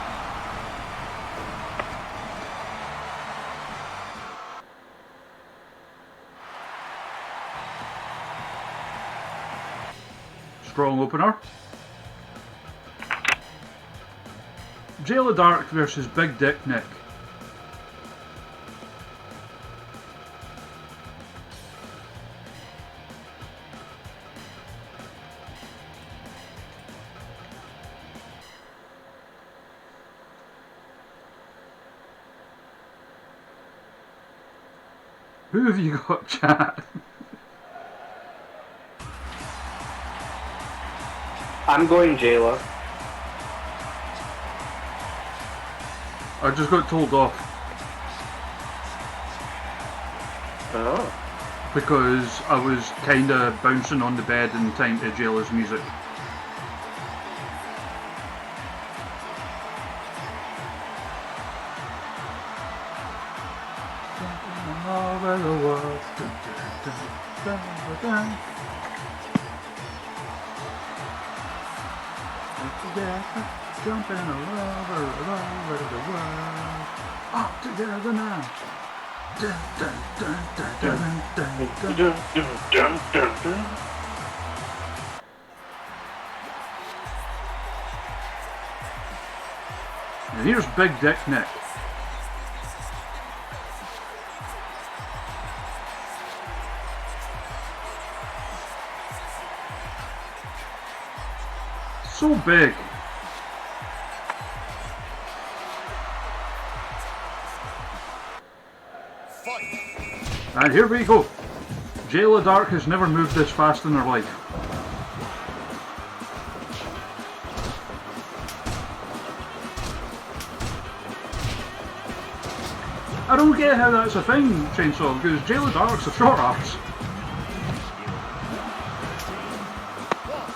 Strong opener. Jail of Dark versus Big Dick Nick. Who have you got, chat? I'm going Jayla. I just got told off Oh. because I was kinda bouncing on the bed in time to Jayla's music. Over the world. Jumping all over the world. All together now. Dun, dun, dun, dun, dun, dun, dun. And here's Big Dick Nick. So big. Fight. And here we go. Jayla Dark has never moved this fast in her life. I don't get how that's a thing, Chainsaw, because Jayla Dark's a short arse.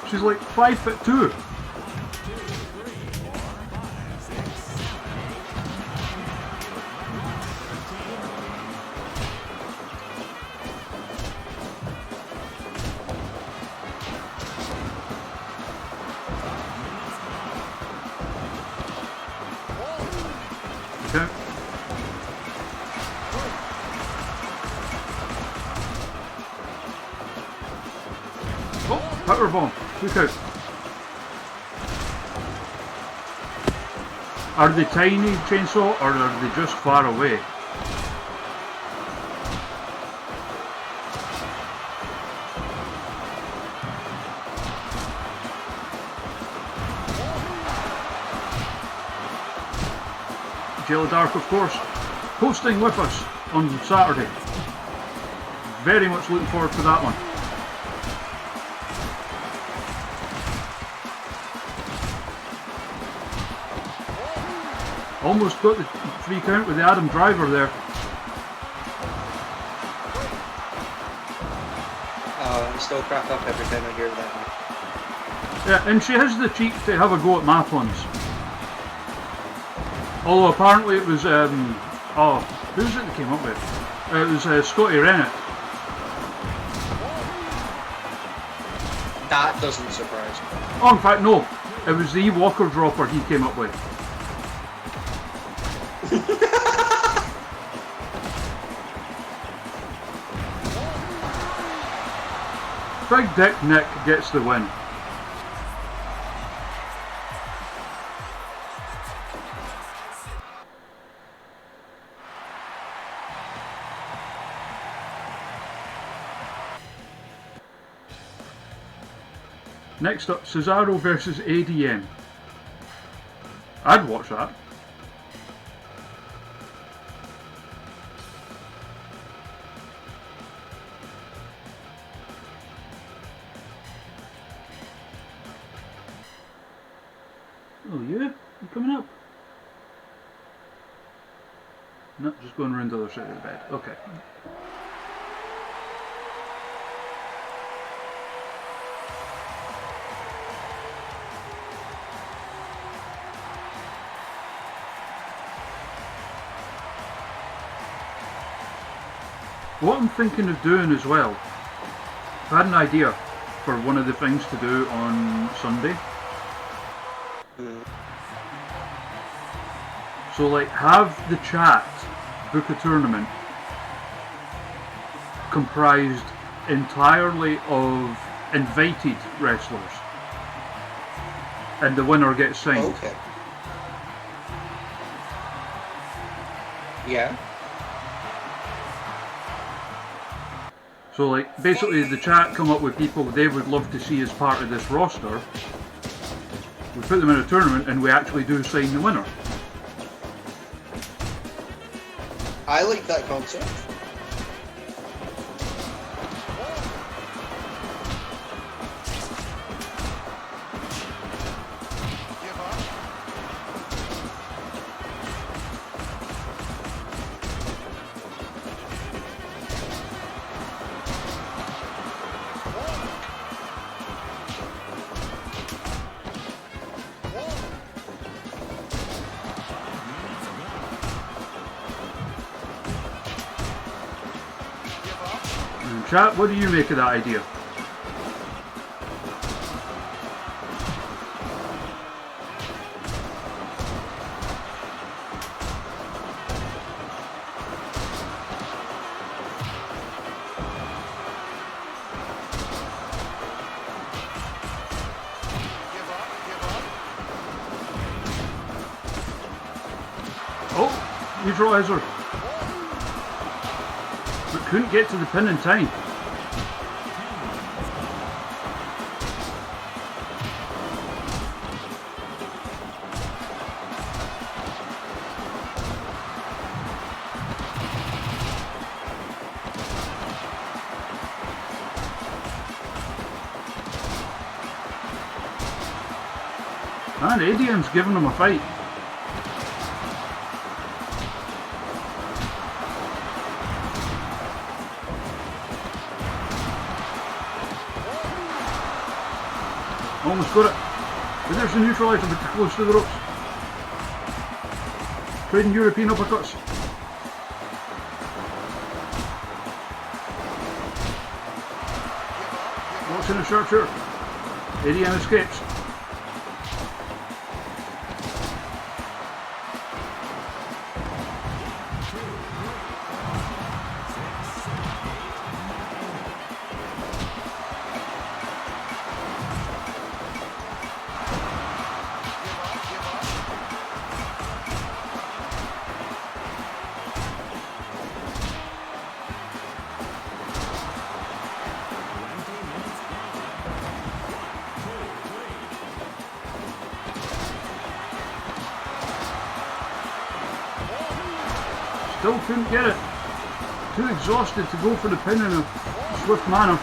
She's like 5'2". Okay. Oh, power bomb. Look out. Are they tiny, Chainsaw, or are they just far away? Jayla Dark, of course, hosting with us on Saturday. Very much looking forward to that one. Almost got the 3 count with the Adam Driver there. I still crack up every time I hear that. Yeah, and she has the cheek to have a go at math ones. Although apparently it was, who's it that came up with? It was Scotty Rennet. That doesn't surprise me. Oh, in fact, no. It was the Walker dropper he came up with. Big Dick Nick gets the win. Next up, Cesaro versus ADM. I'd watch that. Oh, you coming up? No, just going around the other side of the bed. Okay. What I'm thinking of doing as well, I had an idea for one of the things to do on Sunday. So like have the chat book a tournament comprised entirely of invited wrestlers and the winner gets signed. Okay. Yeah. So like basically the chat come up with people they would love to see as part of this roster. We put them in a tournament and we actually do sign the winner. I like that concept. Chat, what do you make of that idea? Oh, neutralizer. But couldn't get to the pin in time. And Adian's giving him a fight. Almost got it. But there's the neutralizer, but too close to the ropes. Trading European uppercuts. Walks in a sharpshooter. Adian escapes. Still couldn't get it. Too exhausted to go for the pin in a swift manner.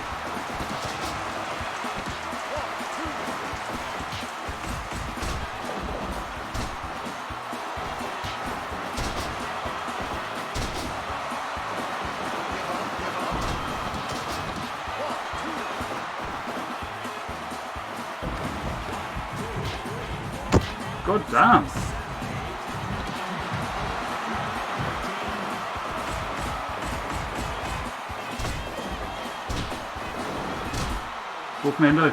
God damn. Both men out.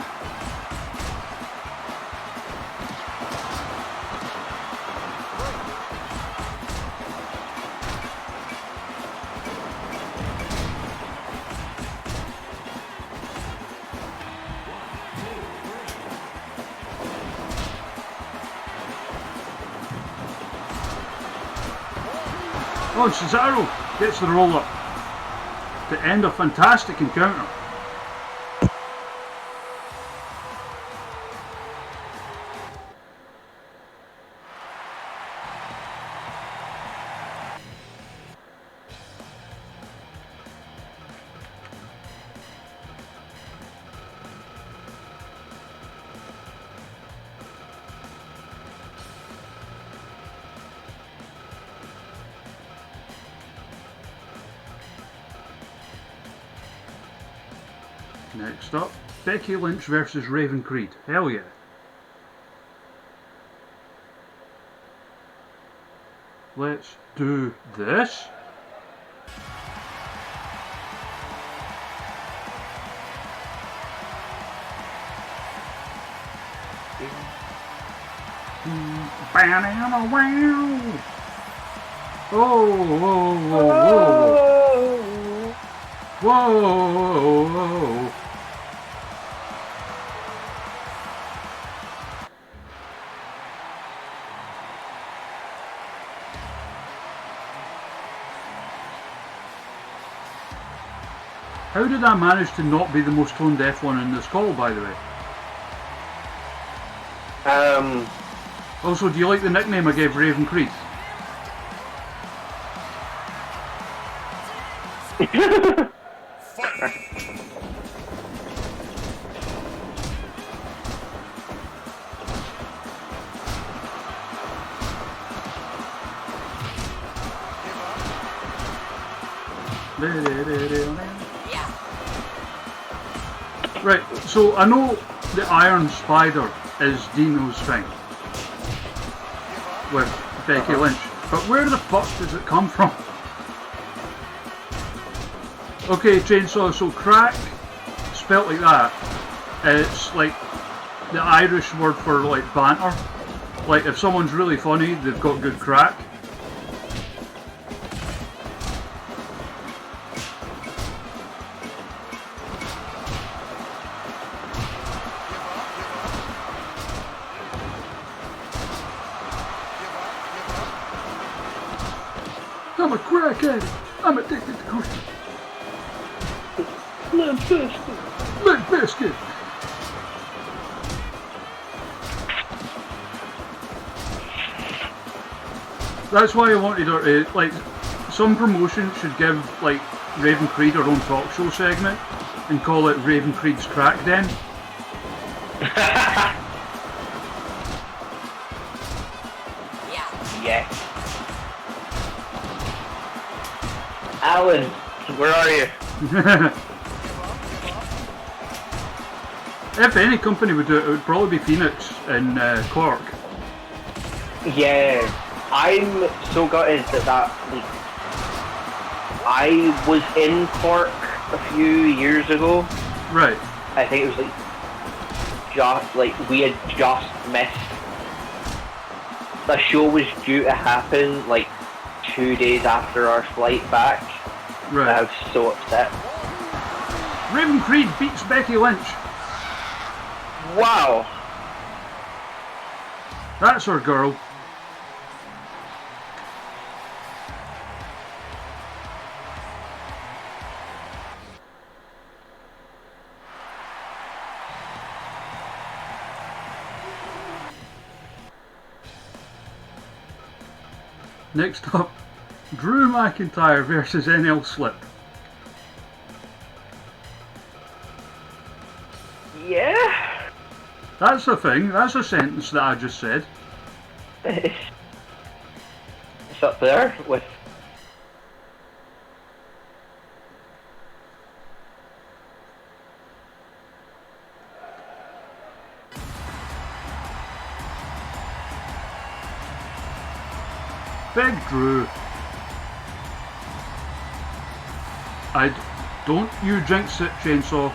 Oh, Cesaro gets the roll up to end a fantastic encounter. Next up, Becky Lynch versus Raven Creed. Hell yeah. Let's do this. Banana wow. Oh, whoa, whoa, whoa. Whoa, whoa. How did I manage to not be the most tone deaf one in this call, by the way? Also, do you like the nickname I gave Raven Creed? Right, so I know the Iron Spider is Dino's thing with Becky Lynch, but where the fuck does it come from? Okay, Chainsaw, so crack, spelt like that, it's like the Irish word for like banter. Like if someone's really funny, they've got good crack. I'm a crack addict. I'm addicted to crack. Limp Bizkit. Limp Bizkit. That's why I wanted her to, like, some promotion should give, like, Raven Creed her own talk show segment and call it Raven Creed's Crack Den. Yeah. Alan, where are you? If any company would do it, it would probably be Phoenix in Cork. Yeah, I'm so gutted that like, I was in Cork a few years ago. Right. I think it was we had just missed. The show was due to happen like 2 days after our flight back. Right. I was so upset. Raven Creed beats Becky Lynch. Wow. That's her girl. Next up, Drew McIntyre versus NL Slip. Yeah. That's a thing, that's a sentence that I just said. It's up there with. Big Drew. Don't you jinx it, Chainsaw.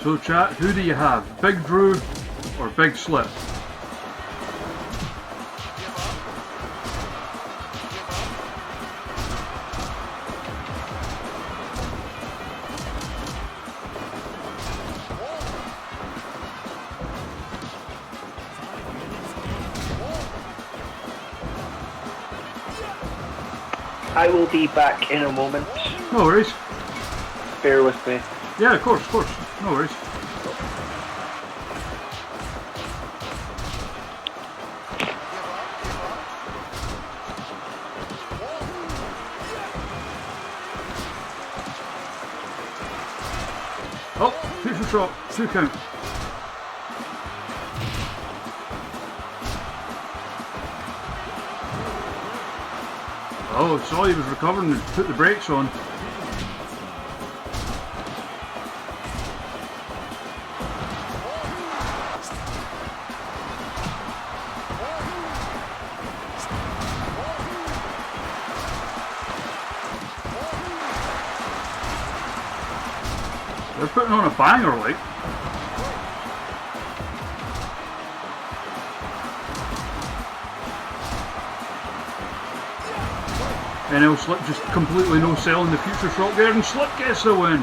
So chat, who do you have? Big Drew or Big Slip? I will be back in a moment. No worries. Bear with me. Yeah, of course, of course. No worries. Oh, future shot, 2 count. Oh, saw he was recovering and put the brakes on. They're putting on a banger, like. NL Slip just completely no selling the future shot there, and Slip gets the win.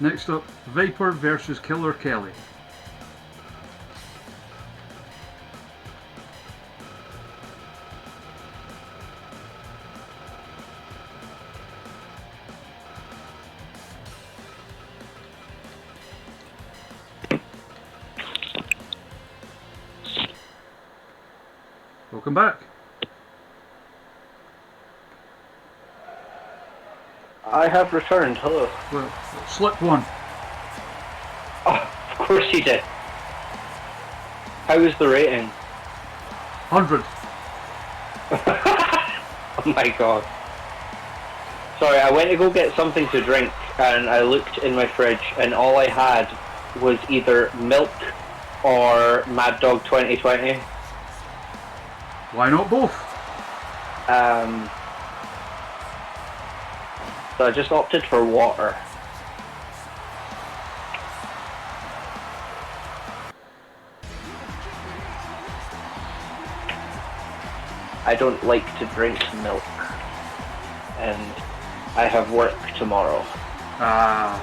Next up, Viper versus Killer Kelly. Welcome back. I have returned. Hello. Well, slip one. Oh, of course you did. How was the rating? 100. Oh my god. Sorry, I went to go get something to drink and I looked in my fridge and all I had was either milk or Mad Dog 2020. Why not both? So I just opted for water. I don't like to drink milk. And I have work tomorrow. Ah.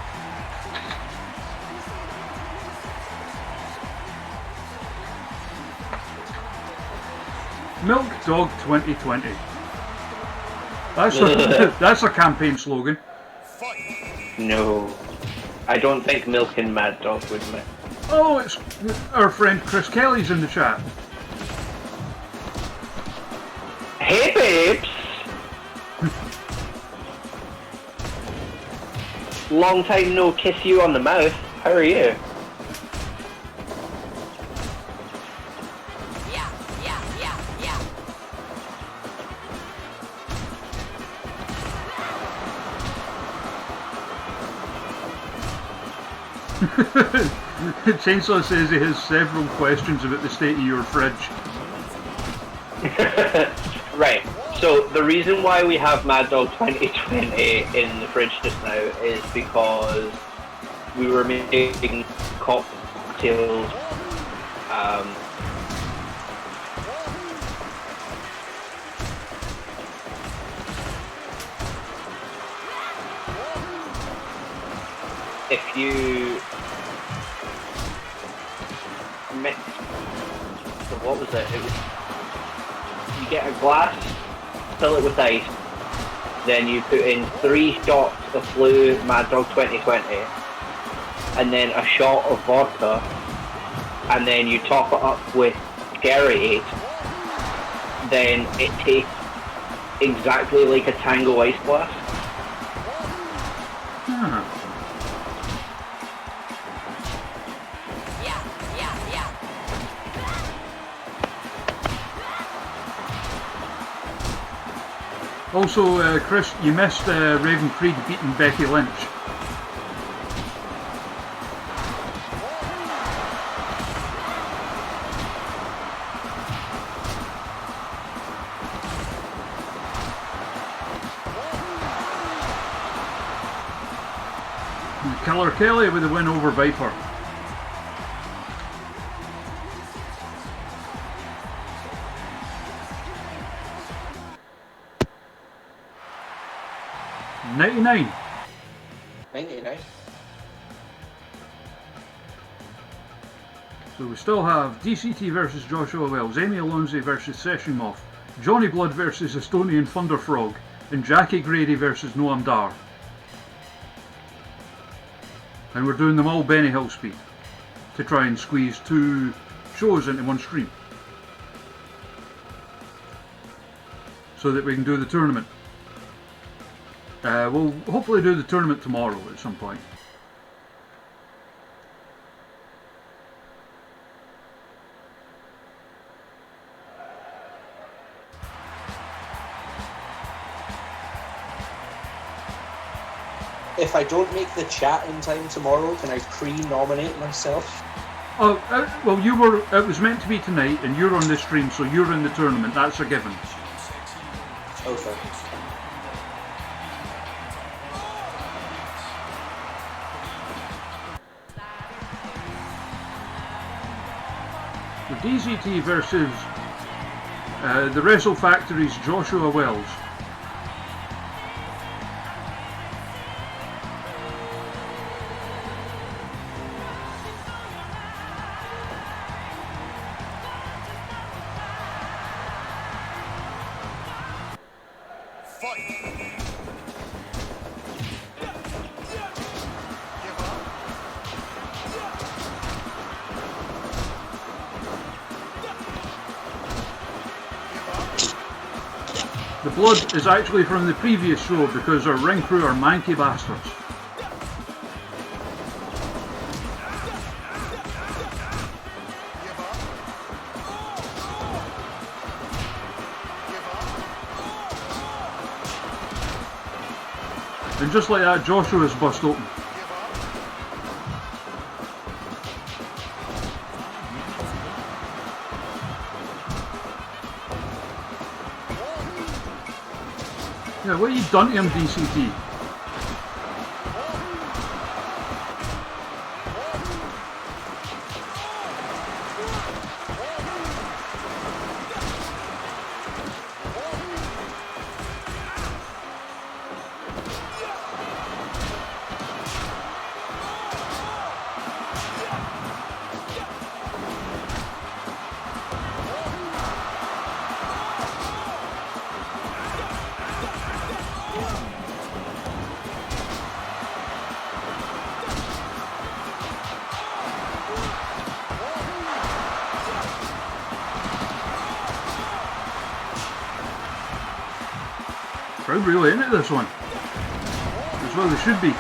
Milk Dog 2020. That's a campaign slogan. No. I don't think Milk and Mad Dog would mix. Oh, it's our friend Chris Kelly's in the chat. Hey babes! Long time no kiss you on the mouth. How are you? Chainsaw says he has several questions about the state of your fridge. Right, so the reason why we have Mad Dog 2020 in the fridge just now is because we were making cocktails. If you mix, so what was it? It was, you get a glass, fill it with ice, then you put in 3 shots of Flu Mad Dog 2020, and then a shot of vodka, and then you top it up with Gatorade, then it tastes exactly like a Tango Ice Blast. Also, Chris, you missed Raven Creed beating Becky Lynch. Killer Kelly with a win over Viper. $99. 99. So we still have DCT versus Joshua Wells, Amy Alonzi versus Session Moth, Johnny Blood versus Estonian Thunderfrog, and Jackie Grady versus Noam Dar. And we're doing them all Benny Hill speed to try and squeeze 2 shows into one stream so that we can do the tournament. We'll hopefully do the tournament tomorrow at some point. If I don't make the chat in time tomorrow, can I pre-nominate myself? Oh, well, it was meant to be tonight, and you're on the stream, so you're in the tournament. That's a given. Okay. The DZT versus the Wrestle Factory's Joshua Wells. Fight. Give up. The blood is actually from the previous show because our ring crew are manky bastards. Give up. Give up. And just like that, Joshua's bust open. Give up. Yeah, what you done to him, DCT? Crowd really into this one. As well they should be.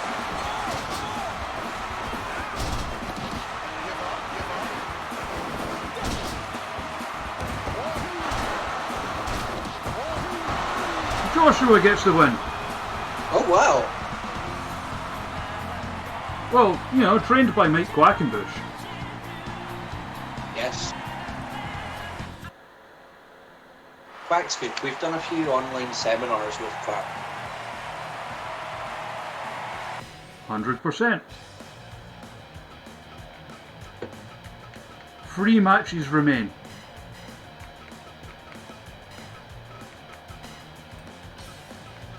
Joshua gets the win. Oh wow! Well, you know, trained by Mike Quackenbush. Yes. Quack's good. We've done a few online seminars with Quack. 100%. Free matches remain.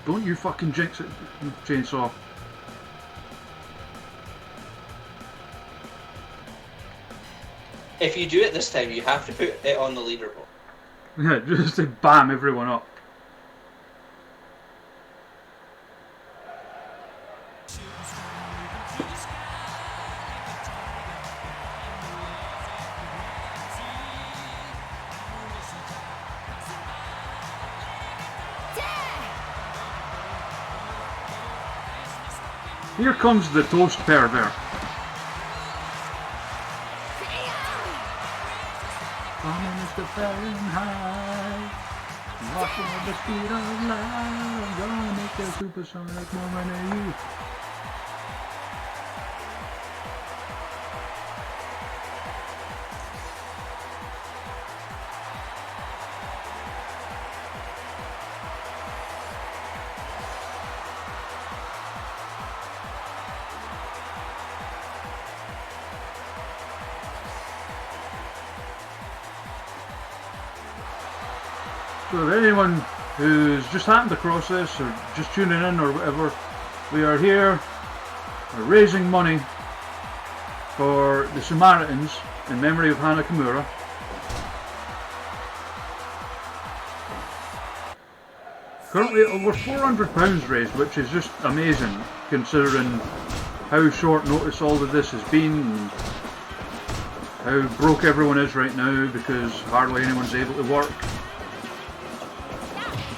Don't you fucking jinx it, Chainsaw. If you do it this time, you have to put it on the leaderboard. Yeah, just to bam everyone up. Here comes the toast pervert. Coming is the Fahrenheit, walking at the speed of light. I'm gonna make that supersonic moment of you. So if anyone who's just happened across this or just tuning in or whatever, we are here raising money for the Samaritans in memory of Hana Kimura. Currently over £400 raised, which is just amazing considering how short notice all of this has been and how broke everyone is right now because hardly anyone's able to work.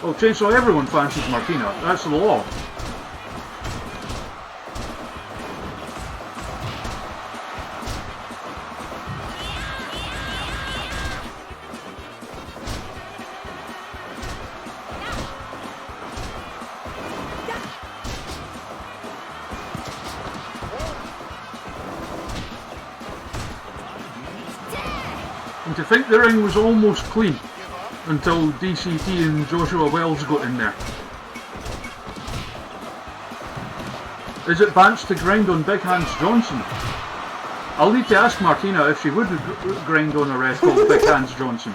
Oh, Chainsaw, everyone fancies Martina. That's the law. And to think the ring was almost clean until DCT and Joshua Wells got in there. Is it Bance to grind on Big Hands Johnson? I'll need to ask Martina if she would grind on a ref called Big Hands Johnson.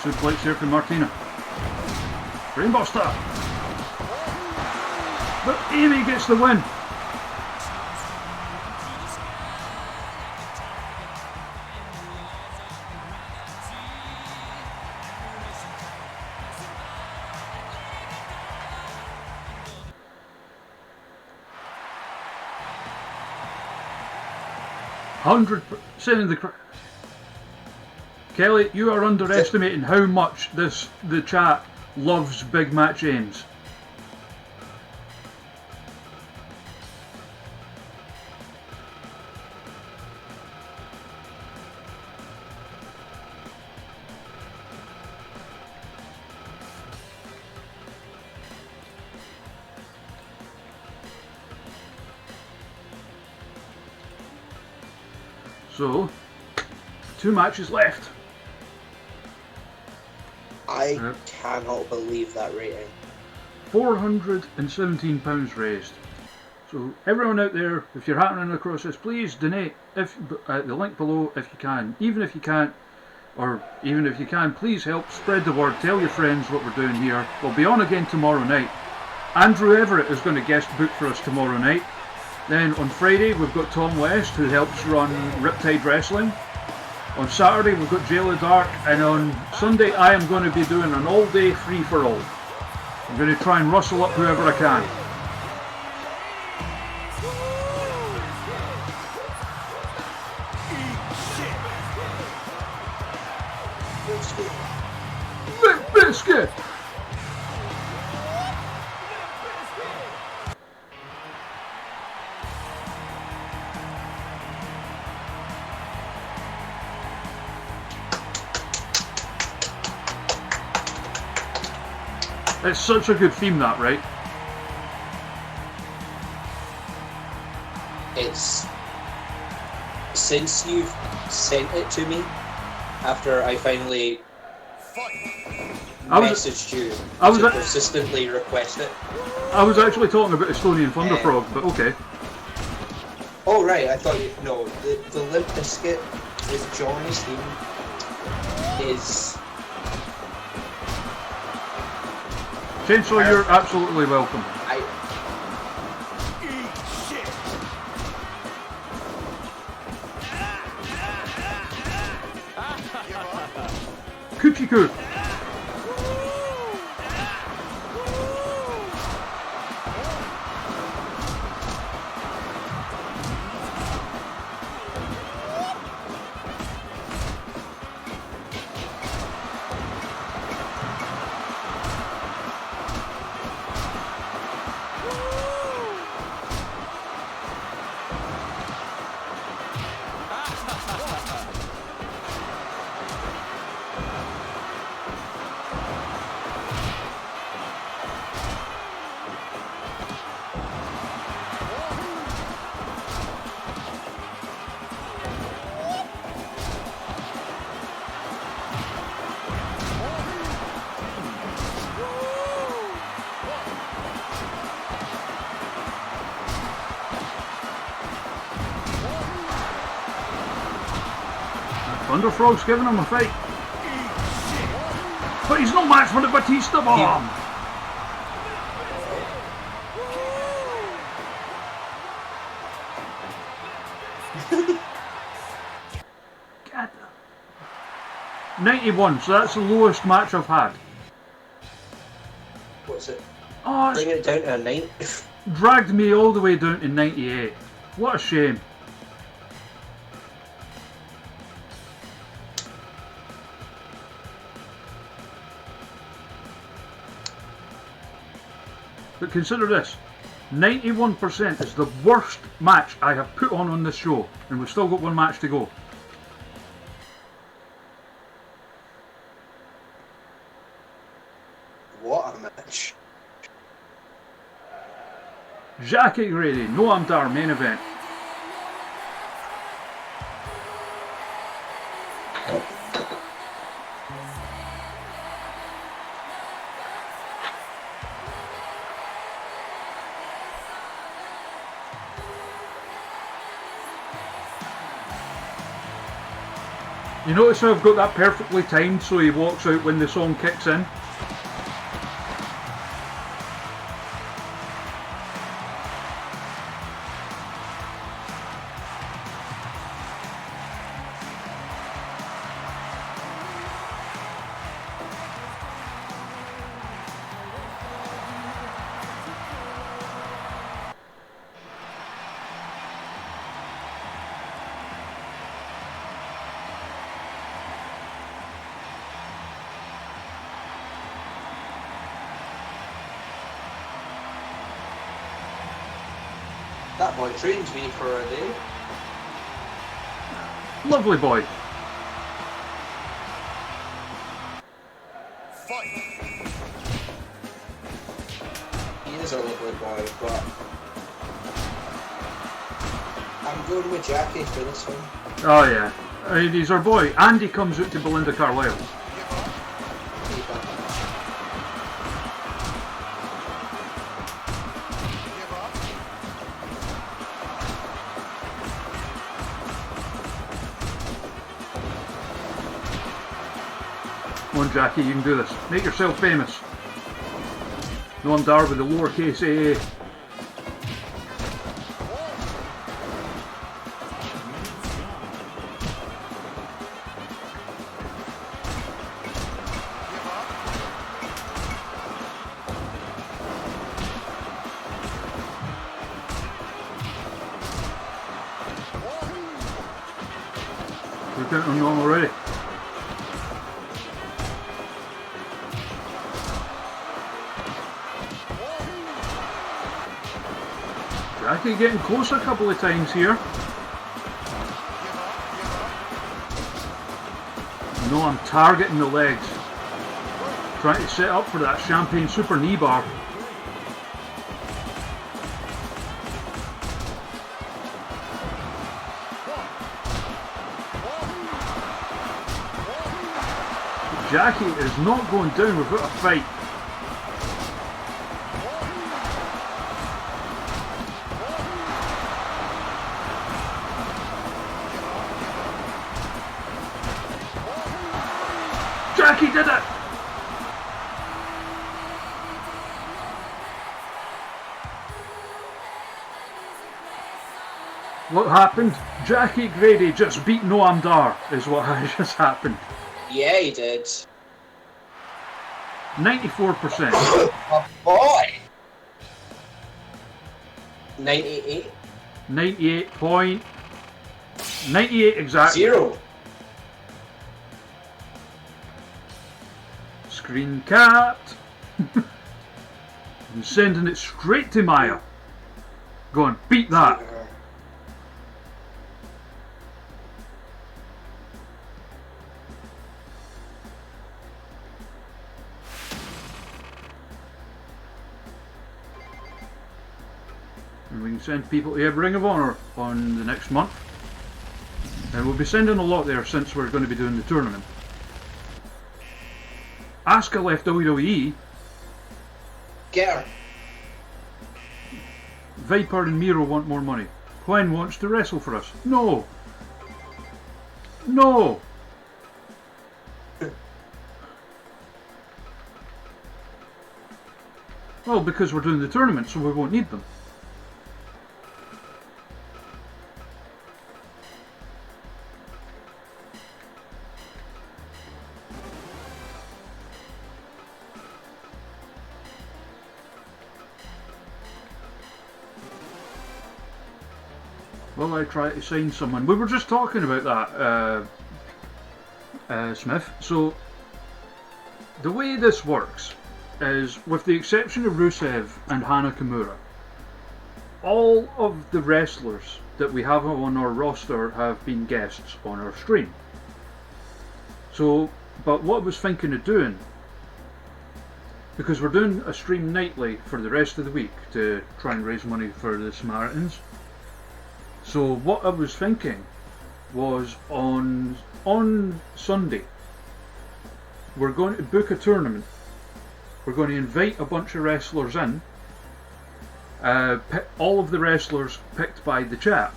Suplex here from Martina. Brainbuster. But Amy gets the win. Kelly, you are underestimating how much the chat loves big match aims. So, 2 matches left. I cannot believe that rating. £417 raised. So everyone out there, if you're happening across this, please donate at the link below if you can. Even if you can't, or even if you can, please help spread the word. Tell your friends what we're doing here. We'll be on again tomorrow night. Andrew Everett is going to guest book for us tomorrow night. Then on Friday we've got Tom West, who helps run Riptide Wrestling. On Saturday we've got Jayla Dark, and on Sunday I am going to be doing an all-day free-for-all. I'm going to try and rustle up whoever I can. Limp Biscuit! It's such a good theme, that, right? It's since you've sent it to me after I finally messaged you to persistently request it. I was actually talking about Estonian Thunder Frog, but okay. Oh right, I thought you no. The Limp Bizkit with Johnny's theme is. Chainsaw, you're absolutely welcome. Kuchiku. Thunder Frog's giving him a fight. But he's no match for the Batista bomb! God. 91, so that's the lowest match I've had. What's it? Oh, Bring it down to a 9. Dragged me all the way down to 98. What a shame. But consider this, 91% is the worst match I have put on this show, and we've still got 1 match to go. What a match. Jackie Grady, Noam Dar, main event. You notice how I've got that perfectly timed so he walks out when the song kicks in? That boy trained me for a day. Lovely boy. Fight. He is a lovely boy, but I'm going with Jackie for this one. Oh yeah. He's our boy. And he comes out to Belinda Carlisle. Give up. Keep up. Give up. Come on, Jackie, you can do this. Make yourself famous. Noam Dar with the lowercase a. We're counting on already. Jackie getting close a couple of times here. No, I'm targeting the legs. Trying to set up for that champagne super knee bar. Jackie is not going down without a fight. Jackie did it! What happened? Jackie Grady just beat Noam Dar, is what just happened. Yeah, he did. 94%. Oh boy! 98? 98 exactly. 0. Screen capped. I'm sending it straight to Maya. Go on, beat that. And we can send people to Ring of Honor on the next month. And we'll be sending a lot there since we're going to be doing the tournament. Asuka left WWE. Get her. Viper and Miro want more money. Gwen wants to wrestle for us. No. No. Well, because we're doing the tournament, so we won't need them. Well, I try to sign someone. We were just talking about that, Smith. So, the way this works is, with the exception of Rusev and Hana Kimura, all of the wrestlers that we have on our roster have been guests on our stream. So, but what I was thinking of doing, because we're doing a stream nightly for the rest of the week to try and raise money for the Samaritans. So what I was thinking was on Sunday we're going to book a tournament. We're going to invite a bunch of wrestlers in. All of the wrestlers picked by the chat,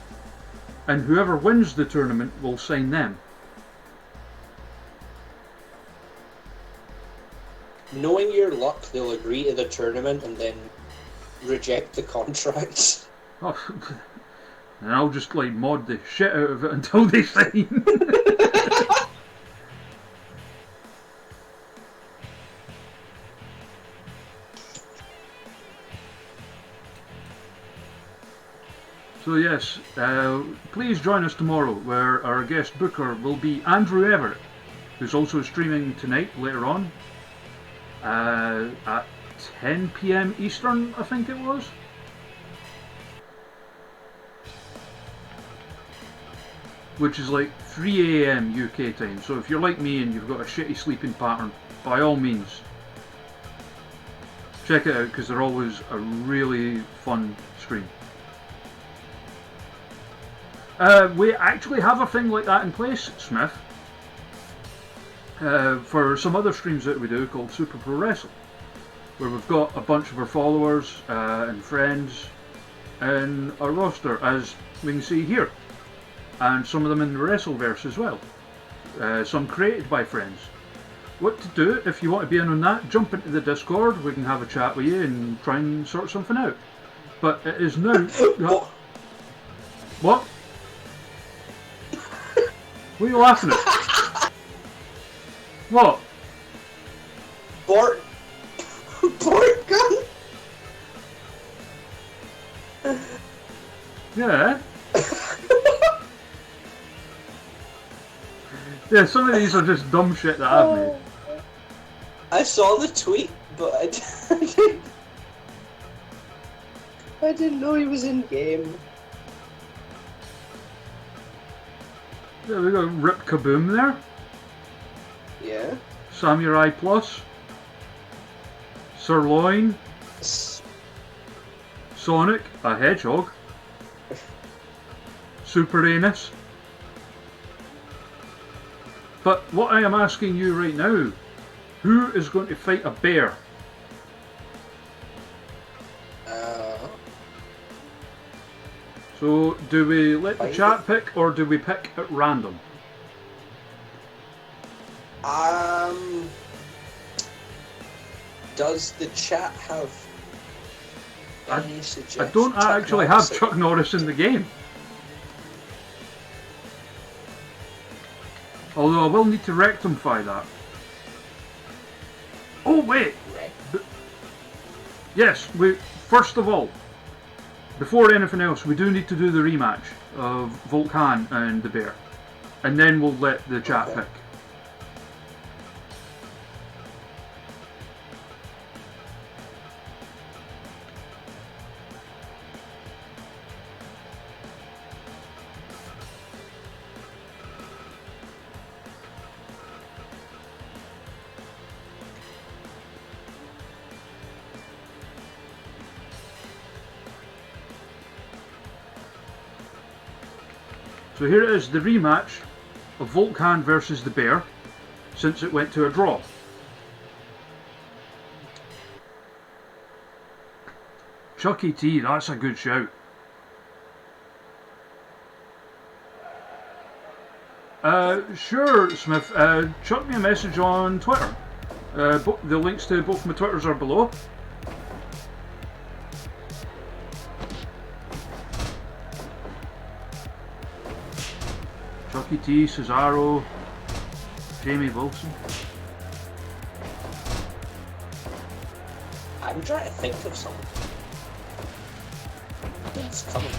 and whoever wins the tournament will sign them. knowing your luck, they'll agree to the tournament and then reject the contracts. Oh, and I'll just like mod the shit out of it until they sign. So yes, please join us tomorrow, where our guest booker will be Andrew Everett, who's also streaming tonight later on at 10 PM Eastern, I think it was. Which is like 3 AM UK time. So if you're like me and you've got a shitty sleeping pattern, by all means, check it out, because they're always a really fun stream. We actually have a thing like that in place, Smith, for some other streams that we do called Super Pro Wrestling, where we've got a bunch of our followers and friends in our roster, as we can see here, and some of them in the Wrestleverse as well, some created by friends. What to do if you want to be in on that? Jump into the Discord, we can have a chat with you and try and sort something out. But it is now... What? What are you laughing at? What? Bort gun? Yeah. Yeah, some of these are just dumb shit that I've made. I saw the tweet, but I didn't know he was in game. Yeah, we got Rip Kaboom there. Yeah. Samurai Plus. Sirloin. Sonic, a hedgehog. Super Anus. But what I am asking you right now, who is going to fight a bear? So, do we let the chat pick, or do we pick at random? Does the chat have any I suggestions? don't actually have Chuck Norris in the game. Although I will need to rectify that. Oh wait! Yes, first of all, before anything else, we do need to do the rematch of Volkan and the bear. And then we'll let the chat pick. So here it is, the rematch of Volkan versus the bear, since it went to a draw. Chucky T, that's a good shout. Sure, Smith. Chuck me a message on Twitter. The links to both my Twitters are below. Chucky T, Cesaro, Jamie Wilson. I'm trying to think of something. It's coming.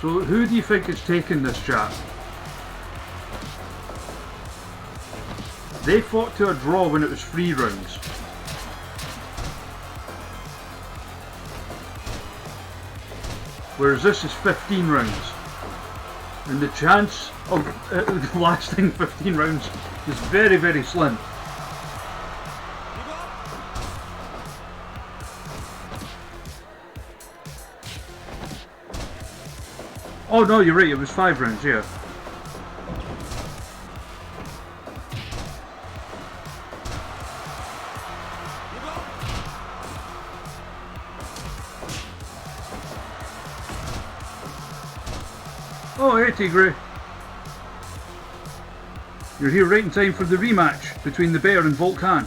So who do you think is taking this chat? They fought to a draw when it was 3 rounds. Whereas this is 15 rounds. And the chance of it lasting 15 rounds It's very, very slim. Oh no, you're right, it was 5 rounds, yeah. Oh, hey Tigre. You're here right in time for the rematch between the bear and Volcan.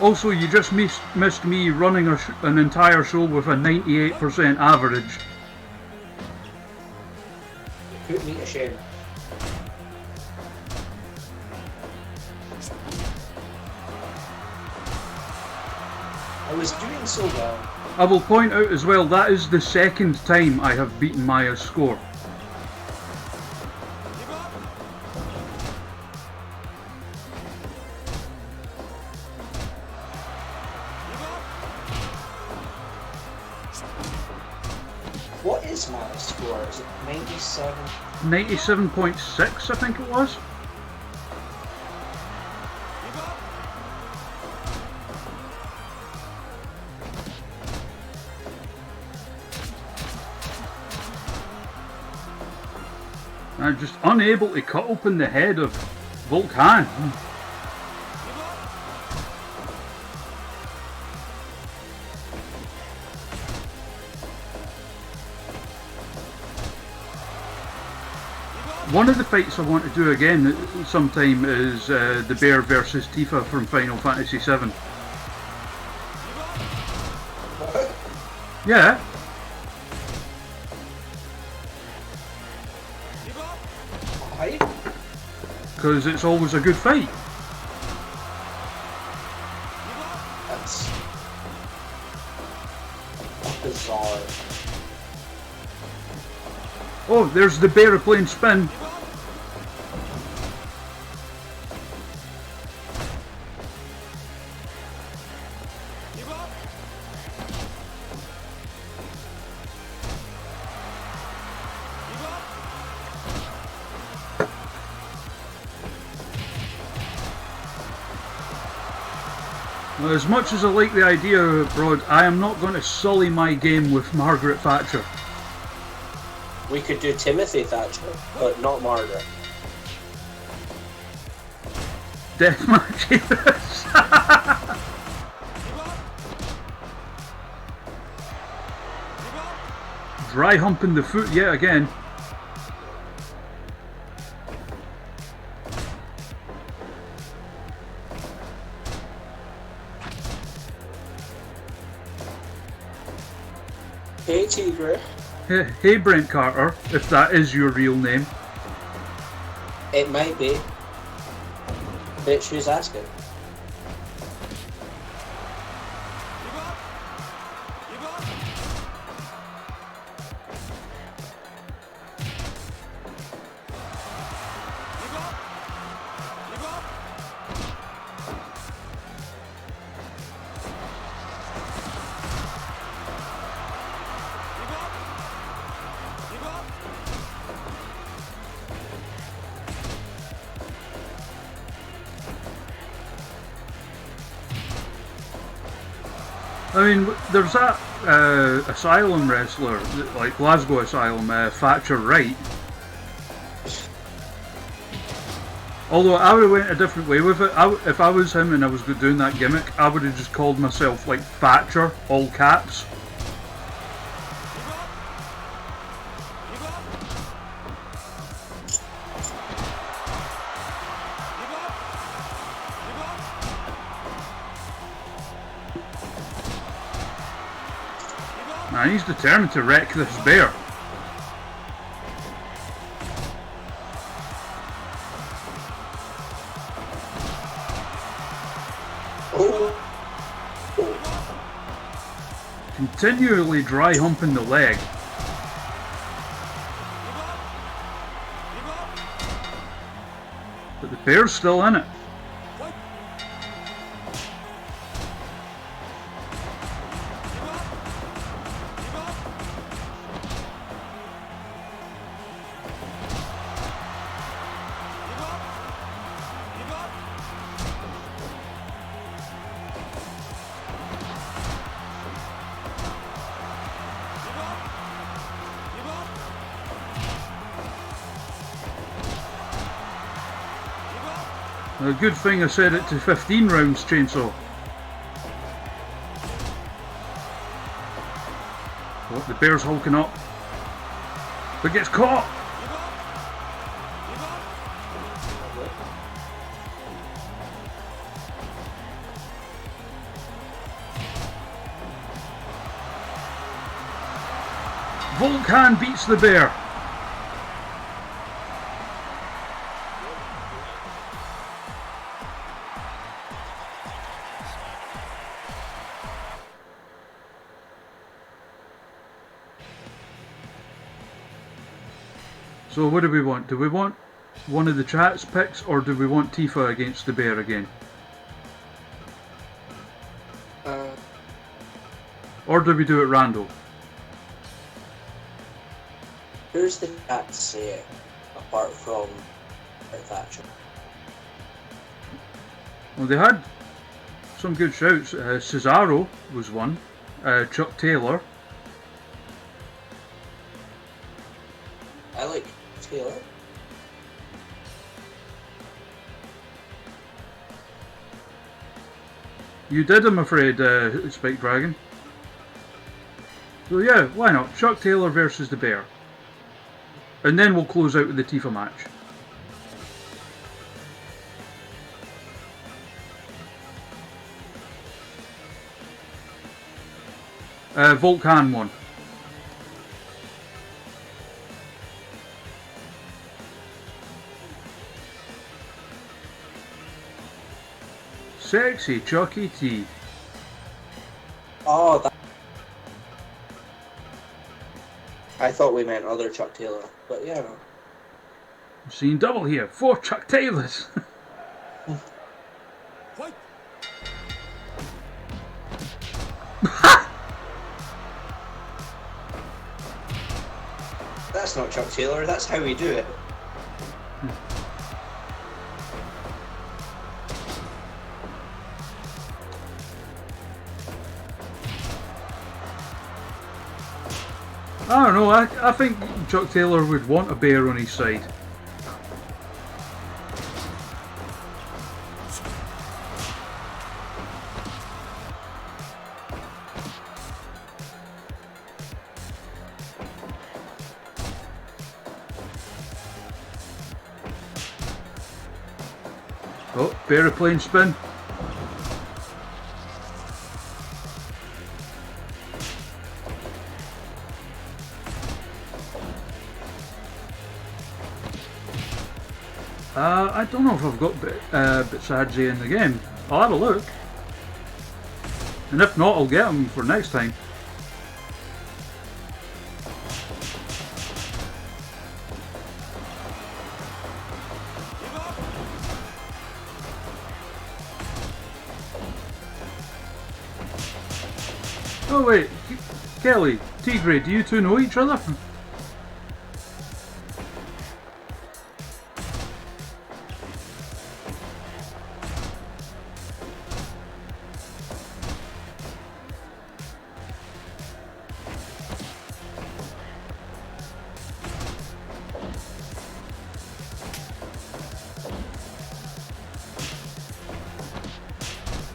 Also, you just missed me running an entire show with a 98% average. Put me to shame. I was doing so well. I will point out as well, that is the second time I have beaten Maya's score. What is my score? Is it 97? 97.6 I think it was. I'm just unable to cut open the head of Volcan. One of the fights I want to do again sometime is the bear versus Tifa from Final Fantasy VII. Yeah. Why? Because it's always a good fight. That's bizarre. Oh, there's the bear playing spin. Well, as much as I like the idea of it, Rod, I am not going to sully my game with Margaret Thatcher. We could do Timothy Thatcher, but not Margaret. Deathmatch, yes. Dry humping the foot yet again. Hey, Tigre. Hey Brent Carter, if that is your real name. It might be. Bitch, who's asking? I mean, there's that Asylum wrestler, like Glasgow Asylum, Thatcher Wright. Although I would have went a different way with it. If I was him and I was doing that gimmick, I would have just called myself like Thatcher, all caps. Man, he's determined to wreck this bear. Continually dry humping the leg. But the bear's still in it. A good thing I set it to 15 rounds chainsaw. Oh, the bear's hulking up. But gets caught! Volcan beats the bear. So what do we want? Do we want one of the chat's picks, or do we want Tifa against the bear again? Or do we do it random? Who's the chat say apart from Thatcher? Well, they had some good shouts. Cesaro was one. Chuck Taylor. I like Taylor. You did, I'm afraid, Spike Dragon. So yeah, why not? Chuck Taylor versus the bear. And then we'll close out with the Tifa match. Volcan won. Sexy Chucky T. Oh, that... I thought we meant other Chuck Taylor, but yeah. No. I'm seeing double here. 4 Chuck Taylors. That's not Chuck Taylor, that's how we do it. I don't know, I think Chuck Taylor would want a bear on his side. Oh, aeroplane spin. I don't know if I've got Bitsadze in the game. I'll have a look. And if not, I'll get him for next time. Oh wait, Kelly, Tigray, do you two know each other?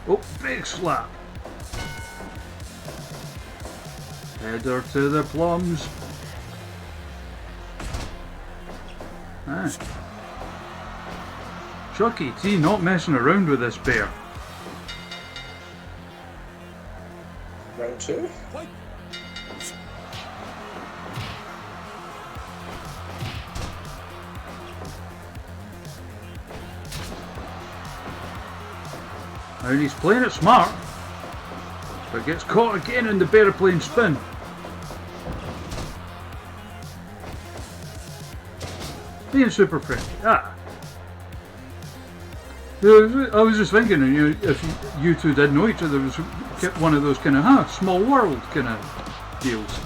Oh, big slap. Header to the plums. Ah. Chucky T not messing around with this bear. Round 2? And he's playing it smart, but gets caught again in the aeroplane spin. Being super friendly. Ah. I was just thinking, if you two did know each other, it was one of those kind of small world kind of deals.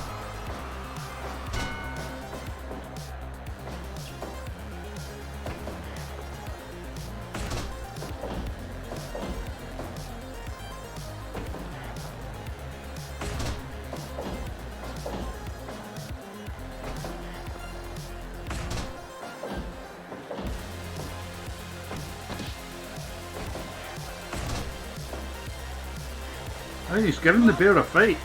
Oh, he's giving the bear a fight.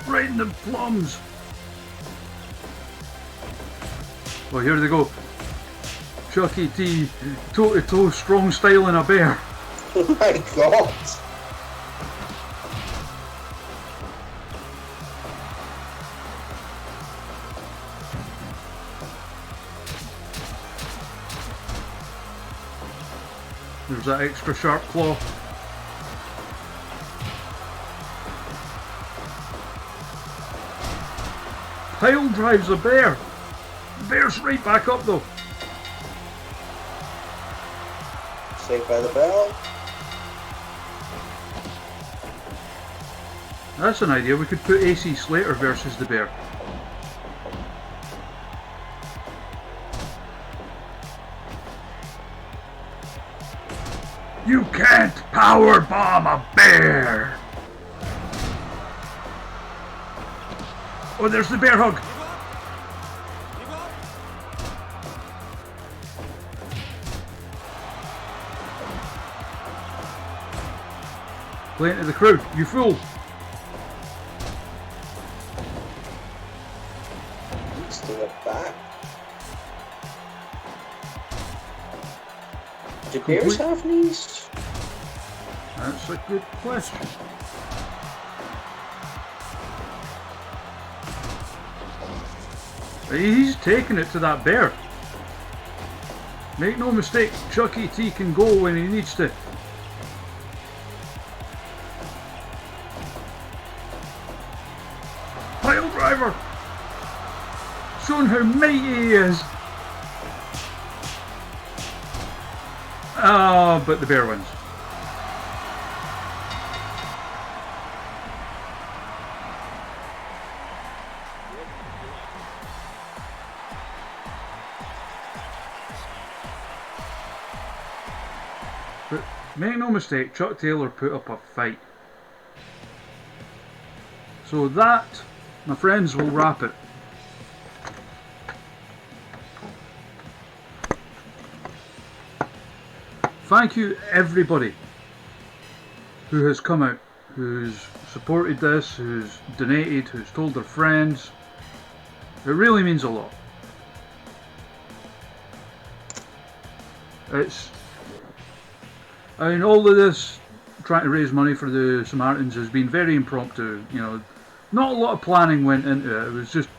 Right in the plums. Well, here they go. Chuck E. T. toe-to-toe strong style in a bear. Oh my god! There's that extra sharp claw. Pile drives the bear. The bear's right back up though. Saved by the bell. That's an idea. We could put AC Slater versus the bear. You can't power bomb a bear! Oh, there's the bear hug! Play into the crowd, you fool! Leads to the back. Do bears have knees? That's a good question. He's taking it to that bear. Make no mistake, Chuck E. T. can go when he needs to. Pile driver! Showing how mighty he is. Oh, but the bear wins. But make no mistake, Chuck Taylor put up a fight. So that, my friends, will wrap it. Thank you everybody who has come out, who's supported this, who's donated, who's told their friends. It really means a lot. I mean, all of this trying to raise money for the Samaritans has been very impromptu, you know. Not a lot of planning went into it. It was just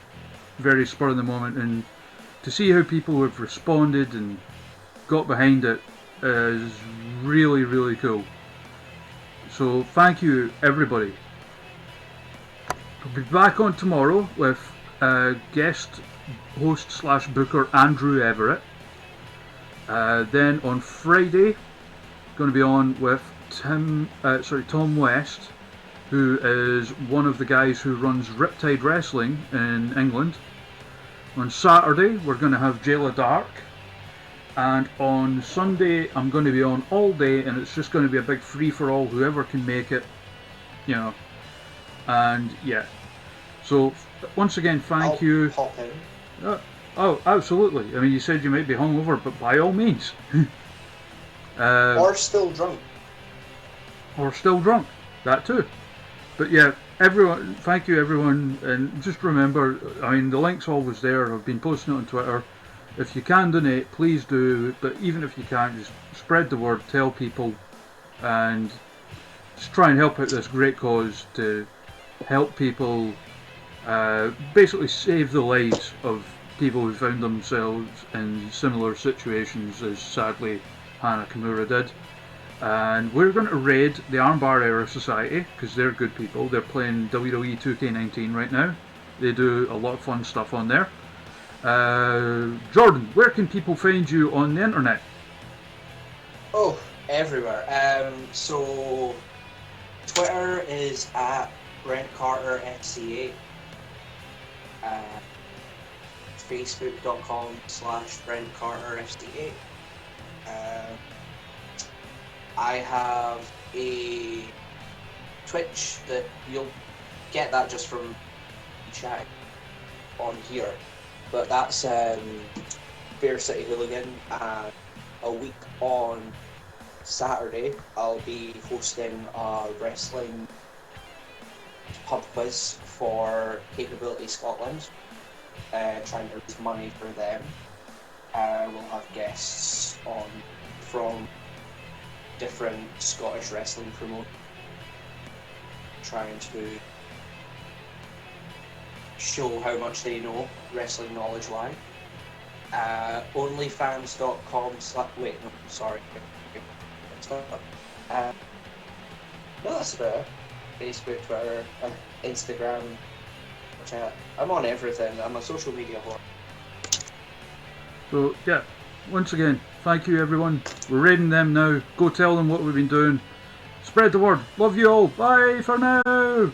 very spur of the moment, and to see how people have responded and got behind it is really, really cool. So thank you everybody. I'll be back on tomorrow with guest host slash booker Andrew Everett. Then on Friday, going to be on with Tom West, who is one of the guys who runs Riptide Wrestling in England. On Saturday, we're going to have Jayla Dark. And on Sunday, I'm going to be on all day, and it's just going to be a big free-for-all, whoever can make it, you know. And yeah. So, once again, thank you. Pop in. Oh, absolutely. I mean, you said you might be hungover, but by all means. Or still drunk. Or still drunk. That too. But yeah, everyone, thank you everyone, and just remember, I mean, the link's always there. I've been posting it on Twitter. If you can donate, please do, but even if you can't, just spread the word, tell people, and just try and help out this great cause to help people basically save the lives of people who found themselves in similar situations as sadly Hana Kimura did. And we're going to raid the Armbar Era Society, because they're good people. They're playing WWE 2K19 right now. They do a lot of fun stuff on there. Jordan, where can people find you on the internet? Oh, everywhere. So Twitter is at Brent Carter FC8. facebook.com/BrentCarterFCA. I have a Twitch that you'll get that just from chat on here, but that's Bear City Hooligan, and a week on Saturday I'll be hosting a wrestling pub quiz for Capability Scotland, trying to raise money for them. We'll have guests on from different Scottish wrestling promoters, trying to show how much they know wrestling knowledge-wise. Onlyfans.com wait, no, sorry. No, that's about it. Facebook, Twitter, Instagram, chat. I'm on everything. I'm a social media whore. So yeah, once again, thank you everyone. We're raiding them now. Go tell them what we've been doing. Spread the word. Love you all. Bye for now.